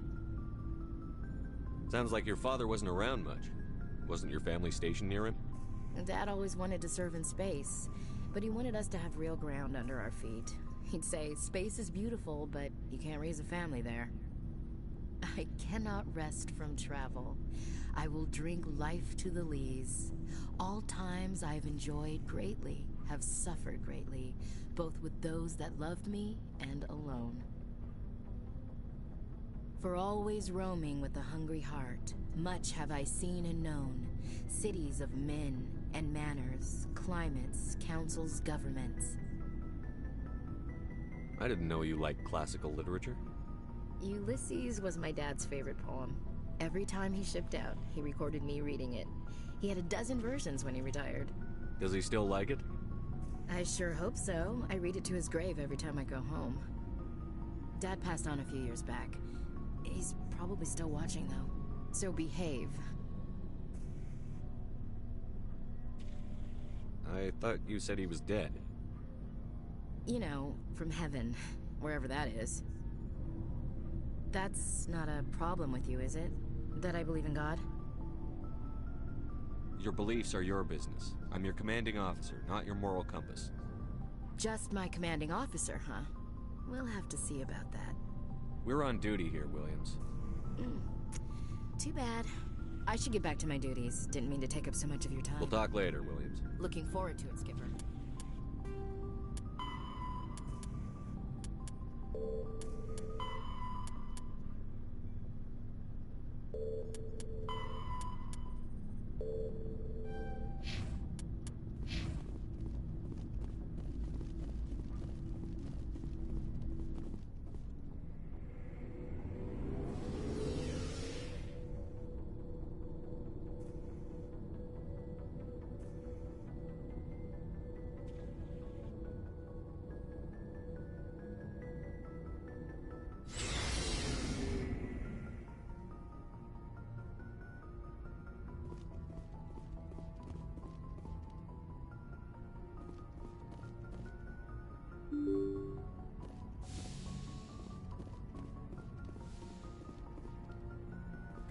Sounds like your father wasn't around much. Wasn't your family stationed near him? Dad always wanted to serve in space, but he wanted us to have real ground under our feet. He'd say, space is beautiful, but you can't raise a family there. I cannot rest from travel. I will drink life to the lees. All times I've enjoyed greatly, have suffered greatly, both with those that loved me and alone. For always roaming with a hungry heart, much have I seen and known, cities of men and manners, climates, councils, governments. I didn't know you liked classical literature. Ulysses was my dad's favorite poem. Every time he shipped out, he recorded me reading it. He had a dozen versions when he retired. Does he still like it? I sure hope so. I read it to his grave every time I go home. Dad passed on a few years back. He's probably still watching, though. So behave. I thought you said he was dead. You know, from heaven, wherever that is. That's not a problem with you, is it? That I believe in God? Your beliefs are your business. I'm your commanding officer, not your moral compass. Just my commanding officer, huh? We'll have to see about that. We're on duty here, Williams. Too bad. I should get back to my duties. Didn't mean to take up so much of your time. We'll talk later, Williams. Looking forward to it, Skipper.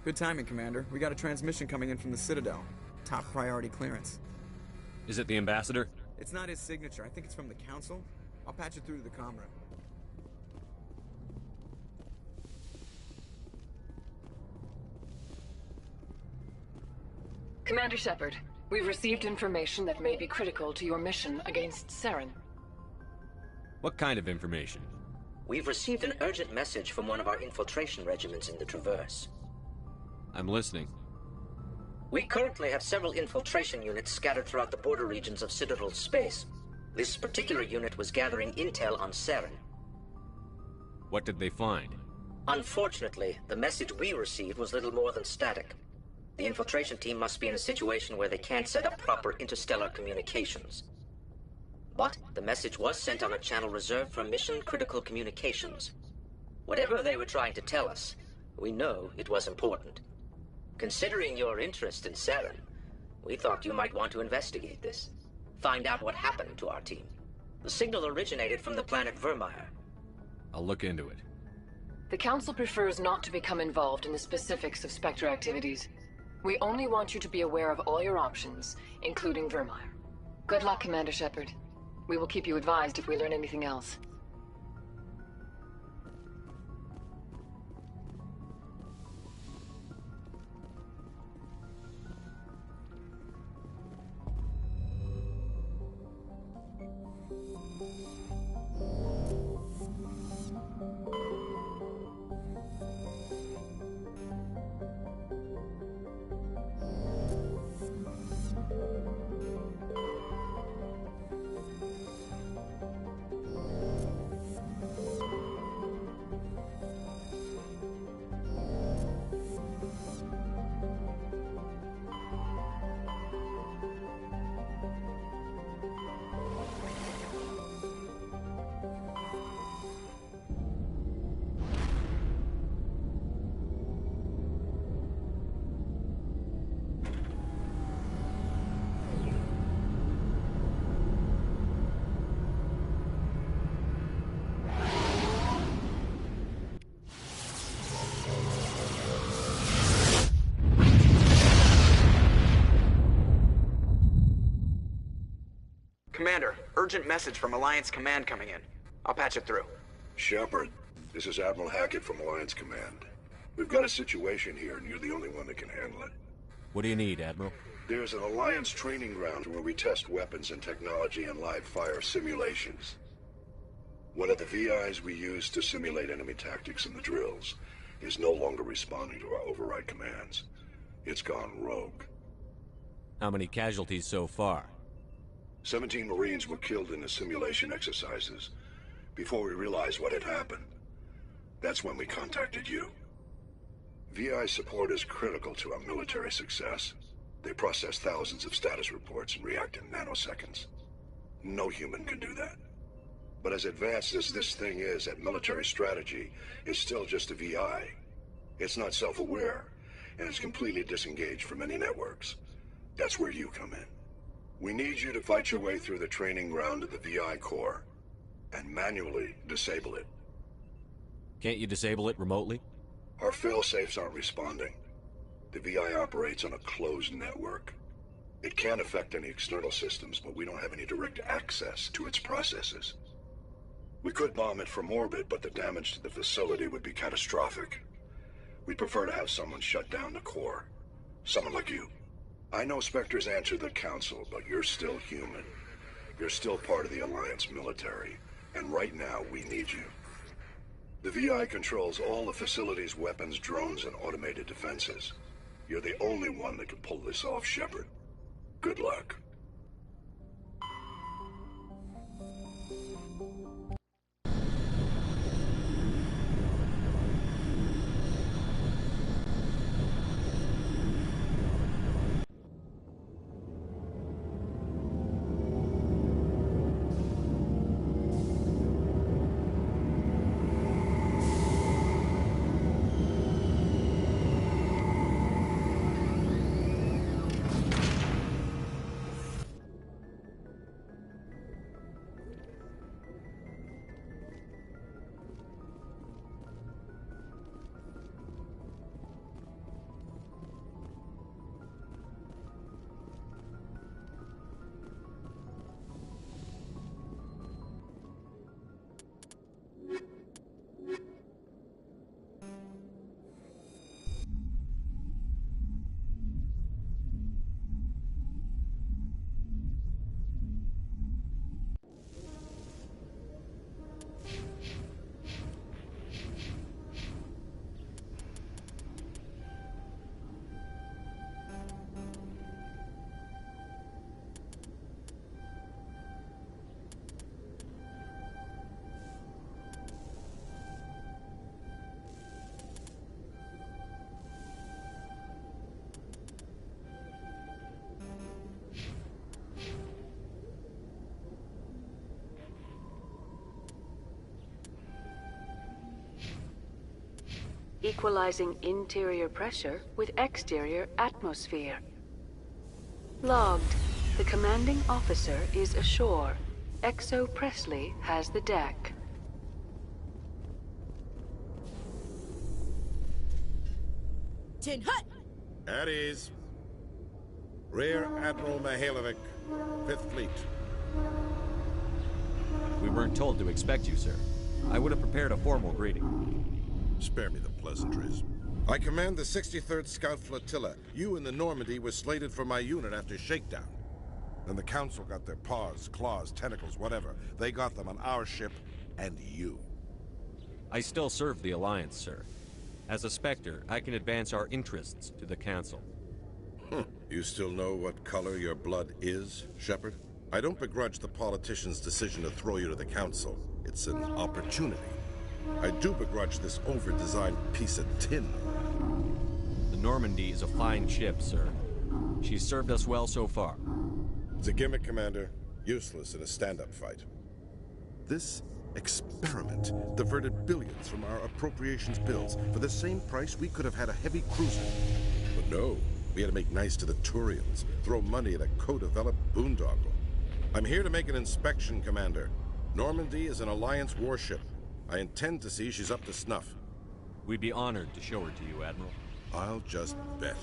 Good timing, Commander. We got a transmission coming in from the Citadel. Top priority clearance. Is it the ambassador? It's not his signature. I think it's from the Council. I'll patch it through to the comm room. Commander Shepard, we've received information that may be critical to your mission against Saren. What kind of information? We've received an urgent message from one of our infiltration regiments in the Traverse. I'm listening. We currently have several infiltration units scattered throughout the border regions of Citadel space. This particular unit was gathering intel on Saren. What did they find? Unfortunately, the message we received was little more than static. The infiltration team must be in a situation where they can't set up proper interstellar communications. But the message was sent on a channel reserved for mission-critical communications. Whatever they were trying to tell us, we know it was important. Considering your interest in Saren, we thought you might want to investigate this. Find out what happened to our team. The signal originated from the planet Vermeer. I'll look into it. The Council prefers not to become involved in the specifics of Spectre activities. We only want you to be aware of all your options, including Vermeer. Good luck, Commander Shepard. We will keep you advised if we learn anything else. Commander, urgent message from Alliance Command coming in. I'll patch it through. Shepard, this is Admiral Hackett from Alliance Command. We've got a situation here, and you're the only one that can handle it. What do you need, Admiral? There's an Alliance training ground where we test weapons and technology in live fire simulations. One of the VIs we use to simulate enemy tactics in the drills is no longer responding to our override commands. It's gone rogue. How many casualties so far? 17 Marines were killed in the simulation exercises before we realized what had happened. That's when we contacted you. VI support is critical to our military success. They process thousands of status reports and react in nanoseconds. No human can do that. But as advanced as this thing is at military strategy, it's still just a VI. It's not self-aware, and it's completely disengaged from any networks. That's where you come in. We need you to fight your way through the training ground of the VI core, and manually disable it. Can't you disable it remotely? Our fail-safes aren't responding. The VI operates on a closed network. It can affect any external systems, but we don't have any direct access to its processes. We could bomb it from orbit, but the damage to the facility would be catastrophic. We'd prefer to have someone shut down the core. Someone like you. I know Spectres answer the Council, but you're still human. You're still part of the Alliance military, and right now we need you. The VI controls all the facility's weapons, drones, and automated defenses. You're the only one that can pull this off, Shepard. Good luck. Equalizing interior pressure with exterior atmosphere. Logged. The commanding officer is ashore. Exo Presley has the deck. Tin Hut! At ease. Rear Admiral Mihailovic, 5th Fleet. We weren't told to expect you, sir. I would have prepared a formal greeting. Spare me the pleasantries. I command the 63rd Scout Flotilla. You and the Normandy were slated for my unit after shakedown. Then the Council got their paws, claws, tentacles, whatever. They got them on our ship, and you. I still serve the Alliance, sir. As a Spectre, I can advance our interests to the Council. You still know what color your blood is, Shepard? I don't begrudge the politician's decision to throw you to the Council. It's an opportunity. I do begrudge this over-designed piece of tin. The Normandy is a fine ship, sir. She's served us well so far. It's a gimmick, Commander. Useless in a stand-up fight. This experiment diverted billions from our appropriations bills. For the same price, we could have had a heavy cruiser. But no, we had to make nice to the Turians, throw money at a co-developed boondoggle. I'm here to make an inspection, Commander. Normandy is an Alliance warship. I intend to see she's up to snuff. We'd be honored to show her to you, Admiral. I'll just bet.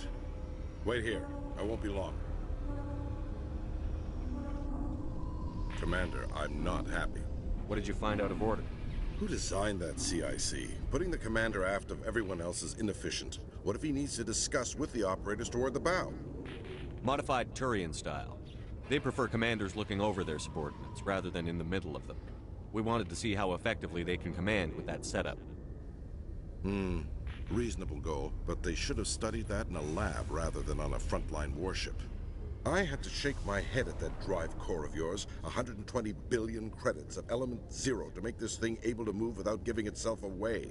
Wait here. I won't be long. Commander, I'm not happy. What did you find out of order? Who designed that CIC? Putting the commander aft of everyone else is inefficient. What if he needs to discuss with the operators toward the bow? Modified Turian style. They prefer commanders looking over their subordinates rather than in the middle of them. We wanted to see how effectively they can command with that setup. Reasonable goal, but they should have studied that in a lab rather than on a frontline warship. I had to shake my head at that drive core of yours. 120 billion credits of element 0 to make this thing able to move without giving itself away.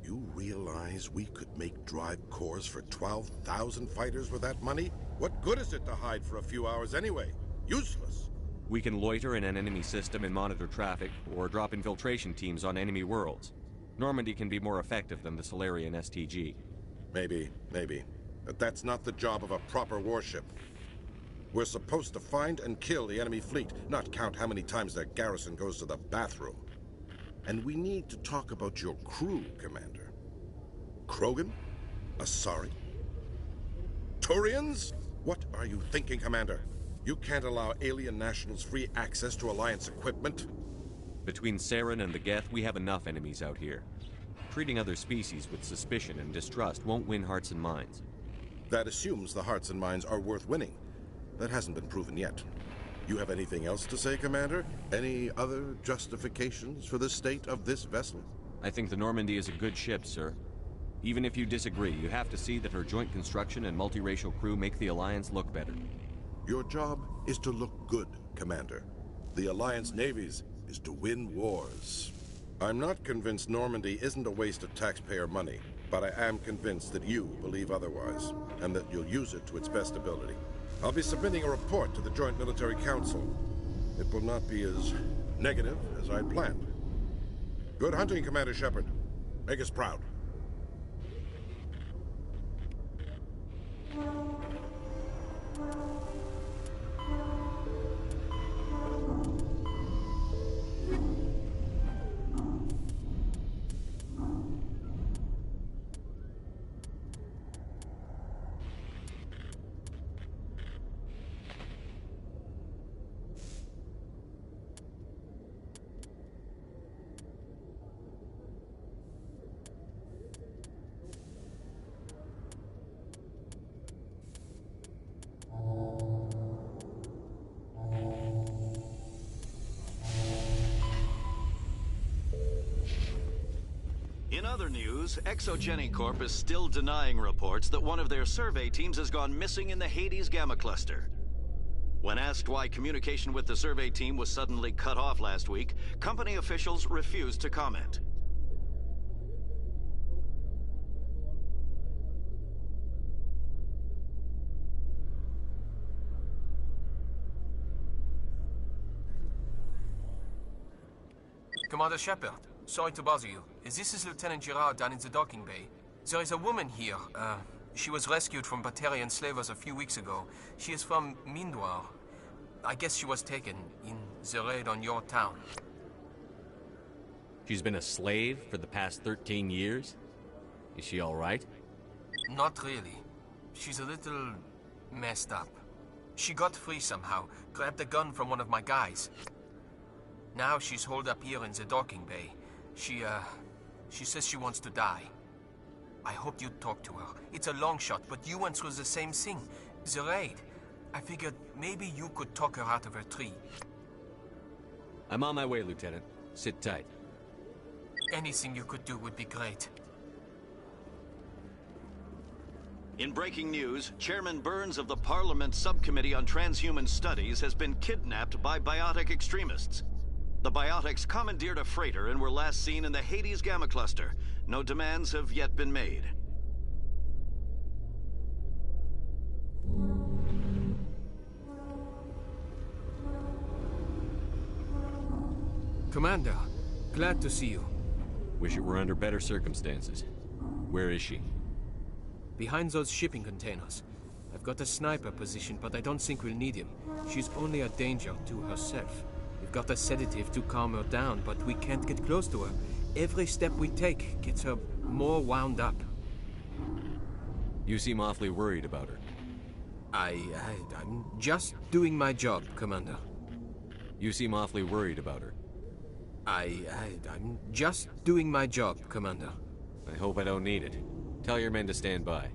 You realize we could make drive cores for 12,000 fighters with that money? What good is it to hide for a few hours anyway? Useless. We can loiter in an enemy system and monitor traffic, or drop infiltration teams on enemy worlds. Normandy can be more effective than the Solarian STG. Maybe. But that's not the job of a proper warship. We're supposed to find and kill the enemy fleet, not count how many times their garrison goes to the bathroom. And we need to talk about your crew, Commander. Krogan? Asari? Turians? What are you thinking, Commander? You can't allow alien nationals free access to Alliance equipment? Between Saren and the Geth, we have enough enemies out here. Treating other species with suspicion and distrust won't win hearts and minds. That assumes the hearts and minds are worth winning. That hasn't been proven yet. You have anything else to say, Commander? Any other justifications for the state of this vessel? I think the Normandy is a good ship, sir. Even if you disagree, you have to see that her joint construction and multiracial crew make the Alliance look better. Your job is to look good, Commander. The Alliance navies is to win wars. I'm not convinced Normandy isn't a waste of taxpayer money, but I am convinced that you believe otherwise, and that you'll use it to its best ability. I'll be submitting a report to the Joint Military Council. It will not be as negative as I'd planned. Good hunting, Commander Shepard. Make us proud. In other news, Exogeny Corp is still denying reports that one of their survey teams has gone missing in the Hades Gamma Cluster. When asked why communication with the survey team was suddenly cut off last week, company officials refused to comment. Commander Shepard, sorry to bother you. This is Lieutenant Girard down in the docking bay. There is a woman here. She was rescued from Batarian slavers a few weeks ago. She is from Mindwar. I guess she was taken in the raid on your town. She's been a slave for the past 13 years? Is she all right? Not really. She's a little messed up. She got free somehow, grabbed a gun from one of my guys. Now she's holed up here in the docking bay. She says she wants to die. I hope you'd talk to her. It's a long shot, but you went through the same thing. The raid. I figured maybe you could talk her out of her tree. I'm on my way, Lieutenant. Sit tight. Anything you could do would be great. In breaking news, Chairman Burns of the Parliament Subcommittee on Transhuman Studies has been kidnapped by biotic extremists. The biotics commandeered a freighter and were last seen in the Hades Gamma Cluster. No demands have yet been made. Commander, glad to see you. Wish it were under better circumstances. Where is she? Behind those shipping containers. I've got a sniper position, but I don't think we'll need him. She's only a danger to herself. We've got a sedative to calm her down, but we can't get close to her. Every step we take gets her more wound up. You seem awfully worried about her. I'm just doing my job, Commander. You seem awfully worried about her. I'm just doing my job, Commander. I hope I don't need it. Tell your men to stand by.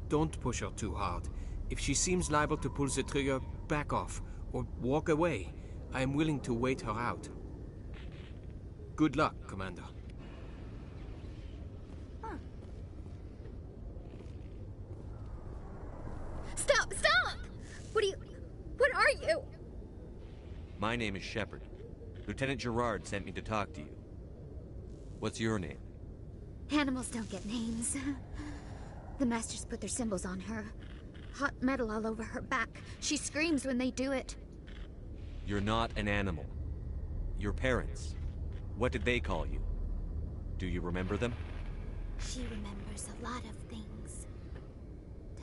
Don't push her too hard. If she seems liable to pull the trigger, back off, or walk away. I am willing to wait her out. Good luck, Commander. Stop! Stop! What are you... My name is Shepard. Lieutenant Gerard sent me to talk to you. What's your name? Animals don't get names. The Masters put their symbols on her. Hot metal all over her back. She screams when they do it. You're not an animal. Your parents. What did they call you? Do you remember them? She remembers a lot of things.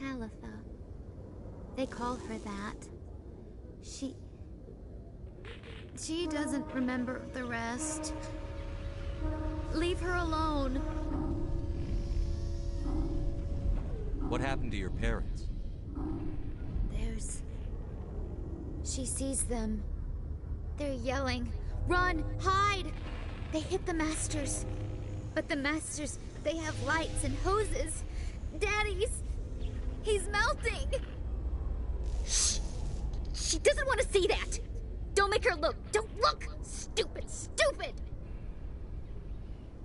Talitha. They call her that. She doesn't remember the rest. Leave her alone. What happened to your parents? She sees them. They're yelling, "Run! Hide!" They hit the Masters. But the Masters, they have lights and hoses. He's melting! Shh! She doesn't want to see that! Don't make her look! Don't look! Stupid! Stupid!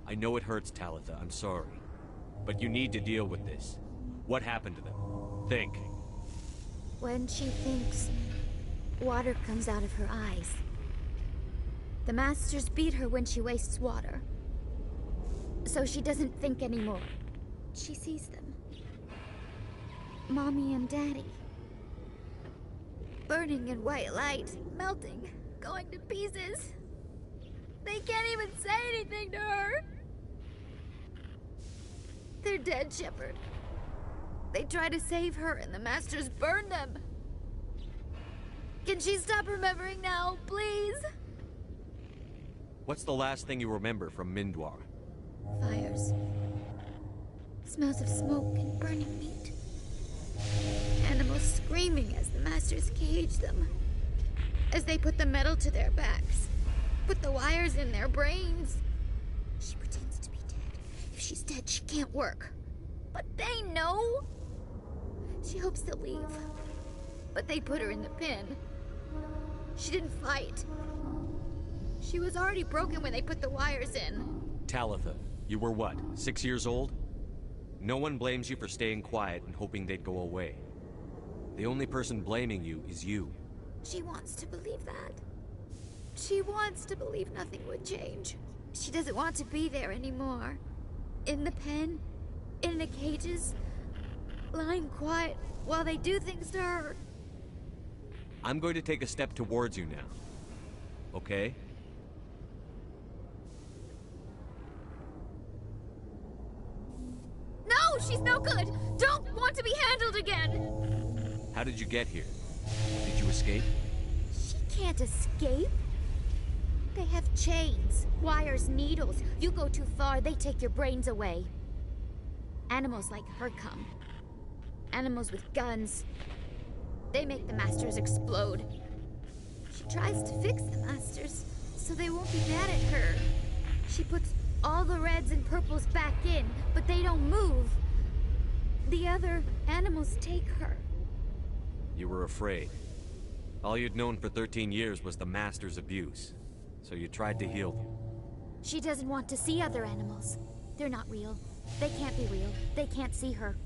I know it hurts, Talitha. I'm sorry. But you need to deal with this. What happened to them? Think. When she thinks, water comes out of her eyes. The Masters beat her when she wastes water. So she doesn't think anymore. She sees them. Mommy and Daddy. Burning in white light, melting, going to pieces. They can't even say anything to her. They're dead, Shepard. They try to save her and the Masters burn them. Can she stop remembering now, please? What's the last thing you remember from Mindwar? Fires. Smells of smoke and burning meat. Animals screaming as the Masters cage them. As they put the metal to their backs. Put the wires in their brains. She pretends to be dead. If she's dead, she can't work. But they know. She hopes to leave. But they put her in the pen. She didn't fight. She was already broken when they put the wires in. Talitha, you were what, 6 years old? No one blames you for staying quiet and hoping they'd go away. The only person blaming you is you. She wants to believe that. She wants to believe nothing would change. She doesn't want to be there anymore. In the pen, in the cages, lying quiet while they do things to her. I'm going to take a step towards you now. Okay? No, she's no good! Don't want to be handled again! How did you get here? Did you escape? She can't escape. They have chains, wires, needles. You go too far, they take your brains away. Animals like her come. Animals with guns. They make the Masters explode. She tries to fix the Masters so they won't be mad at her. She puts all the reds and purples back in, but they don't move. The other animals take her. You were afraid. All you'd known for 13 years was the Master's abuse. So you tried to heal them. She doesn't want to see other animals. They're not real. They can't be real. They can't see her.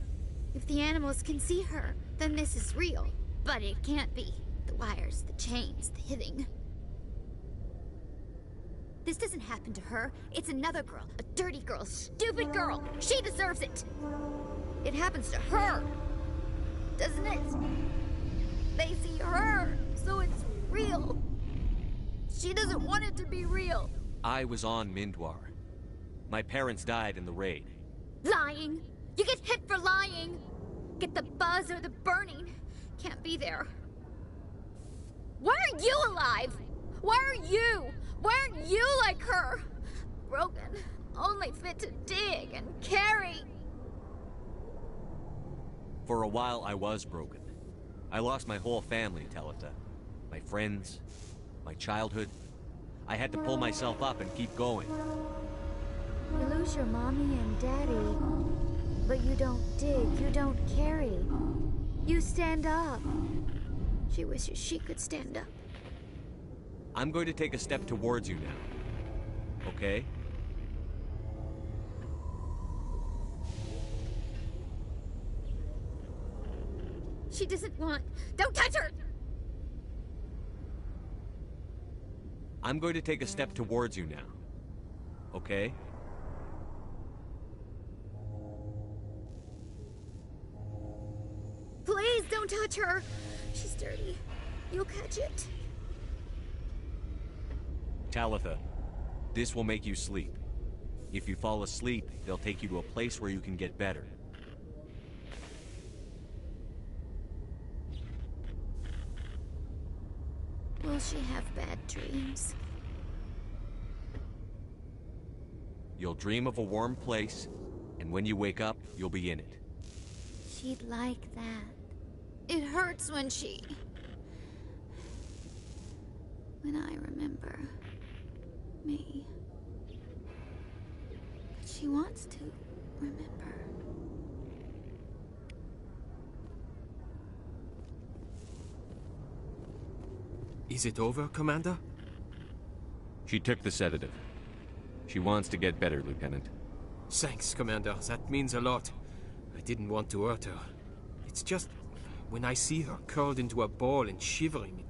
If the animals can see her, then this is real. But it can't be. The wires, the chains, the hitting. This doesn't happen to her. It's another girl. A dirty girl. Stupid girl. She deserves it. It happens to her. Doesn't it? They see her, so it's real. She doesn't want it to be real. I was on Mindwar. My parents died in the raid. Lying. You get hit for lying. Get the buzz or the burning. Can't be there. Why are you alive? Why are you? Why aren't you like her? Broken. Only fit to dig and carry. For a while, I was broken. I lost my whole family, Talitha. My friends, my childhood. I had to pull myself up and keep going. You lose your mommy and daddy, but you don't dig, you don't carry. You stand up. She wishes she could stand up. I'm going to take a step towards you now. Okay? She doesn't want... Don't touch her! I'm going to take a step towards you now. Okay? Please don't touch her. She's dirty. You'll catch it. Talitha, this will make you sleep. If you fall asleep, they'll take you to a place where you can get better. Will she have bad dreams? You'll dream of a warm place, and when you wake up, you'll be in it. She'd like that. It hurts when I remember me. But she wants to remember. Is it over, Commander? She took the sedative. She wants to get better, Lieutenant. Thanks, Commander. That means a lot. I didn't want to hurt her. It's just, when I see her curled into a ball and shivering,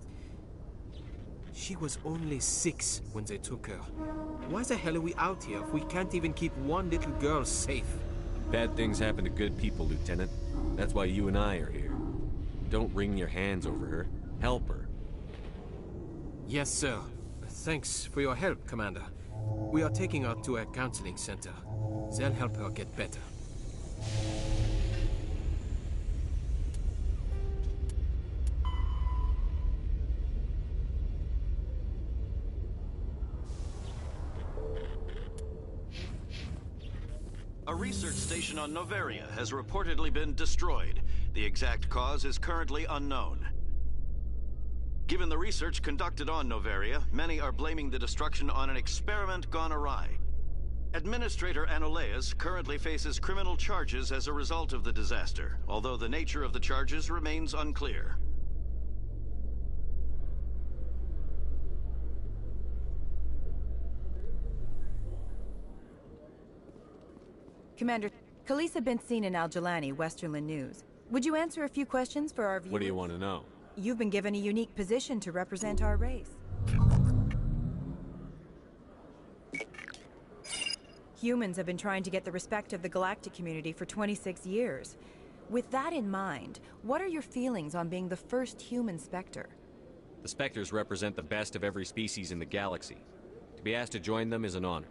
she was only 6 when they took her. Why the hell are we out here if we can't even keep one little girl safe? Bad things happen to good people, Lieutenant. That's why you and I are here. Don't wring your hands over her. Help her. Yes, sir. Thanks for your help, Commander. We are taking her to a counseling center. They'll help her get better. A research station on Noveria has reportedly been destroyed. The exact cause is currently unknown. Given the research conducted on Noveria, many are blaming the destruction on an experiment gone awry. Administrator Anoleus currently faces criminal charges as a result of the disaster, although the nature of the charges remains unclear. Commander, Khaleesa been seen in Al-Jalani, Westerland News. Would you answer a few questions for our viewers? What do you want to know? You've been given a unique position to represent our race. Humans have been trying to get the respect of the galactic community for 26 years. With that in mind, what are your feelings on being the first human Spectre? The Spectres represent the best of every species in the galaxy. To be asked to join them is an honor.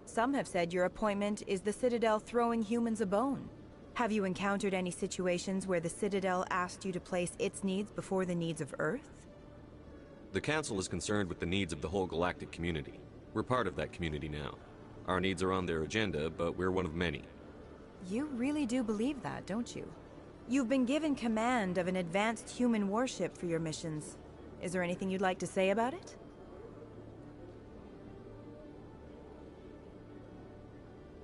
Some have said your appointment is the Citadel throwing humans a bone. Have you encountered any situations where the Citadel asked you to place its needs before the needs of Earth? The Council is concerned with the needs of the whole galactic community. We're part of that community now. Our needs are on their agenda, but we're one of many. You really do believe that, don't you? You've been given command of an advanced human warship for your missions. Is there anything you'd like to say about it?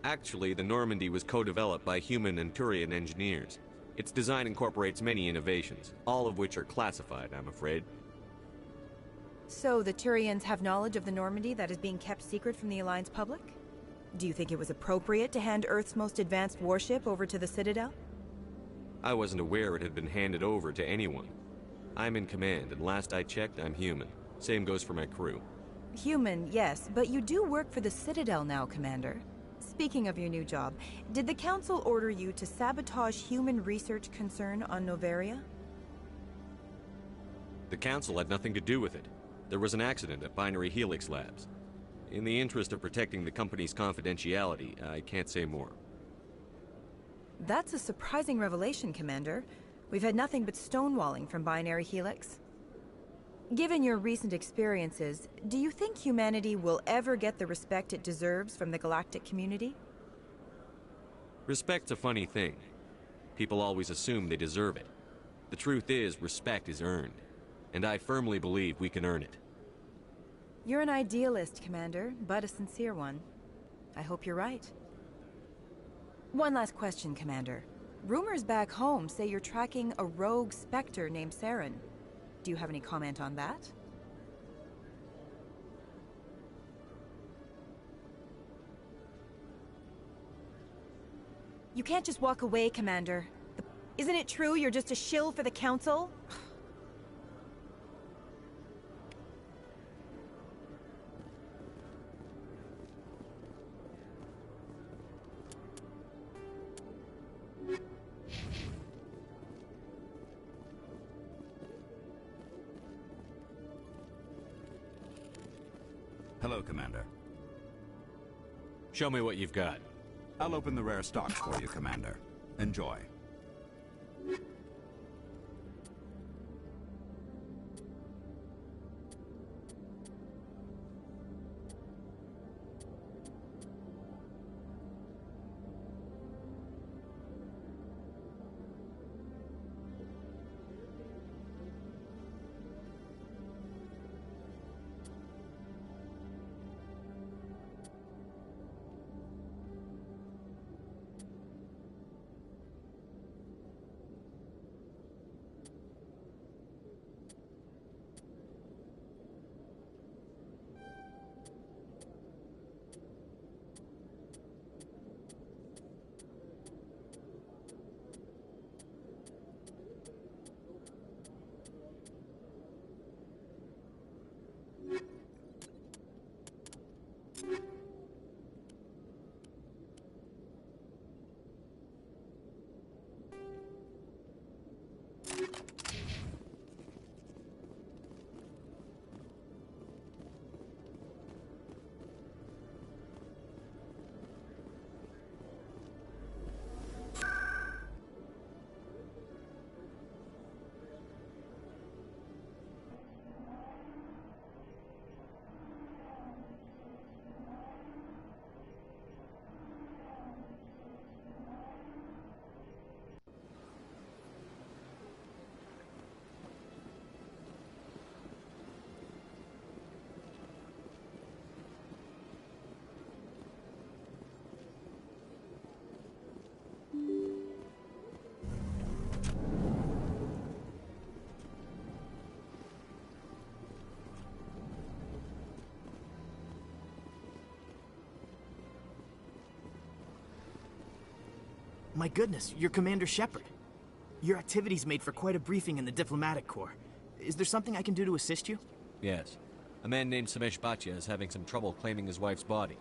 Actually, the Normandy was co-developed by human and Turian engineers. Its design incorporates many innovations, all of which are classified, I'm afraid. So the Turians have knowledge of the Normandy that is being kept secret from the Alliance public? Do you think it was appropriate to hand Earth's most advanced warship over to the Citadel? I wasn't aware it had been handed over to anyone. I'm in command, and last I checked, I'm human. Same goes for my crew. Human, yes, but you do work for the Citadel now, Commander. Speaking of your new job, did the Council order you to sabotage human research concern on Noveria? The Council had nothing to do with it. There was an accident at Binary Helix Labs. In the interest of protecting the company's confidentiality, I can't say more. That's a surprising revelation, Commander. We've had nothing but stonewalling from Binary Helix. Given your recent experiences, do you think humanity will ever get the respect it deserves from the galactic community? Respect's a funny thing. People always assume they deserve it. The truth is, respect is earned. And I firmly believe we can earn it. You're an idealist, Commander, but a sincere one. I hope you're right. One last question, Commander. Rumors back home say you're tracking a rogue Spectre named Saren. Do you have any comment on that? You can't just walk away, Commander. Isn't it true you're just a shill for the Council? Hello, Commander. Show me what you've got. I'll open the rare stocks for you, Commander. Enjoy. My goodness, you're Commander Shepard. Your activities made for quite a briefing in the Diplomatic Corps. Is there something I can do to assist you? Yes. A man named Samesh Bhatia is having some trouble claiming his wife's body.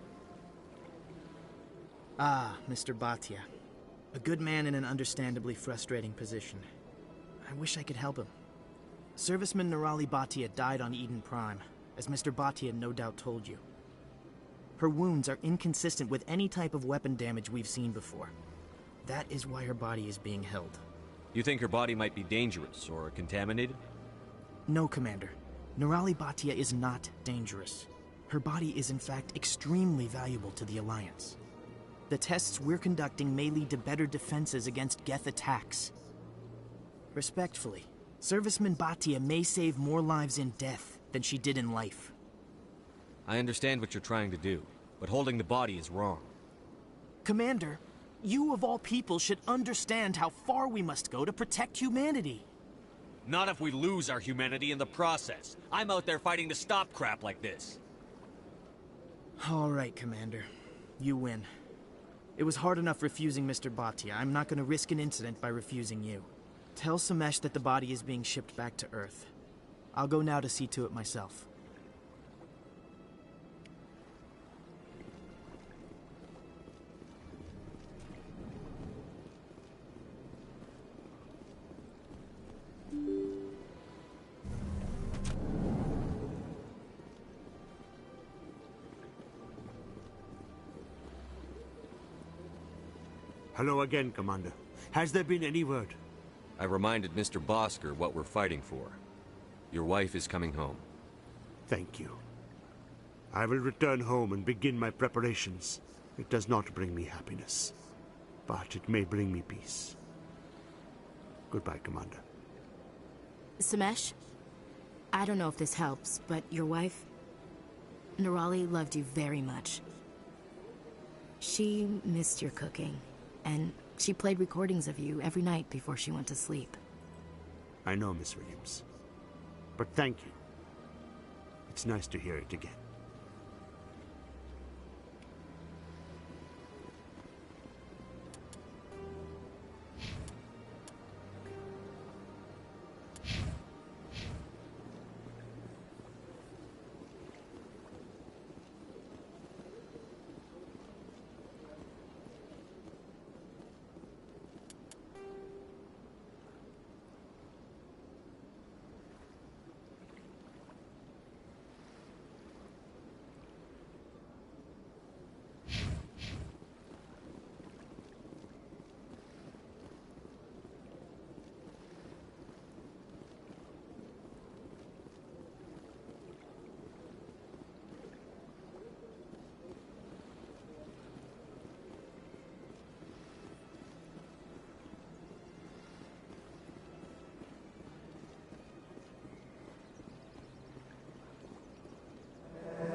Ah, Mr. Bhatia. A good man in an understandably frustrating position. I wish I could help him. Serviceman Nirali Bhatia died on Eden Prime, as Mr. Bhatia no doubt told you. Her wounds are inconsistent with any type of weapon damage we've seen before. That is why her body is being held. You think her body might be dangerous or contaminated? No, Commander. Nirali Bhatia is not dangerous. Her body is in fact extremely valuable to the Alliance. The tests we're conducting may lead to better defenses against Geth attacks. Respectfully, Serviceman Bhatia may save more lives in death than she did in life. I understand what you're trying to do, but holding the body is wrong. Commander, you of all people should understand how far we must go to protect humanity. Not if we lose our humanity in the process. I'm out there fighting to stop crap like this. All right, Commander. You win. It was hard enough refusing Mr. Bhatia. I'm not going to risk an incident by refusing you. Tell Samesh that the body is being shipped back to Earth. I'll go now to see to it myself. Hello again, Commander. Has there been any word? I reminded Mr. Bosker what we're fighting for. Your wife is coming home. Thank you. I will return home and begin my preparations. It does not bring me happiness, but it may bring me peace. Goodbye, Commander. Samesh, I don't know if this helps, but your wife, Nirali, loved you very much. She missed your cooking. And she played recordings of you every night before she went to sleep. I know, Miss Williams. But thank you. It's nice to hear it again.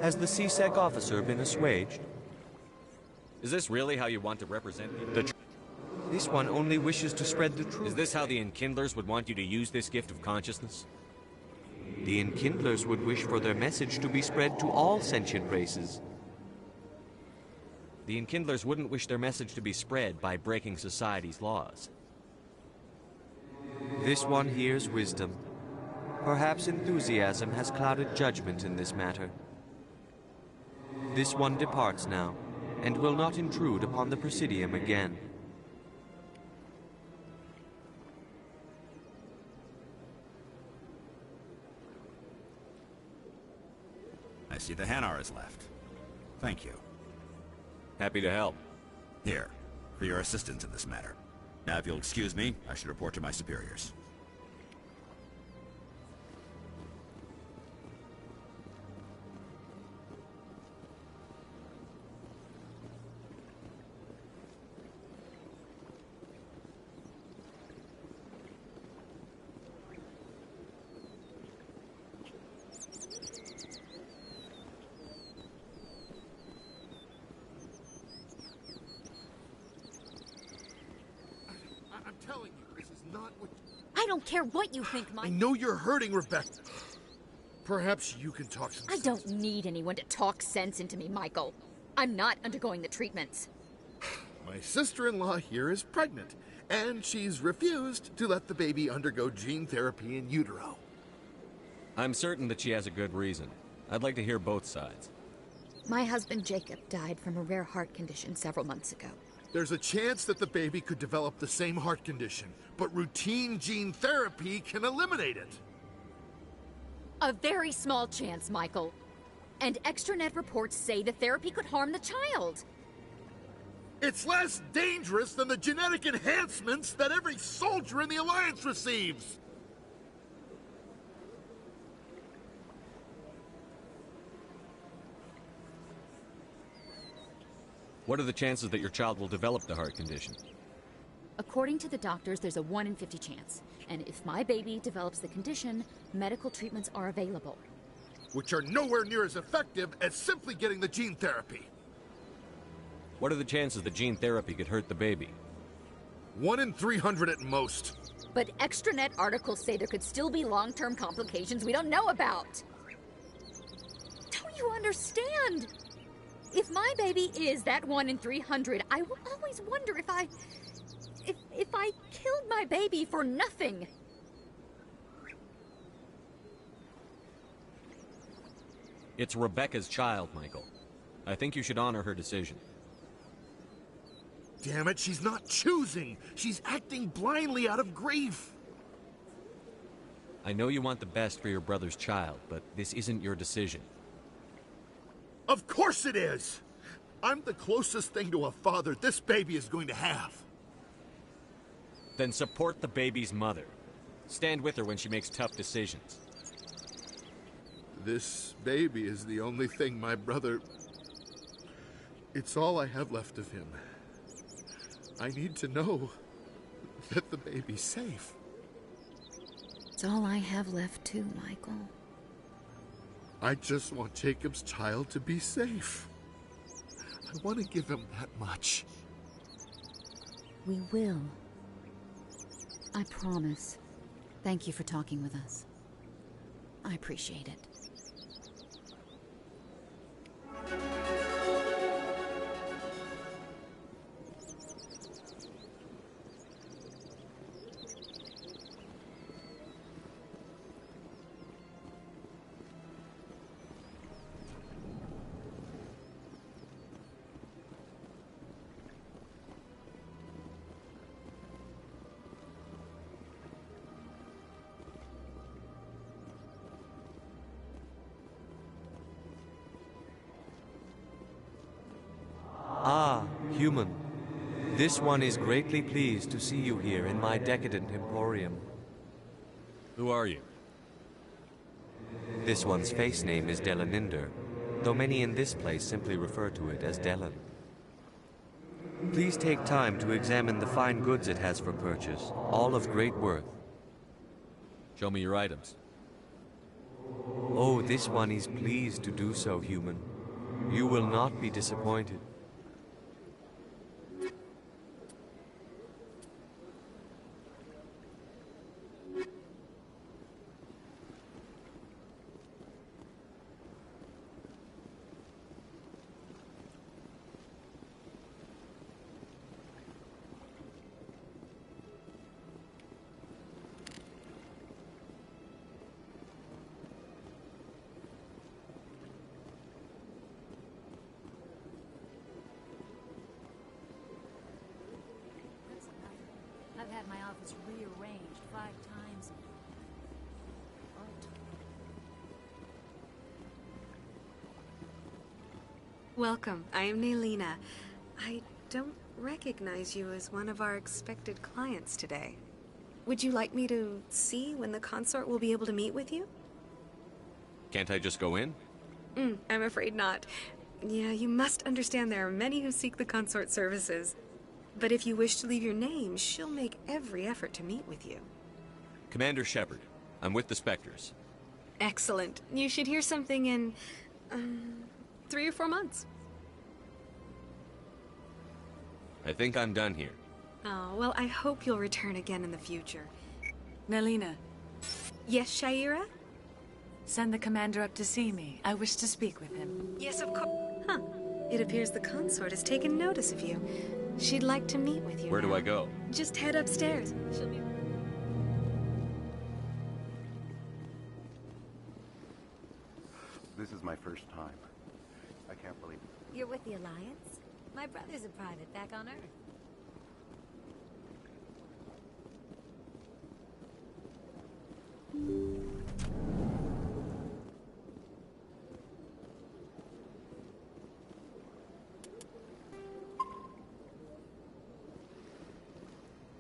Has the CSEC officer been assuaged? Is this really how you want to represent the This one only wishes to spread the truth. Is this how the Enkindlers would want you to use this gift of consciousness? The Enkindlers would wish for their message to be spread to all sentient races. The Enkindlers wouldn't wish their message to be spread by breaking society's laws. This one hears wisdom. Perhaps enthusiasm has clouded judgment in this matter. This one departs now, and will not intrude upon the Presidium again. I see the Hanar is left. Thank you. Happy to help. Here, for your assistance in this matter. Now, if you'll excuse me, I should report to my superiors. I don't care what you think, Mike. I know you're hurting, Rebecca. Perhaps you can talk some I don't need anyone to talk sense into me, Michael. I'm not undergoing the treatments. My sister-in-law here is pregnant, and she's refused to let the baby undergo gene therapy in utero. I'm certain that she has a good reason. I'd like to hear both sides. My husband Jacob died from a rare heart condition several months ago. There's a chance that the baby could develop the same heart condition, but routine gene therapy can eliminate it. A very small chance, Michael. And extranet reports say the therapy could harm the child. It's less dangerous than the genetic enhancements that every soldier in the Alliance receives. What are the chances that your child will develop the heart condition? According to the doctors, there's a 1 in 50 chance. And if my baby develops the condition, medical treatments are available. Which are nowhere near as effective as simply getting the gene therapy. What are the chances that gene therapy could hurt the baby? 1 in 300 at most. But extranet articles say there could still be long-term complications we don't know about. Don't you understand? If my baby is that 1 in 300, I will always wonder if I killed my baby for nothing. It's Rebecca's child, Michael. I think you should honor her decision. Damn it, she's not choosing. She's acting blindly out of grief. I know you want the best for your brother's child, but this isn't your decision. Of course it is! I'm the closest thing to a father this baby is going to have. Then support the baby's mother. Stand with her when she makes tough decisions. This baby is the only thing my brother... It's all I have left of him. I need to know that the baby's safe. It's all I have left too, Michael. I just want Jacob's child to be safe. I want to give him that much. We will. I promise. Thank you for talking with us. I appreciate it. Ah, human. This one is greatly pleased to see you here in my decadent emporium. Who are you? This one's face name is Delaninder, though many in this place simply refer to it as Delan. Please take time to examine the fine goods it has for purchase, all of great worth. Show me your items. Oh, this one is pleased to do so, human. You will not be disappointed. I've had my office rearranged 5 times. Welcome. I am Naylina. I don't recognize you as one of our expected clients today. Would you like me to see when the consort will be able to meet with you? Can't I just go in? I'm afraid not. Yeah, you must understand there are many who seek the consort services. But if you wish to leave your name, she'll make every effort to meet with you. Commander Shepard, I'm with the Spectres. Excellent. You should hear something in 3 or 4 months. I think I'm done here. Oh, well, I hope you'll return again in the future. Naylina. Yes, Shaira? Send the commander up to see me. I wish to speak with him. Yes, of course. Huh. It appears the consort has taken notice of you. She'd like to meet with you. Where do I go? Just head upstairs. She'll be... This is my first time. I can't believe it. You're with the Alliance? My brother's a private back on Earth.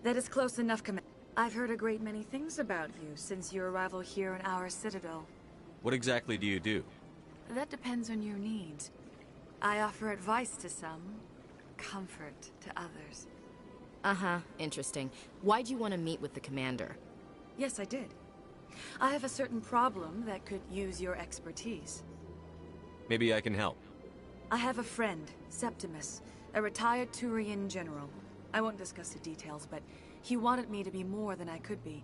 That is close enough, Commander. I've heard a great many things about you since your arrival here in our citadel. What exactly do you do? That depends on your needs. I offer advice to some, comfort to others. Uh-huh, interesting. Why'd you want to meet with the commander? Yes, I did. I have a certain problem that could use your expertise. Maybe I can help. I have a friend, Septimus, a retired Turian general. I won't discuss the details, but he wanted me to be more than I could be.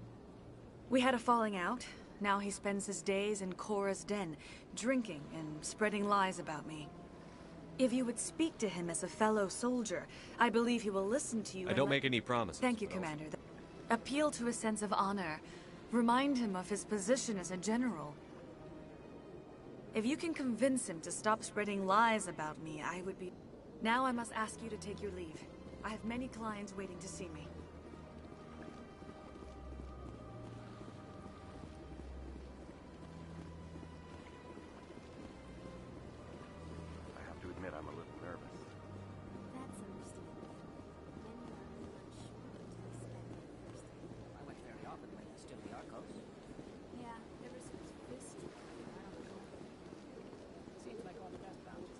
We had a falling out. Now he spends his days in Korra's den, drinking and spreading lies about me. If you would speak to him as a fellow soldier, I believe he will listen to you. I don't make any promises. Thank you, Commander. Appeal to a sense of honor. Remind him of his position as a general. If you can convince him to stop spreading lies about me, I would be... Now I must ask you to take your leave. I have many clients waiting to see me. I have to admit I'm a little nervous. That's understandable. Many are unsure until they spend it first. I went very often when it's still the Arcos. Yeah, ever since this took, I don't know. Seems like all the best bounties.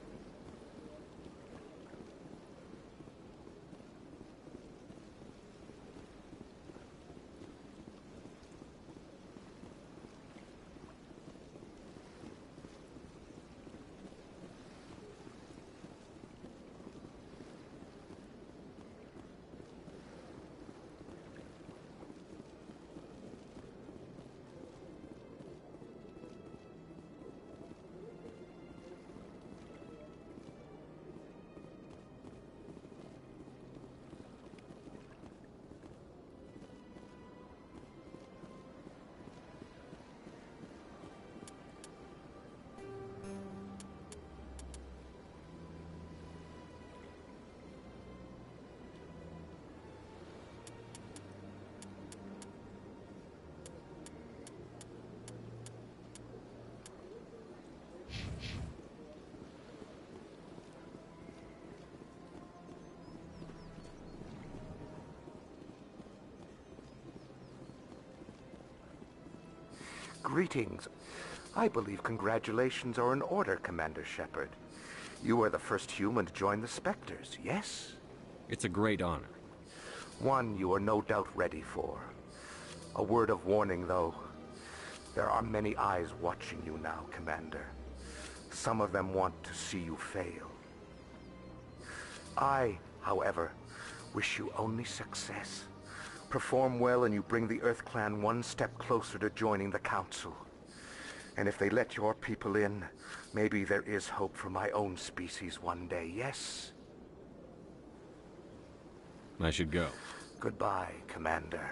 Greetings. I believe congratulations are in order, Commander Shepard. You are the first human to join the Spectres, yes? It's a great honor. One you are no doubt ready for. A word of warning, though. There are many eyes watching you now, Commander. Some of them want to see you fail. I, however, wish you only success. Perform well and you bring the Earth Clan one step closer to joining the Council. And if they let your people in, maybe there is hope for my own species one day, yes? I should go. Goodbye, Commander.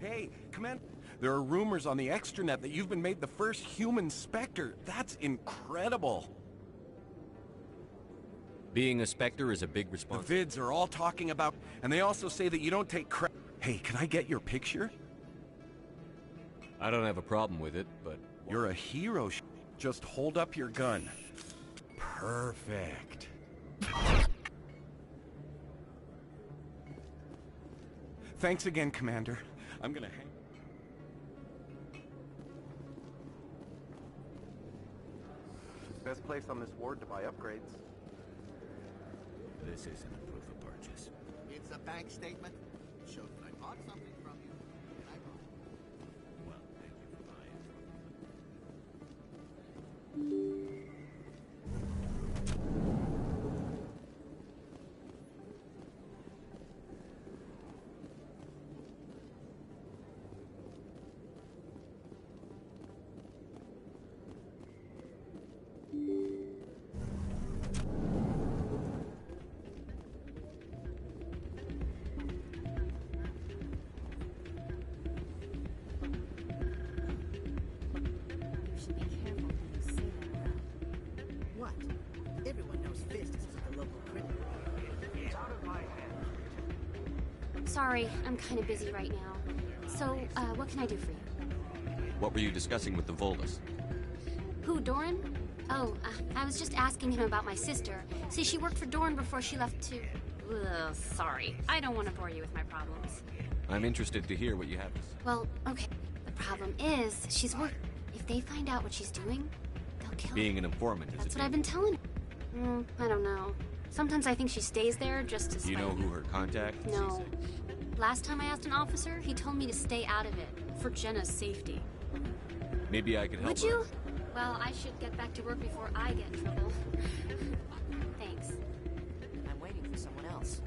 Hey, Commander, there are rumors on the extranet that you've been made the first human Spectre. That's incredible. Being a Spectre is a big The responsibility. vids are all talking about, and they also say that you don't take credit. Hey, can I get your picture? I don't have a problem with it, but... You're a hero. Just hold up your gun. Perfect. Thanks again, Commander. I'm gonna hang... Best place on this ward to buy upgrades. This isn't a proof of purchase. It's a bank statement. Shows that I bought something from you. And I bought it. Well, thank you for buying. You should be careful when you say that around. What? Everyone knows Fist is a local criminal. It's out of my hands. Sorry, I'm kind of busy right now. So, what can I do for you? What were you discussing with the Volus? Who, Doran? Oh, I was just asking him about my sister. See, she worked for Doran before she left to... Ugh, sorry. I don't want to bore you with my problems. I'm interested to hear what you have to say. Well, okay. The problem is, she's work... If they find out what she's doing, they'll kill her. Being an informant is That's a what I've been telling her. I don't know. Sometimes I think she stays there just to Do you know who her contact is? No. Last time I asked an officer, he told me to stay out of it. For Jenna's safety. Maybe I could help Would her. you? Well, I should get back to work before I get in trouble. Thanks. I'm waiting for someone else.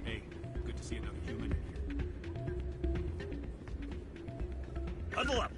Hey, good to see another human in here. Huddle up!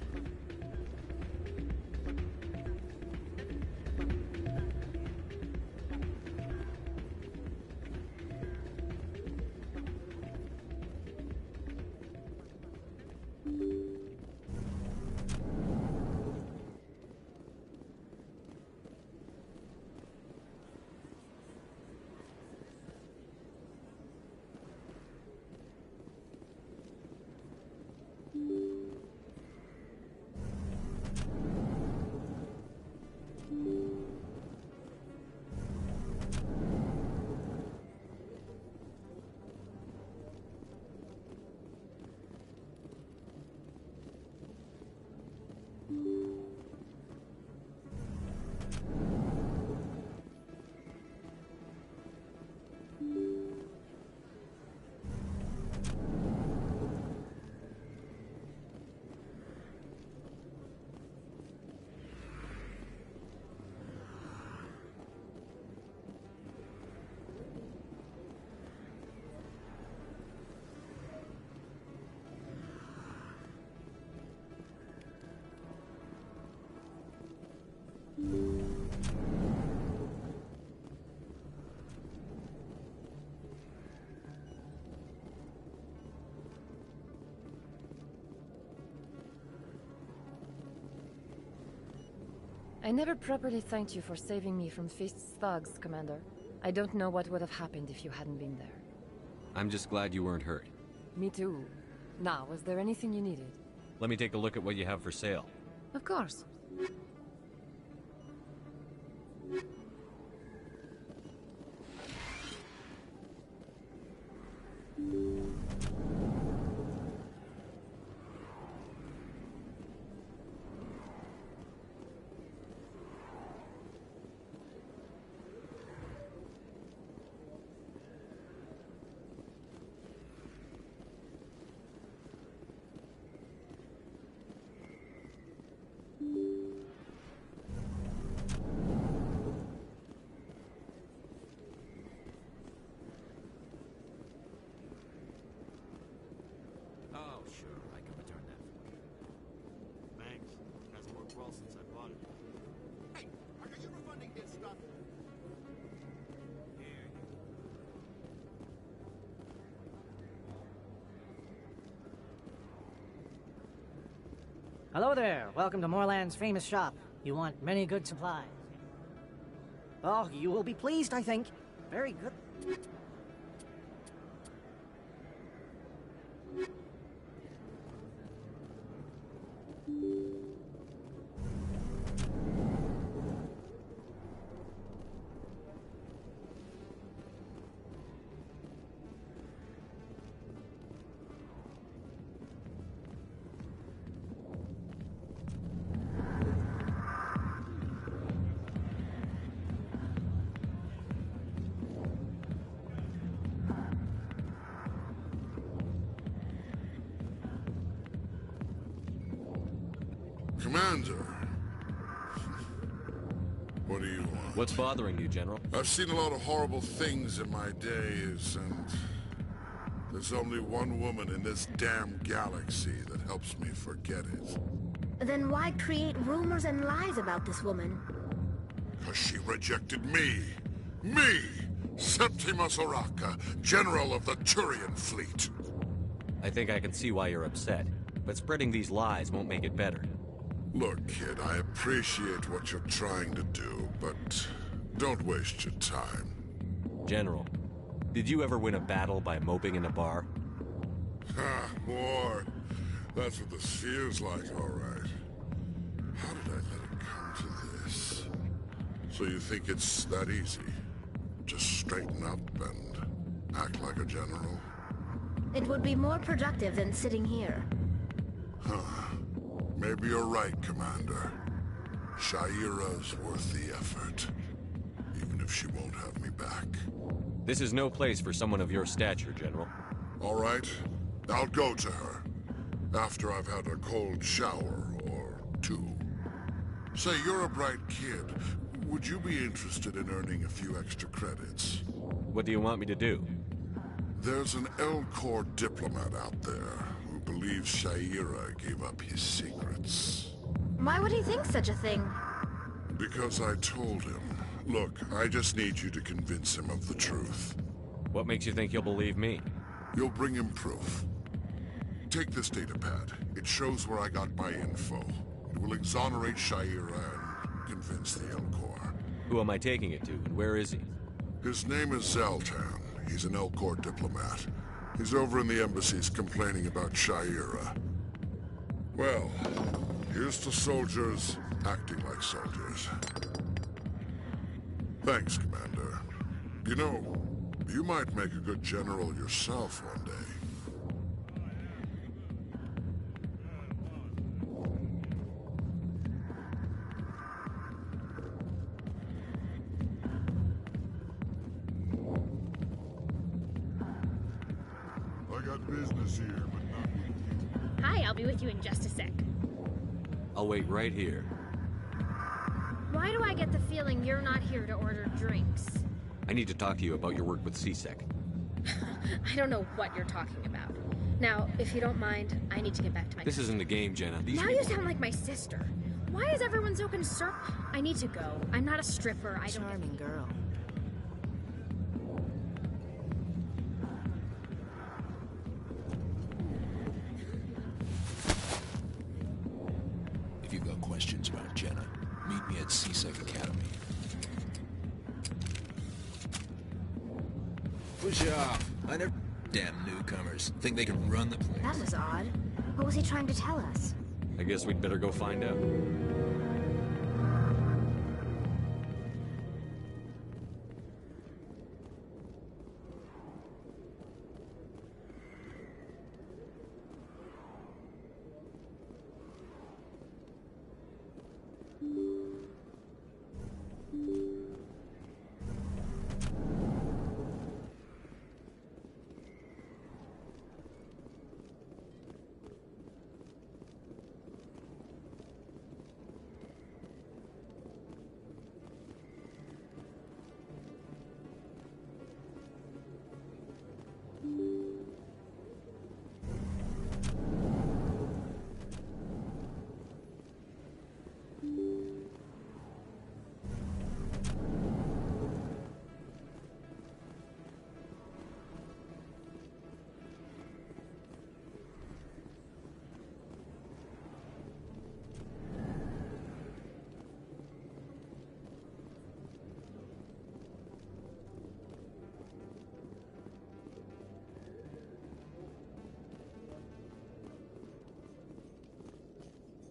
I never properly thanked you for saving me from Fist's thugs, Commander. I don't know what would have happened if you hadn't been there. I'm just glad you weren't hurt. Me too. Now, was there anything you needed? Let me take a look at what you have for sale. Of course. Oh, sure, I can return that for you. Thanks. Hasn't worked well since I bought it. Hey, are you refunding his stuff? Hello there. Welcome to Moorland's famous shop. You want many good supplies. Oh, you will be pleased, I think. Very good. Commander. What do you want? What's bothering you, General? I've seen a lot of horrible things in my days, and there's only one woman in this damn galaxy that helps me forget it. Then why create rumors and lies about this woman? Because she rejected me! Me! Septimus Oraka, General of the Turian Fleet! I think I can see why you're upset, but spreading these lies won't make it better. Look, kid, I appreciate what you're trying to do, but don't waste your time. General, did you ever win a battle by moping in a bar? Ha, war. That's what this feels like, all right. How did I let it come to this? So you think it's that easy? Just straighten up and act like a general? It would be more productive than sitting here. Huh. Maybe you're right, Commander. Shaira's worth the effort. Even if she won't have me back. This is no place for someone of your stature, General. All right. I'll go to her. After I've had a cold shower or two. Say, you're a bright kid. Would you be interested in earning a few extra credits? What do you want me to do? There's an Elcor diplomat out there who believes Shaira gave up his secrets. Why would he think such a thing? Because I told him. Look, I just need you to convince him of the truth. What makes you think he'll believe me? You'll bring him proof. Take this datapad. It shows where I got my info. It will exonerate Shaira and convince the Elcor. Who am I taking it to, and where is he? His name is Zaltan. He's an Elcor diplomat. He's over in the embassies complaining about Shaira. Well, here's to soldiers acting like soldiers. Thanks, Commander. You know, you might make a good general yourself one day. I got business here, but not with you. Hi, I'll be with you in just a sec. I'll wait right here. Why do I get the feeling you're not here to order drinks? I need to talk to you about your work with CSEC. I don't know what you're talking about. Now, if you don't mind, I need to get back to my... This isn't a game, Jenna. These now people... you sound like my sister. Why is everyone so concerned? I need to go. I'm not a stripper. I don't... Charming girl. If you've got questions about Jenna, meet me at job. I never... Damn newcomers. Think they can run the place. That was odd. What was he trying to tell us? I guess we'd better go find out.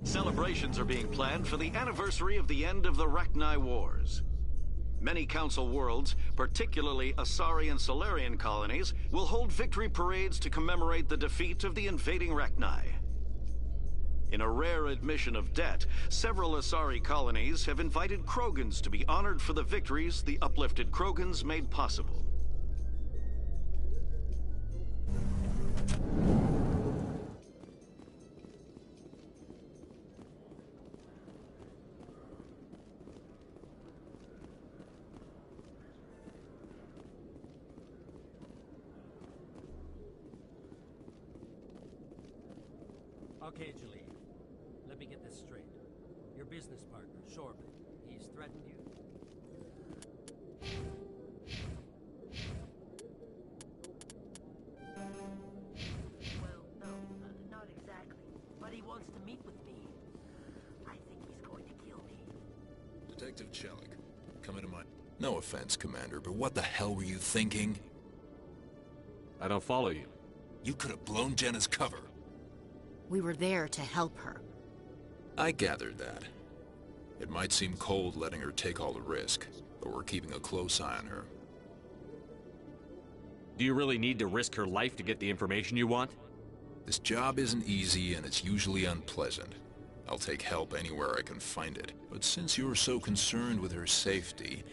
Celebrations are being planned for the anniversary of the end of the Rachni Wars. Many Council worlds, particularly Asari and Solarian colonies, will hold victory parades to commemorate the defeat of the invading Rachni. In a rare admission of debt, several Asari colonies have invited Krogans to be honored for the victories the uplifted Krogans made possible. Okay, Julie. Let me get this straight. Your business partner, Shorbin, he's threatened you? Well, no, not exactly. But he wants to meet with me. I think he's going to kill me. Detective Chelik, come into my... No offense, Commander, but what the hell were you thinking? I don't follow you. You could have blown Jenna's cover. We were there to help her. I gathered that. It might seem cold letting her take all the risk, but we're keeping a close eye on her. Do you really need to risk her life to get the information you want? This job isn't easy and it's usually unpleasant. I'll take help anywhere I can find it. But since you're so concerned with her safety,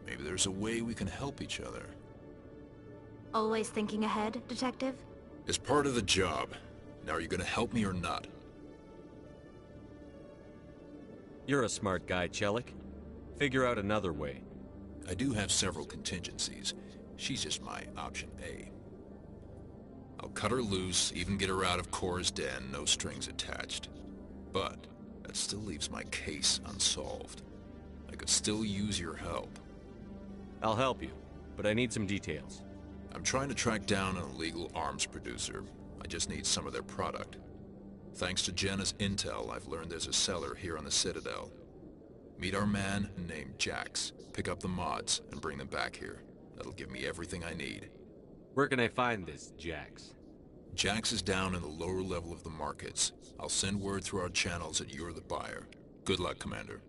maybe there's a way we can help each other. Always thinking ahead, Detective? It's part of the job. Now, are you gonna help me or not? You're a smart guy, Chelik. Figure out another way. I do have several contingencies. She's just my option A. I'll cut her loose, even get her out of Cora's den, no strings attached. But that still leaves my case unsolved. I could still use your help. I'll help you, but I need some details. I'm trying to track down an illegal arms producer. I just need some of their product. Thanks to Jenna's intel, I've learned there's a seller here on the Citadel. Meet our man named Jax. Pick up the mods and bring them back here. That'll give me everything I need. Where can I find this Jax? Jax is down in the lower level of the markets. I'll send word through our channels that you're the buyer. Good luck, Commander.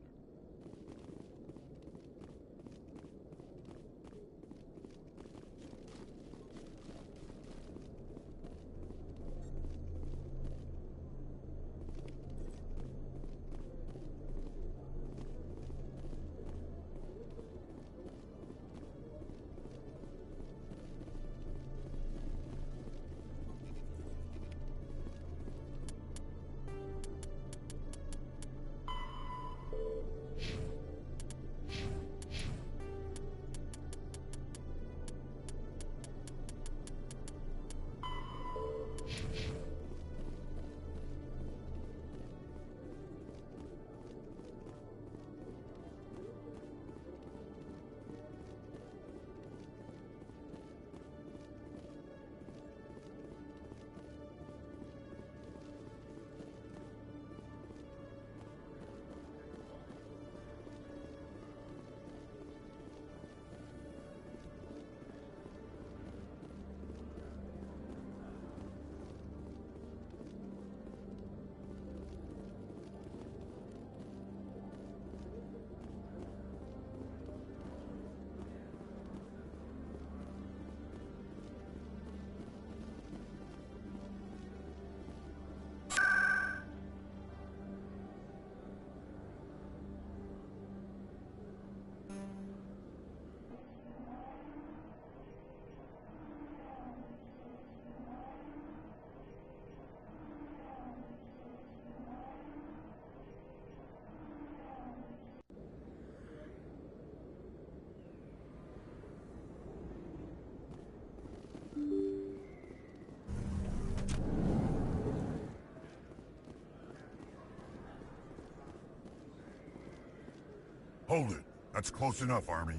Hold it. That's close enough, Army.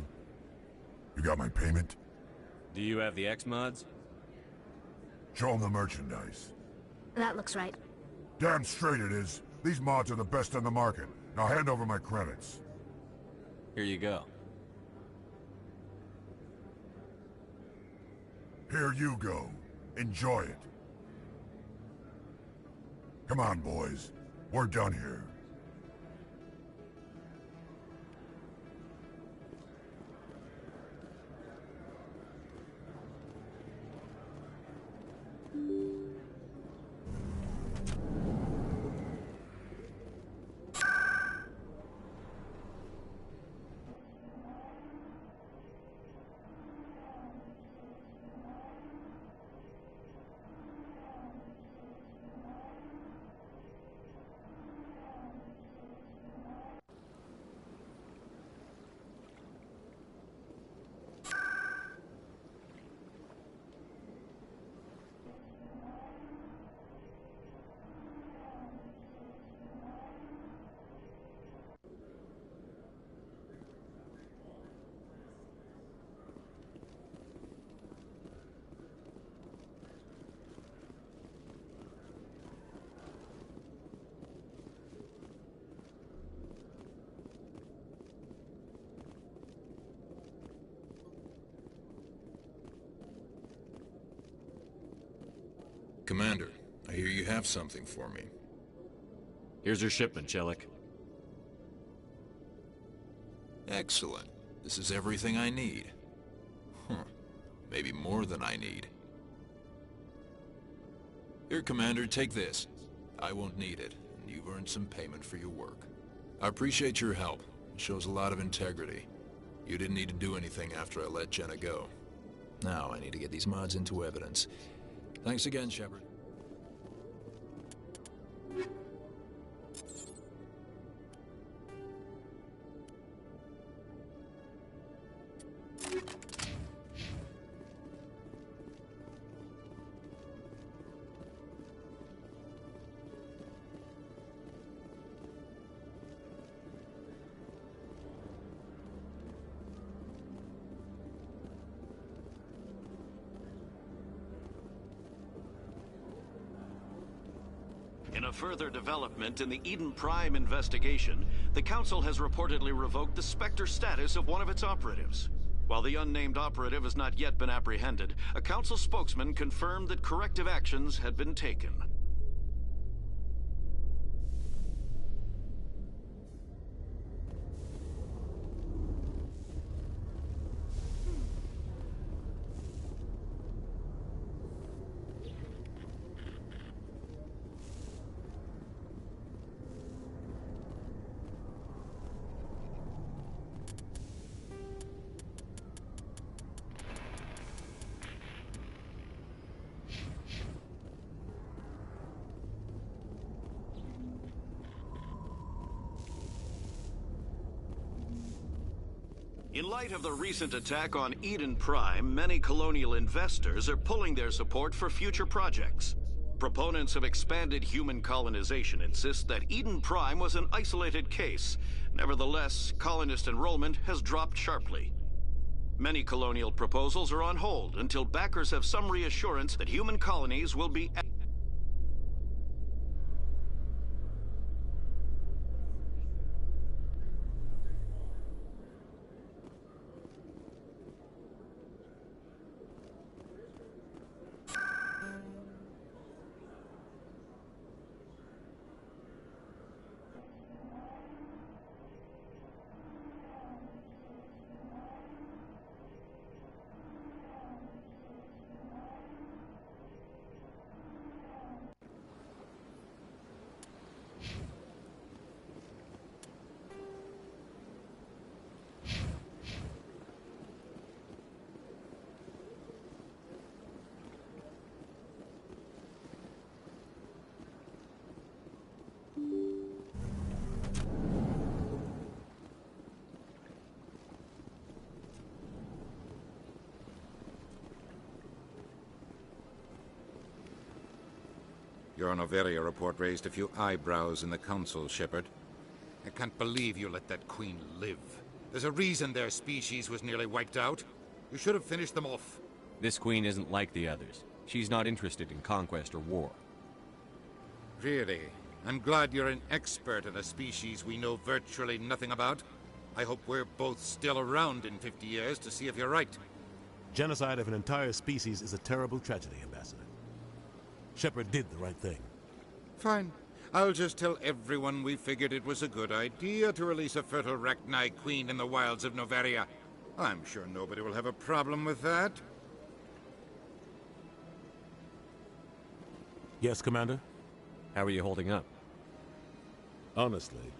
You got my payment? Do you have the X-Mods? Show them the merchandise. That looks right. Damn straight it is. These mods are the best on the market. Now hand over my credits. Here you go. Here you go. Enjoy it. Come on, boys. We're done here. Commander, I hear you have something for me. Here's your shipment, Chelik. Excellent. This is everything I need. Maybe more than I need. Here, Commander, take this. I won't need it, and you've earned some payment for your work. I appreciate your help. It shows a lot of integrity. You didn't need to do anything after I let Jenna go. Now I need to get these mods into evidence. Thanks again, Shepard. In a further development in the Eden Prime investigation, the Council has reportedly revoked the Spectre status of one of its operatives. While the unnamed operative has not yet been apprehended, a Council spokesman confirmed that corrective actions had been taken. In light of the recent attack on Eden Prime, many colonial investors are pulling their support for future projects. Proponents of expanded human colonization insist that Eden Prime was an isolated case. Nevertheless, colonist enrollment has dropped sharply. Many colonial proposals are on hold until backers have some reassurance that human colonies will be... Your Noveria report raised a few eyebrows in the Council, Shepard. I can't believe you let that queen live. There's a reason their species was nearly wiped out. You should have finished them off. This queen isn't like the others. She's not interested in conquest or war. Really? I'm glad you're an expert in a species we know virtually nothing about. I hope we're both still around in 50 years to see if you're right. Genocide of an entire species is a terrible tragedy, Ambassador. Shepard did the right thing. Fine. I'll just tell everyone we figured it was a good idea to release a fertile Rachni queen in the wilds of Noveria. I'm sure nobody will have a problem with that. Yes, Commander? How are you holding up? Honestly,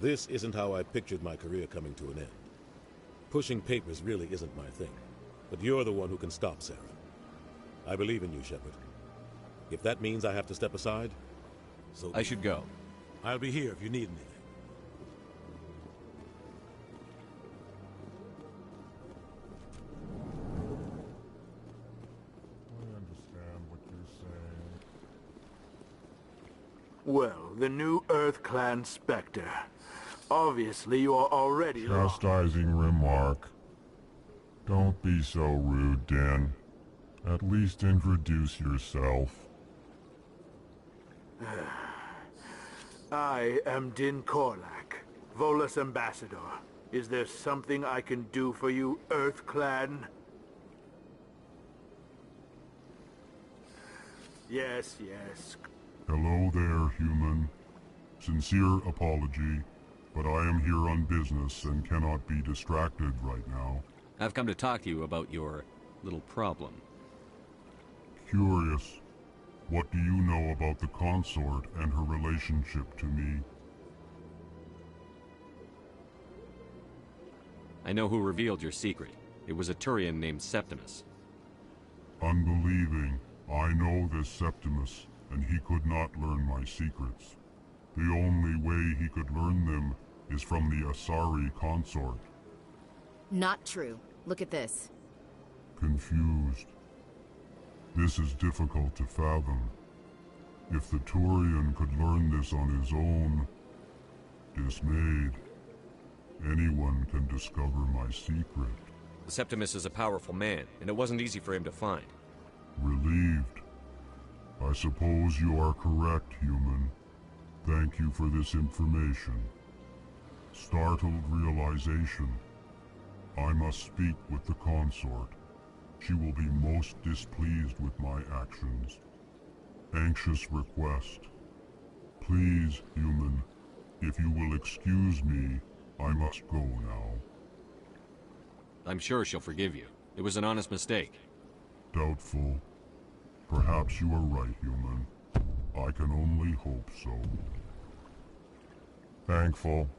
this isn't how I pictured my career coming to an end. Pushing papers really isn't my thing. But you're the one who can stop Sarah. I believe in you, Shepard. If that means I have to step aside, so I should go. I'll be here if you need anything. I understand what you're saying. Well, the new Earth Clan Spectre. Obviously, you are already lost. Chastising remark. Don't be so rude, Din. At least introduce yourself. I am Din Korlak, Volus Ambassador. Is there something I can do for you, Earth Clan? Yes, yes. Hello there, human. Sincere apology, but I am here on business and cannot be distracted right now. I've come to talk to you about your little problem. Curious. What do you know about the consort and her relationship to me? I know who revealed your secret. It was a Turian named Septimus. Unbelieving. I know this Septimus, and he could not learn my secrets. The only way he could learn them is from the Asari consort. Not true. Look at this. Confused. This is difficult to fathom. If the Turian could learn this on his own, dismayed, anyone can discover my secret. Septimus is a powerful man, and it wasn't easy for him to find. Relieved. I suppose you are correct, human. Thank you for this information. Startled realization. I must speak with the consort. She will be most displeased with my actions. Anxious request. Please, human, if you will excuse me, I must go now. I'm sure she'll forgive you. It was an honest mistake. Doubtful. Perhaps you are right, human. I can only hope so. Thankful.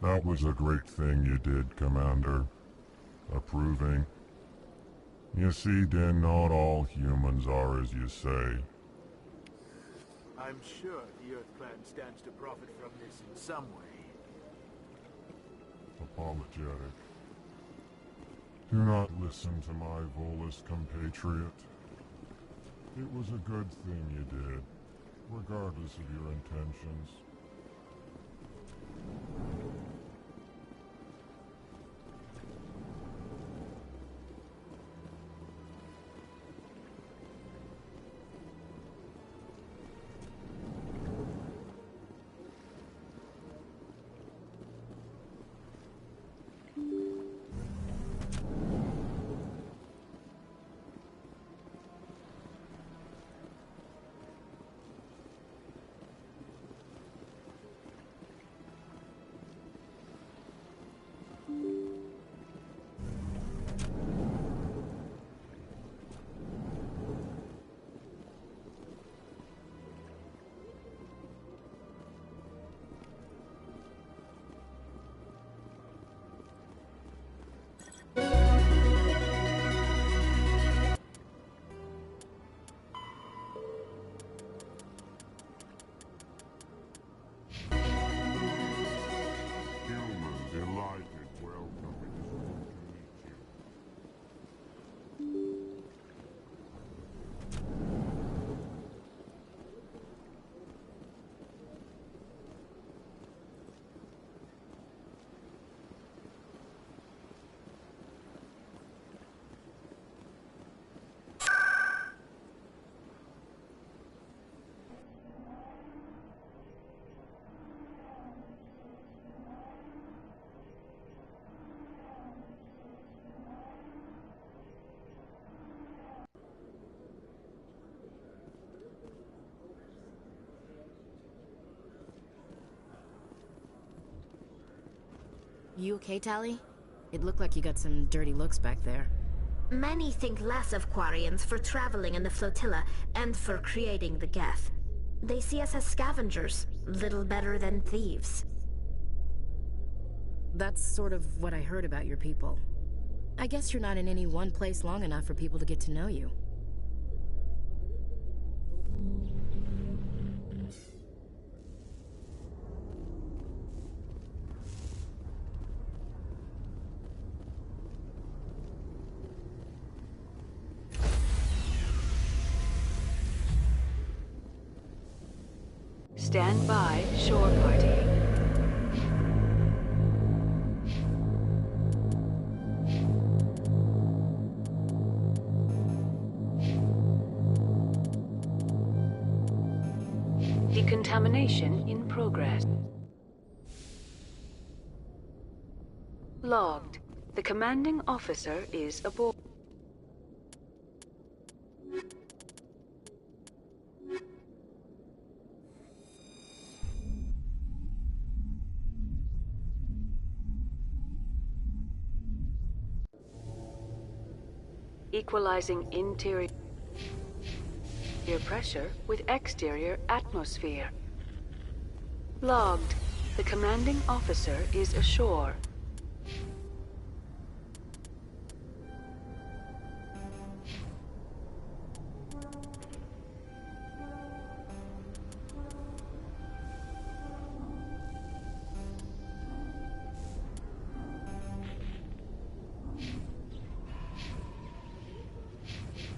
That was a great thing you did, Commander. Approving. You see, Din, not all humans are as you say. I'm sure the Earth Clan stands to profit from this in some way. Apologetic. Do not listen to my Volus compatriot. It was a good thing you did, regardless of your intentions. You okay, Tally? It looked like you got some dirty looks back there. Many think less of Quarians for traveling in the flotilla and for creating the Geth. They see us as scavengers, little better than thieves. That's sort of what I heard about your people. I guess you're not in any one place long enough for people to get to know you. Stand by, shore party. Decontamination in progress. Logged. The commanding officer is aboard. Equalizing interior pressure with exterior atmosphere. Logged. The commanding officer is ashore.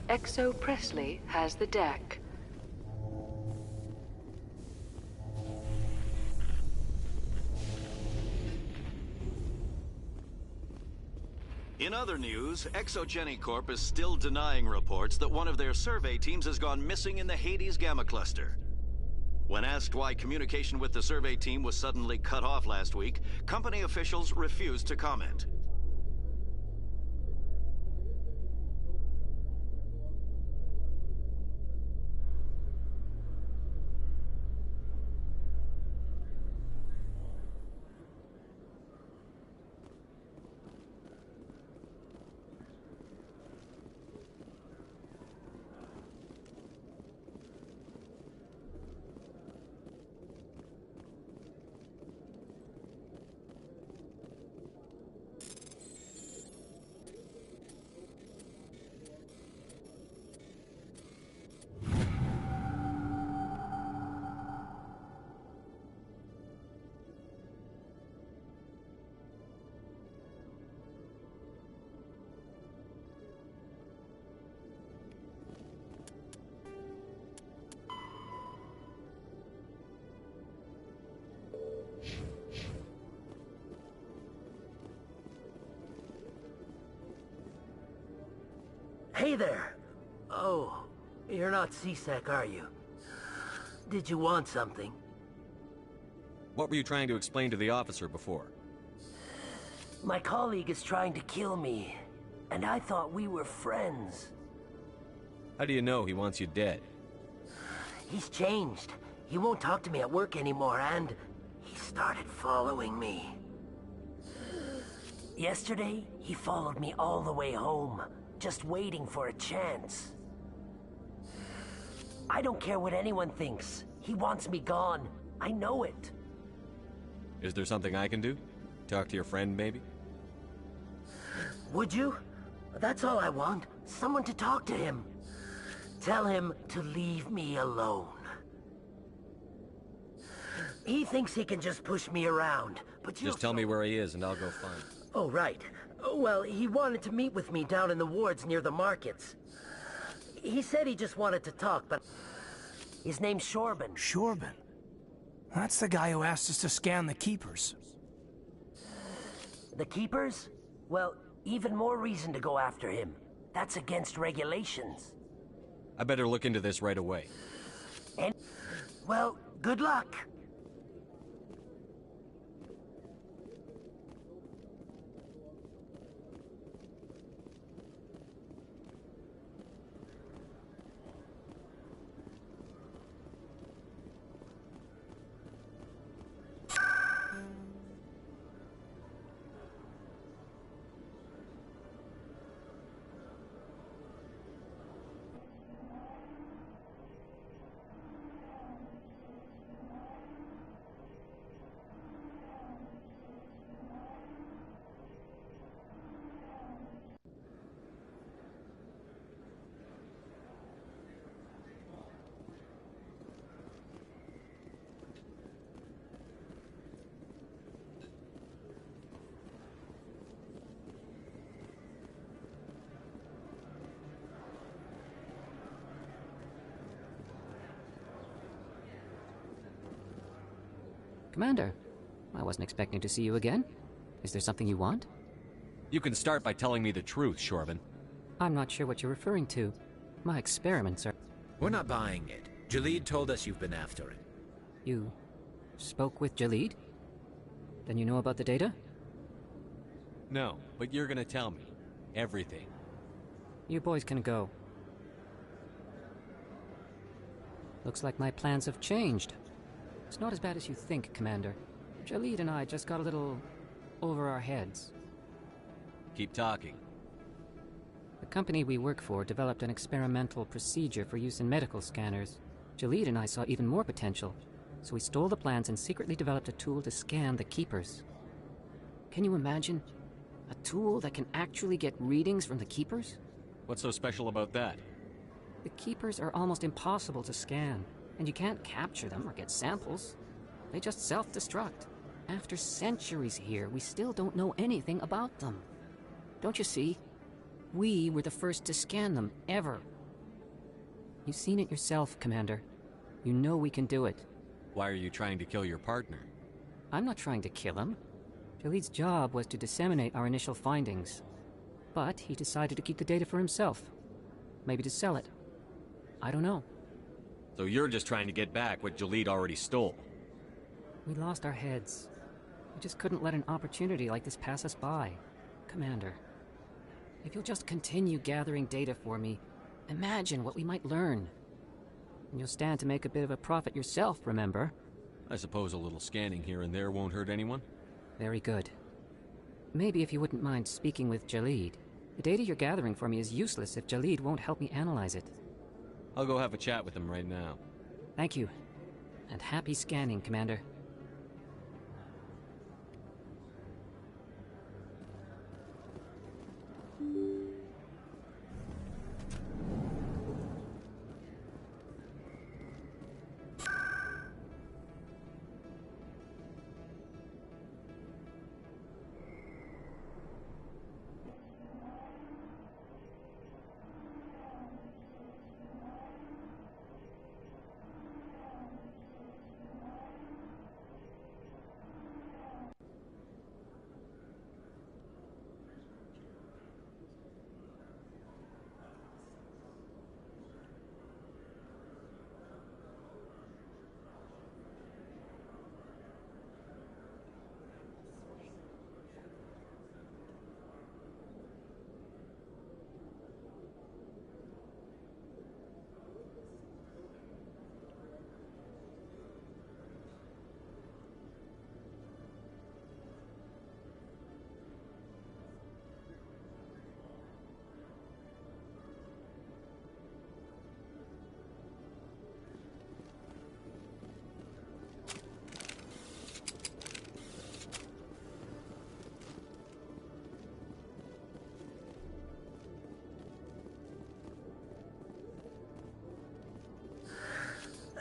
Exo Presley has the deck. In other news, Exogeny Corp is still denying reports that one of their survey teams has gone missing in the Hades Gamma Cluster. When asked why communication with the survey team was suddenly cut off last week, company officials refused to comment. Hey there! Oh, you're not C-Sec, are you? Did you want something? What were you trying to explain to the officer before? My colleague is trying to kill me, and I thought we were friends. How do you know he wants you dead? He's changed. He won't talk to me at work anymore, and he started following me. Yesterday, he followed me all the way home, just waiting for a chance. I don't care what anyone thinks. He wants me gone. I know it. Is there something I can do? Talk to your friend, maybe? Would you? That's all I want. Someone to talk to him. Tell him to leave me alone. He thinks he can just push me around, but you... Just tell me where he is and I'll go find him. Oh, right. Well, he wanted to meet with me down in the wards near the markets. He said he just wanted to talk, but... His name's Shorban. Shorban? That's the guy who asked us to scan the Keepers. The Keepers? Well, even more reason to go after him. That's against regulations. I better look into this right away. And... well, good luck. Commander, I wasn't expecting to see you again. Is there something you want? You can start by telling me the truth, Shorban. I'm not sure what you're referring to. My experiments are... We're not buying it. Jalid told us you've been after it. You spoke with Jalid? Then you know about the data? No, but you're gonna tell me. Everything. You boys can go. Looks like my plans have changed. It's not as bad as you think, Commander. Jalid and I just got a little over our heads. Keep talking. The company we work for developed an experimental procedure for use in medical scanners. Jalid and I saw even more potential, so we stole the plans and secretly developed a tool to scan the Keepers. Can you imagine? A tool that can actually get readings from the Keepers? What's so special about that? The Keepers are almost impossible to scan, and you can't capture them or get samples. They just self-destruct. After centuries here, we still don't know anything about them. Don't you see? We were the first to scan them, ever. You've seen it yourself, Commander. You know we can do it. Why are you trying to kill your partner? I'm not trying to kill him. Jalid's job was to disseminate our initial findings. But he decided to keep the data for himself. Maybe to sell it. I don't know. So you're just trying to get back what Jalid already stole? We lost our heads. We just couldn't let an opportunity like this pass us by. Commander, if you'll just continue gathering data for me, imagine what we might learn. And you'll stand to make a bit of a profit yourself, remember? I suppose a little scanning here and there won't hurt anyone? Very good. Maybe if you wouldn't mind speaking with Jalid. The data you're gathering for me is useless if Jalid won't help me analyze it. I'll go have a chat with him right now. Thank you. And happy scanning, Commander.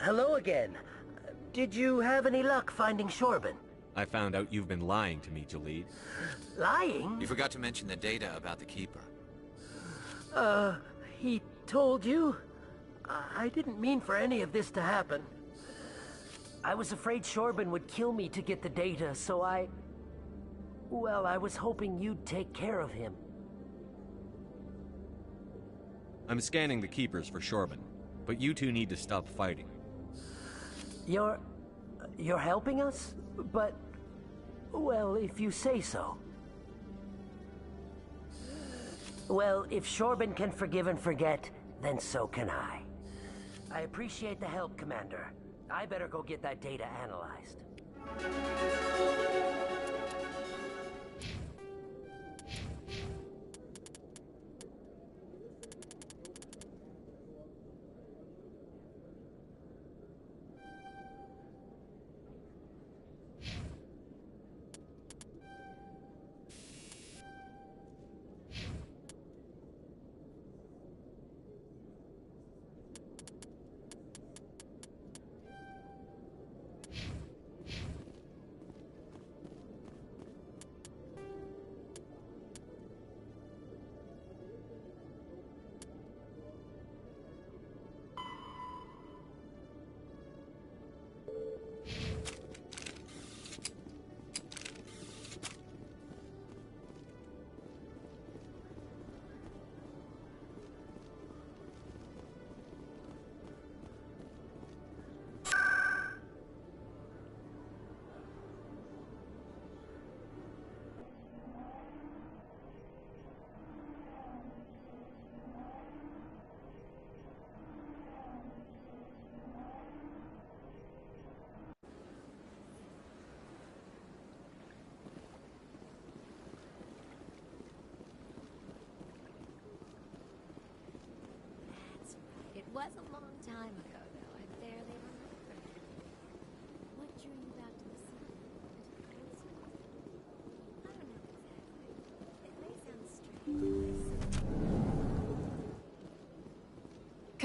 Hello again. Did you have any luck finding Shorban? I found out you've been lying to me, Jalid. Lying? You forgot to mention the data about the Keeper. He told you? I didn't mean for any of this to happen. I was afraid Shorban would kill me to get the data, so well, I was hoping you'd take care of him. I'm scanning the Keepers for Shorban, but you two need to stop fighting. You're helping us? But, well, if you say so. Well, if Shorban can forgive and forget, then so can I. I appreciate the help, Commander. I better go get that data analyzed.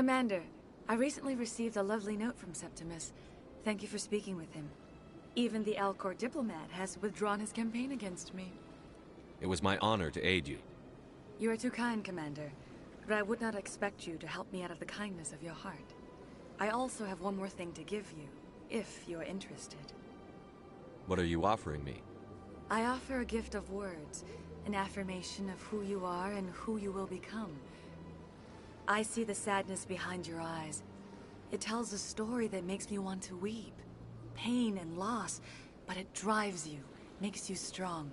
Commander, I recently received a lovely note from Septimus. Thank you for speaking with him. Even the Alcor diplomat has withdrawn his campaign against me. It was my honor to aid you. You are too kind, Commander, but I would not expect you to help me out of the kindness of your heart. I also have one more thing to give you, if you are interested. What are you offering me? I offer a gift of words, an affirmation of who you are and who you will become. I see the sadness behind your eyes. It tells a story that makes me want to weep. Pain and loss, but it drives you, makes you strong.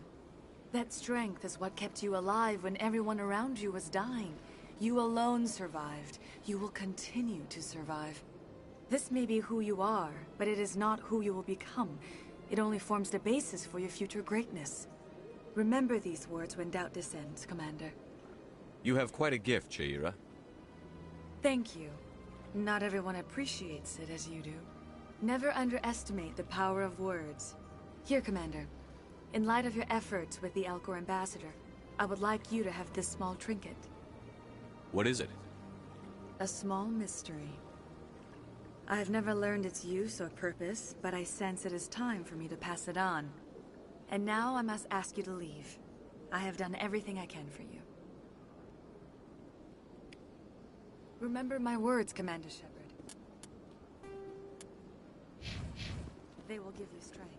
That strength is what kept you alive when everyone around you was dying. You alone survived. You will continue to survive. This may be who you are, but it is not who you will become. It only forms the basis for your future greatness. Remember these words when doubt descends, Commander. You have quite a gift, Cheira. Thank you. Not everyone appreciates it as you do. Never underestimate the power of words. Here, Commander. In light of your efforts with the Alcor ambassador, I would like you to have this small trinket. What is it? A small mystery. I have never learned its use or purpose, but I sense it is time for me to pass it on. And now I must ask you to leave. I have done everything I can for you. Remember my words, Commander Shepard. They will give you strength.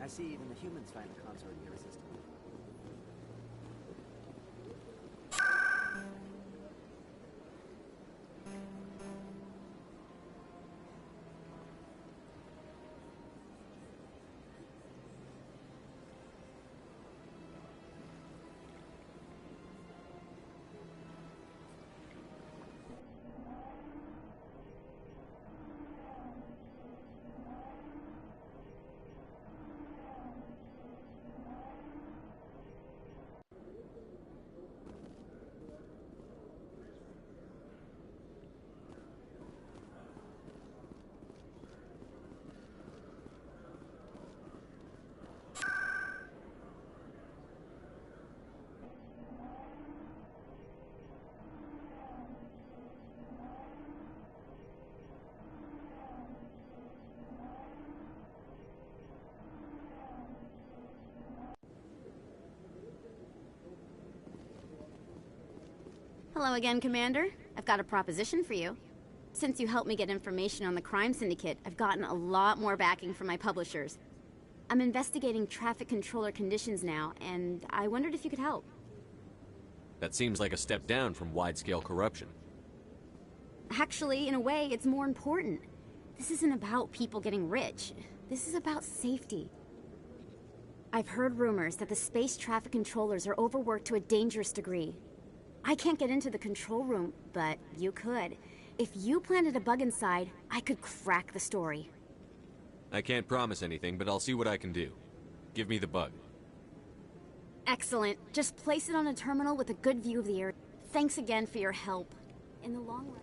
I see even the humans find the consort irresistible. Hello again, Commander. I've got a proposition for you. Since you helped me get information on the crime syndicate, I've gotten a lot more backing from my publishers. I'm investigating traffic controller conditions now, and I wondered if you could help. That seems like a step down from wide-scale corruption. Actually, in a way, it's more important. This isn't about people getting rich. This is about safety. I've heard rumors that the space traffic controllers are overworked to a dangerous degree. I can't get into the control room, but you could. If you planted a bug inside, I could crack the story. I can't promise anything, but I'll see what I can do. Give me the bug. Excellent. Just place it on a terminal with a good view of the area. Thanks again for your help. In the long run...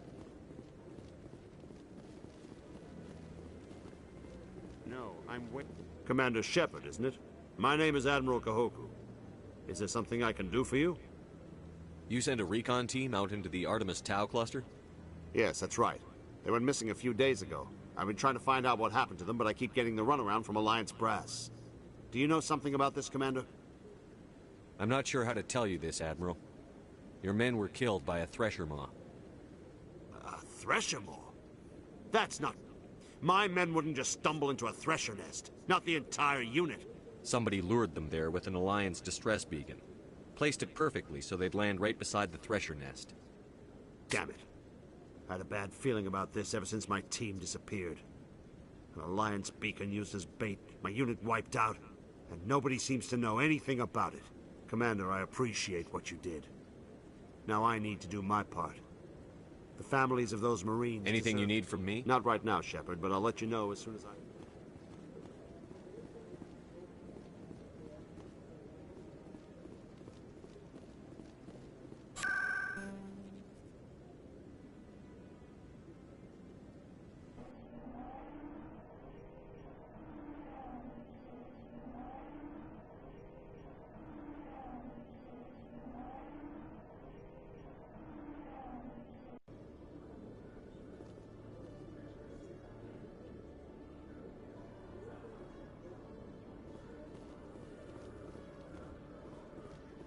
No, I'm wait... Commander Shepard, isn't it? My name is Admiral Kahoku. Is there something I can do for you? You sent a recon team out into the Artemis Tau cluster? Yes, that's right. They went missing a few days ago. I've been trying to find out what happened to them, but I keep getting the runaround from Alliance brass. Do you know something about this, Commander? I'm not sure how to tell you this, Admiral. Your men were killed by a thresher maw. A thresher maw? That's not... My men wouldn't just stumble into a thresher nest. Not the entire unit. Somebody lured them there with an Alliance distress beacon. Placed it perfectly so they'd land right beside the thresher nest. Damn it. I had a bad feeling about this ever since my team disappeared. An Alliance beacon used as bait, my unit wiped out, and nobody seems to know anything about it. Commander, I appreciate what you did. Now I need to do my part. The families of those Marines... Anything you need from me? Not right now, Shepard, but I'll let you know as soon as I...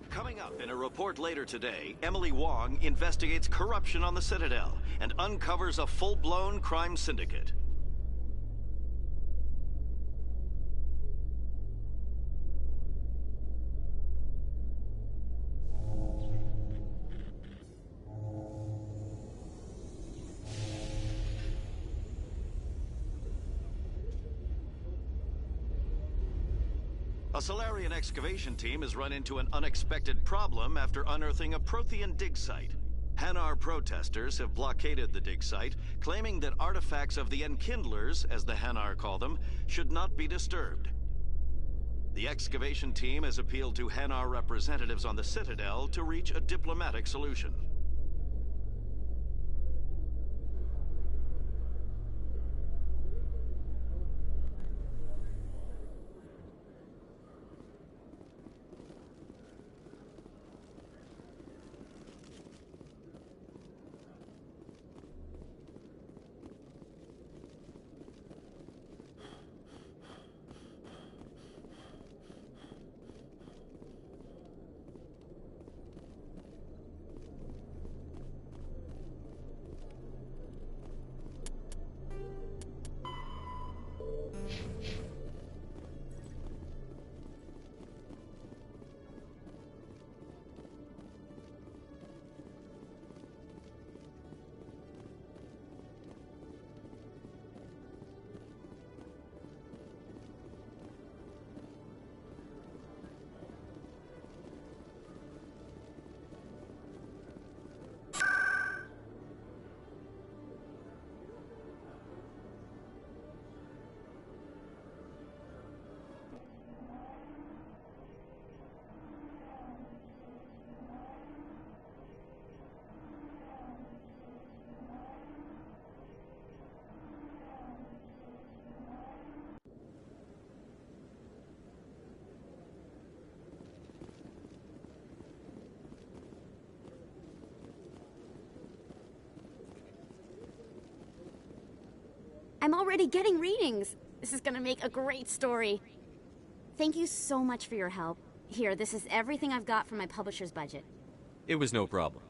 Coming up in a report later today, Emily Wong investigates corruption on the Citadel and uncovers a full-blown crime syndicate. A Solarian excavation team has run into an unexpected problem after unearthing a Prothean dig site. Hanar protesters have blockaded the dig site, claiming that artifacts of the Enkindlers, as the Hanar call them, should not be disturbed. The excavation team has appealed to Hanar representatives on the Citadel to reach a diplomatic solution. I'm already getting readings. This is gonna make a great story. Thank you so much for your help. Here, this is everything I've got from my publisher's budget. It was no problem.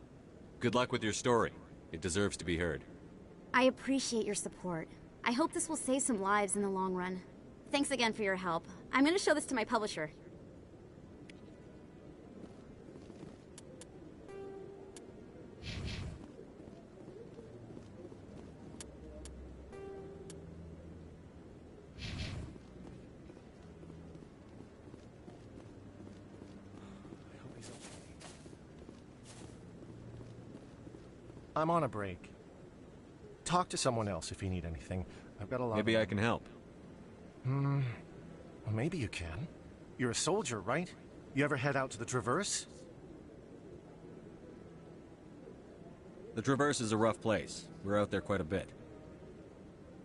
Good luck with your story. It deserves to be heard. I appreciate your support. I hope this will save some lives in the long run. Thanks again for your help. I'm gonna show this to my publisher. I'm on a break. Talk to someone else if you need anything. I've got a lot. Maybe I can help. Well, maybe you can. You're a soldier, right? You ever head out to the Traverse? The Traverse is a rough place. We're out there quite a bit.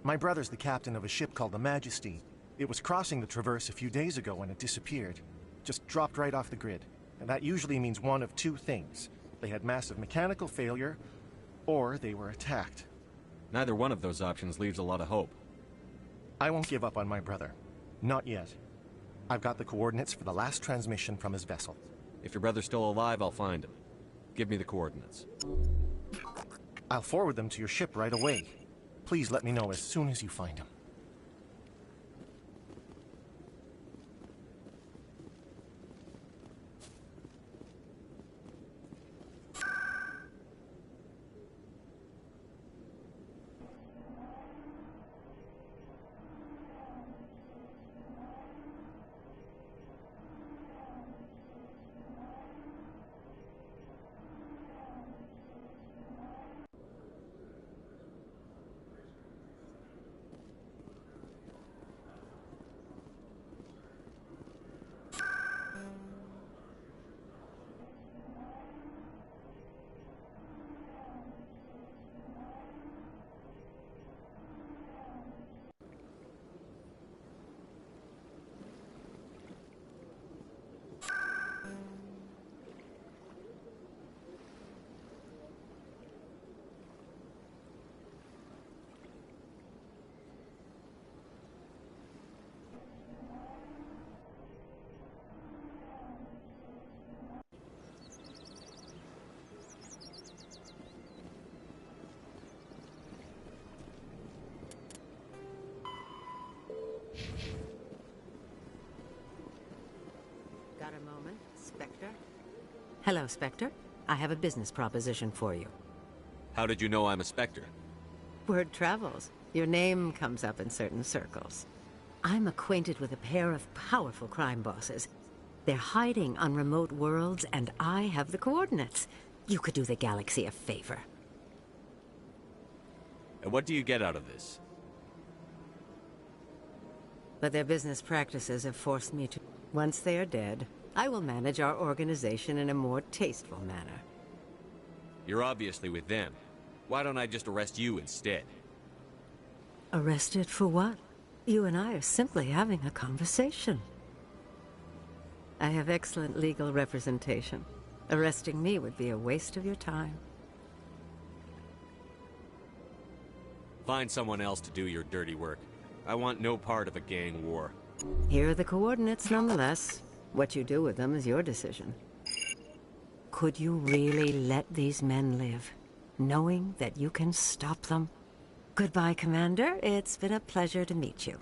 My brother's the captain of a ship called the Majesty. It was crossing the Traverse a few days ago when it disappeared. Just dropped right off the grid. And that usually means one of two things. They had massive mechanical failure, or they were attacked. Neither one of those options leaves a lot of hope. I won't give up on my brother. Not yet. I've got the coordinates for the last transmission from his vessel. If your brother's still alive, I'll find him. Give me the coordinates. I'll forward them to your ship right away. Please let me know as soon as you find him. Got a moment, Spectre? Hello, Spectre. I have a business proposition for you. How did you know I'm a Spectre? Word travels. Your name comes up in certain circles. I'm acquainted with a pair of powerful crime bosses. They're hiding on remote worlds, and I have the coordinates. You could do the galaxy a favor. And what do you get out of this? But their business practices have forced me to... Once they are dead, I will manage our organization in a more tasteful manner. You're obviously with them. Why don't I just arrest you instead? Arrested for what? You and I are simply having a conversation. I have excellent legal representation. Arresting me would be a waste of your time. Find someone else to do your dirty work. I want no part of a gang war. Here are the coordinates nonetheless. What you do with them is your decision. Could you really let these men live, knowing that you can stop them? Goodbye, Commander. It's been a pleasure to meet you.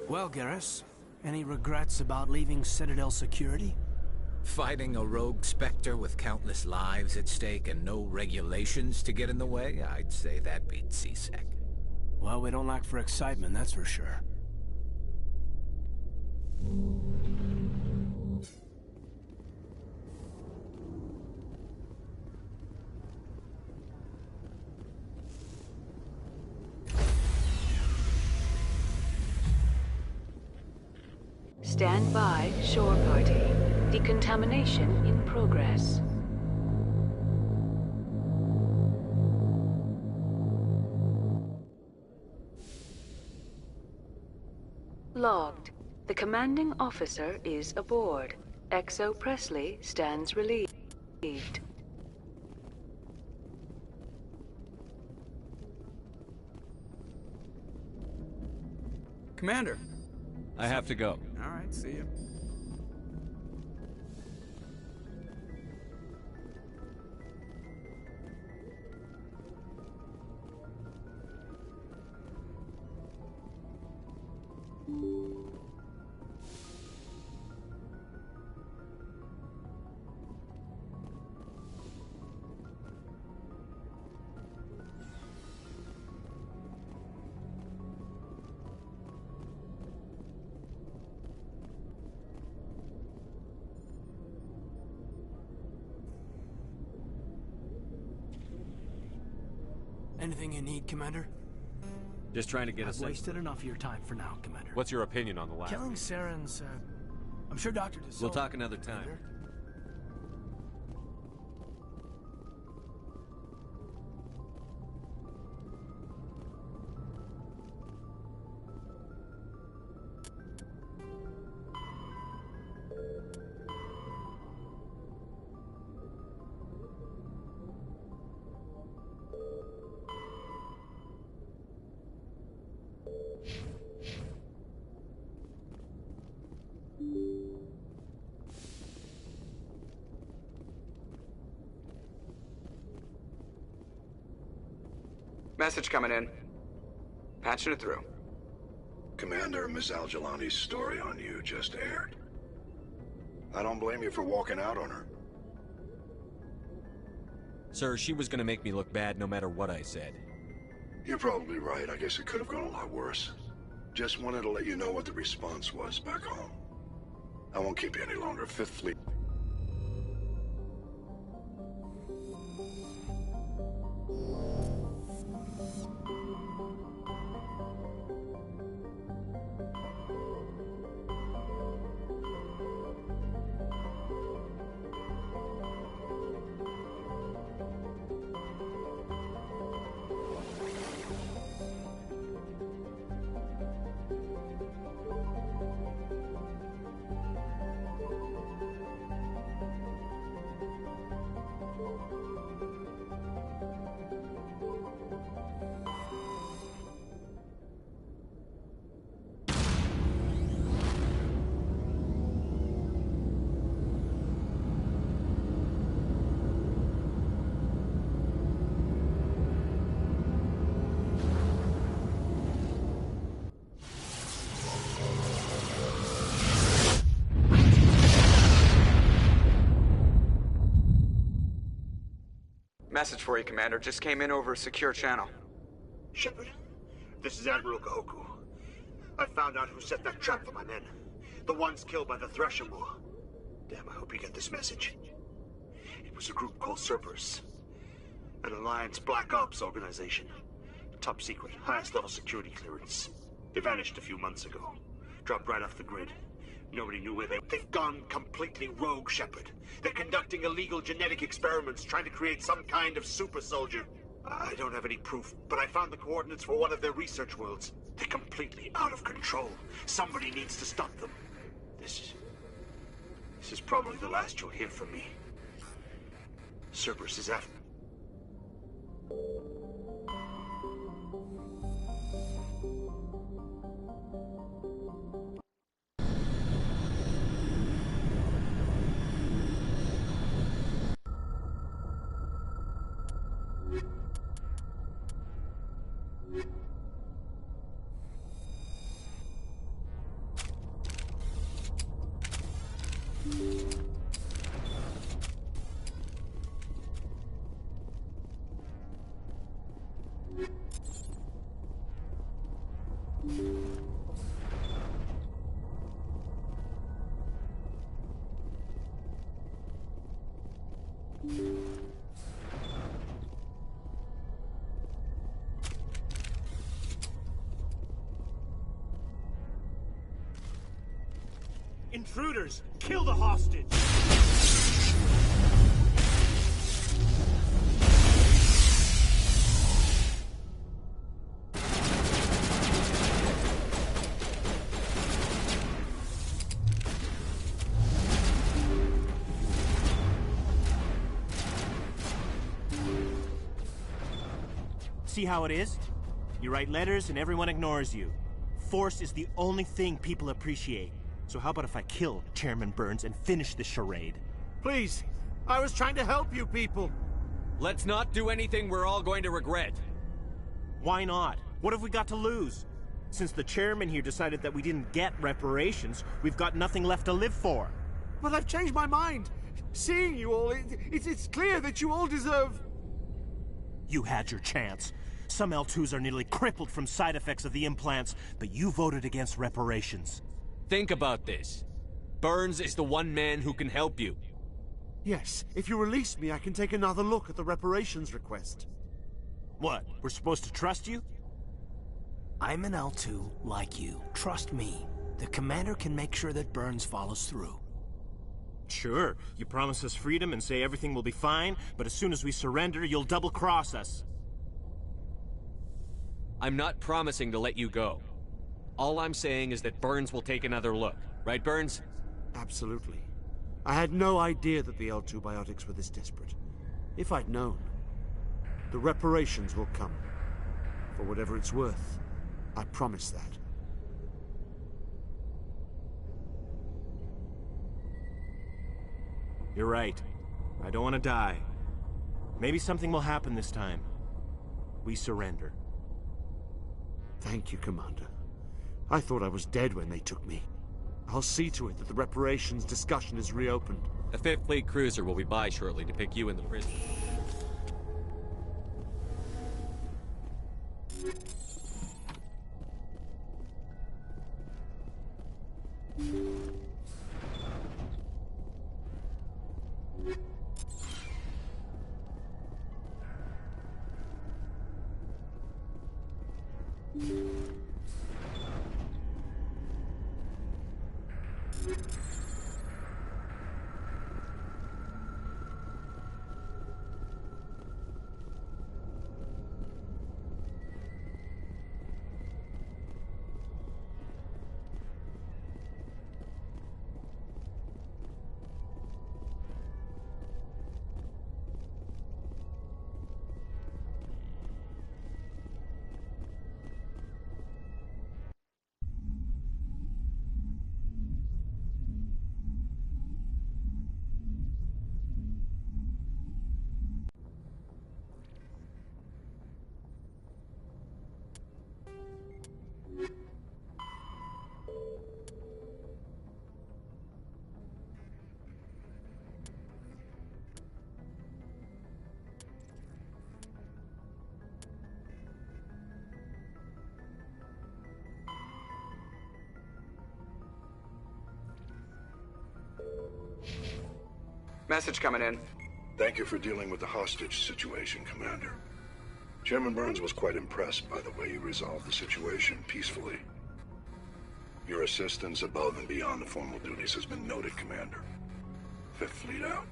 Well, Garrus, any regrets about leaving Citadel security? Fighting a rogue Spectre with countless lives at stake and no regulations to get in the way? I'd say that beats C-Sec. Well, we don't lack for excitement, that's for sure. Stand by, shore party. Decontamination in progress. Logged. The commanding officer is aboard. XO Presley stands relieved. Commander. I have to go. All right, see you. Anything you need, Commander? Just trying to get I've a wasted enough of your time for now, Commander. What's your opinion on the last? Killing Saren's, I'm sure Dr. DeSoto... We'll talk another time. Commander. Message coming in. Patching it through. Commander, Miss Al-Jalani's story on you just aired. I don't blame you for walking out on her. Sir, she was gonna make me look bad no matter what I said. You're probably right. I guess it could have gone a lot worse. Just wanted to let you know what the response was back home. I won't keep you any longer. Fifth Fleet. Message for you, Commander. Just came in over a secure channel. Shepard, this is Admiral Kahoku. I found out who set that trap for my men. The ones killed by the Thresher Moor. Damn, I hope you get this message. It was a group called Cerberus. An Alliance Black Ops organization. Top secret, highest level security clearance. They vanished a few months ago. Dropped right off the grid. Nobody knew where they've gone completely rogue, Shepard. They're conducting illegal genetic experiments, trying to create some kind of super soldier. I don't have any proof, but I found the coordinates for one of their research worlds. They're completely out of control. Somebody needs to stop them. This is probably the last you'll hear from me. Cerberus is after... Intruders! Kill the hostage! See how it is? You write letters and everyone ignores you. Force is the only thing people appreciate. So how about if I kill Chairman Burns and finish this charade? Please! I was trying to help you people! Let's not do anything we're all going to regret. Why not? What have we got to lose? Since the chairman here decided that we didn't get reparations, we've got nothing left to live for. But I've changed my mind! Seeing you all, it's clear that you all deserve... You had your chance. Some L2s are nearly crippled from side effects of the implants, but you voted against reparations. Think about this. Burns is the one man who can help you. Yes, if you release me, I can take another look at the reparations request. What, we're supposed to trust you? I'm an L2 like you. Trust me. The commander can make sure that Burns follows through. Sure, you promise us freedom and say everything will be fine, but as soon as we surrender, you'll double-cross us. I'm not promising to let you go. All I'm saying is that Burns will take another look. Right, Burns? Absolutely. I had no idea that the L2 biotics were this desperate. If I'd known, the reparations will come. For whatever it's worth, I promise that. You're right. I don't want to die. Maybe something will happen this time. We surrender. Thank you, Commander. I thought I was dead when they took me. I'll see to it that the reparations discussion is reopened. A 5th Fleet cruiser will be by shortly to pick you in the prison. Message coming in. Thank you for dealing with the hostage situation, Commander. Chairman Burns was quite impressed by the way you resolved the situation peacefully. Your assistance above and beyond the formal duties has been noted, Commander. 5th Fleet out.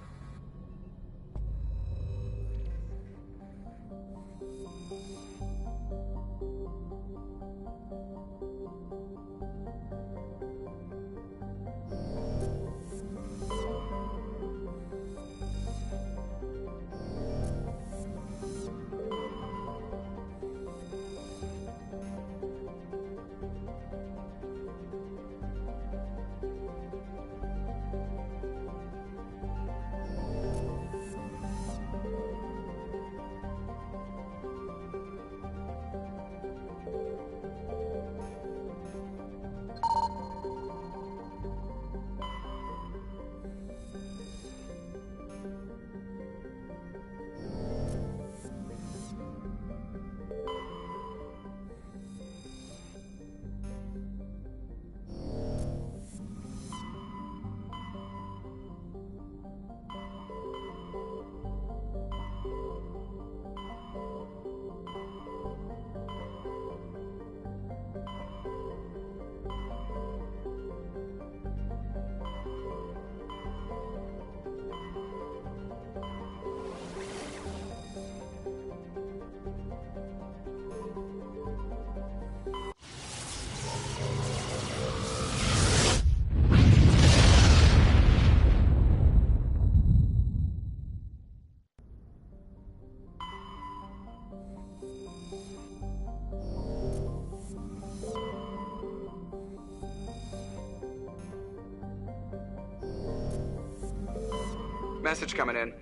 Message coming in.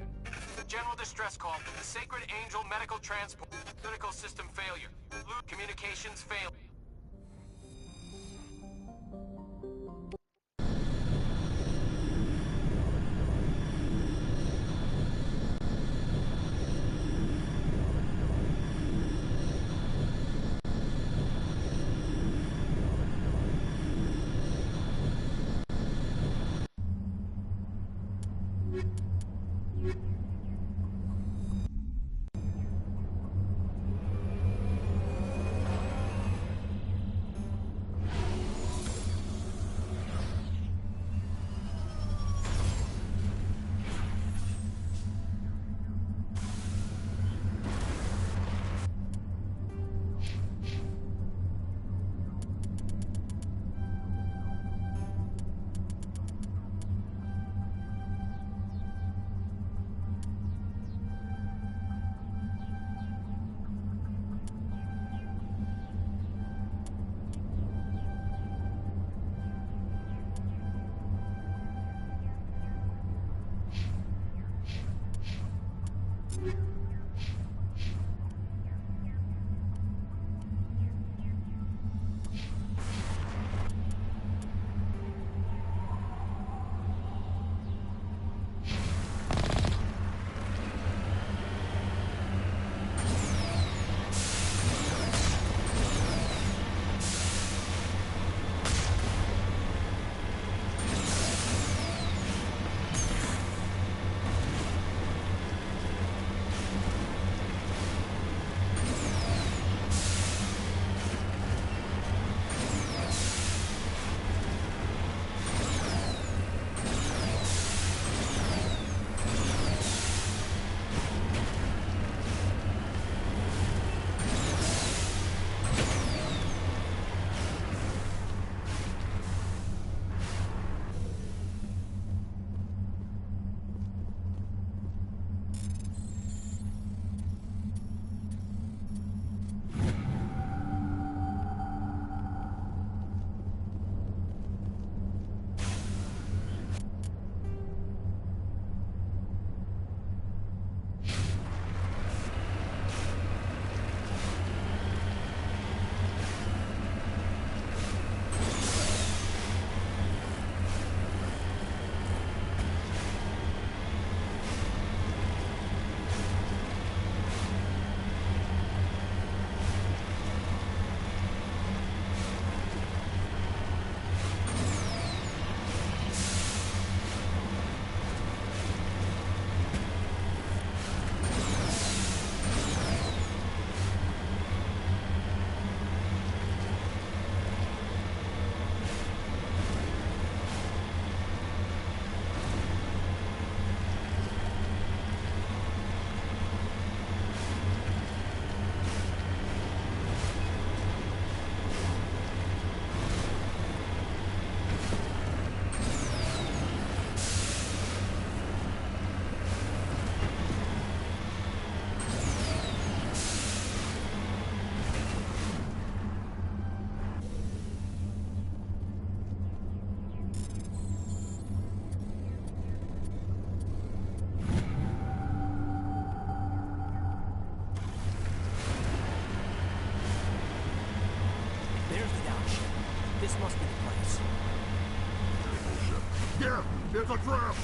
General distress call. The Sacred Angel medical transport. Critical system failure. Communications fail. This must be the place. Yeah, it's a trap!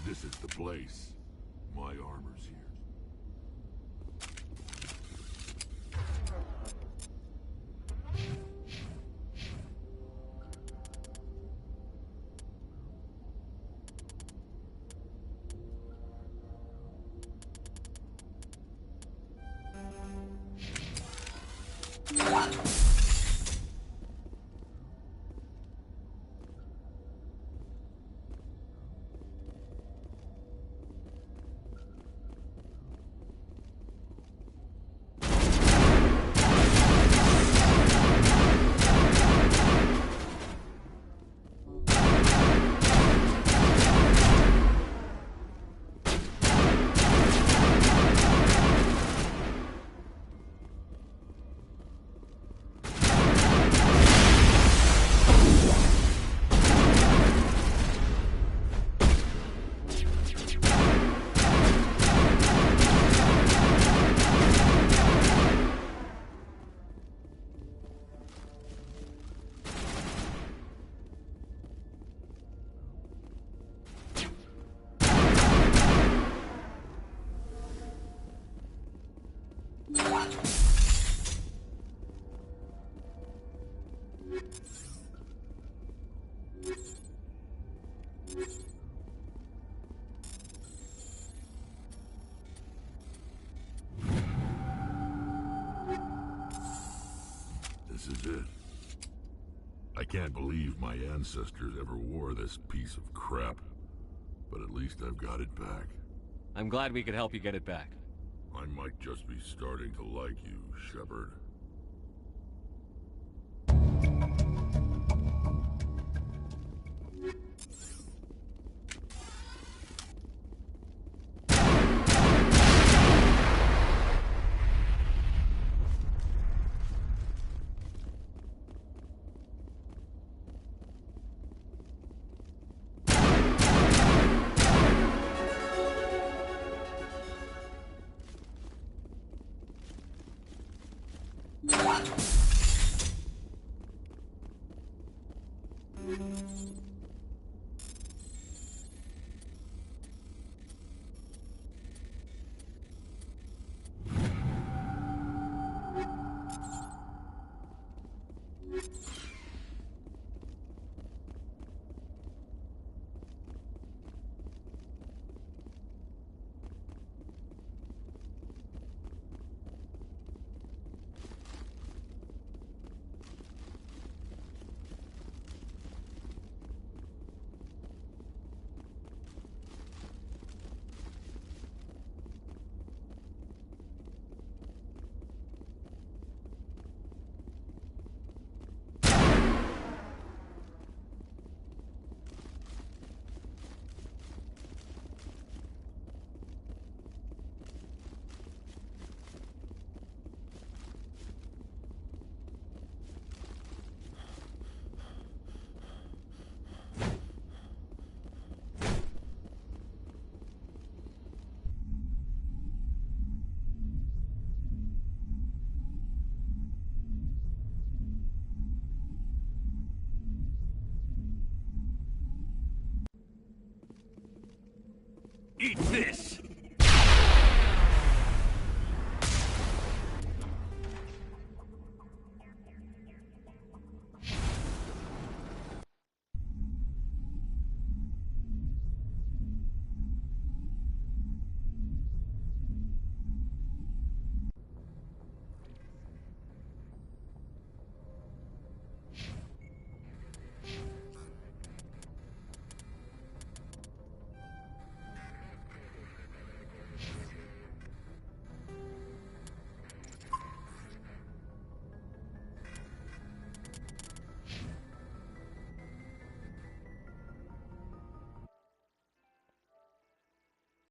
This is the place. My armor's here. This is it. I can't believe my ancestors ever wore this piece of crap. But at least I've got it back. I'm glad we could help you get it back. I might just be starting to like you, Shepard. Eat this!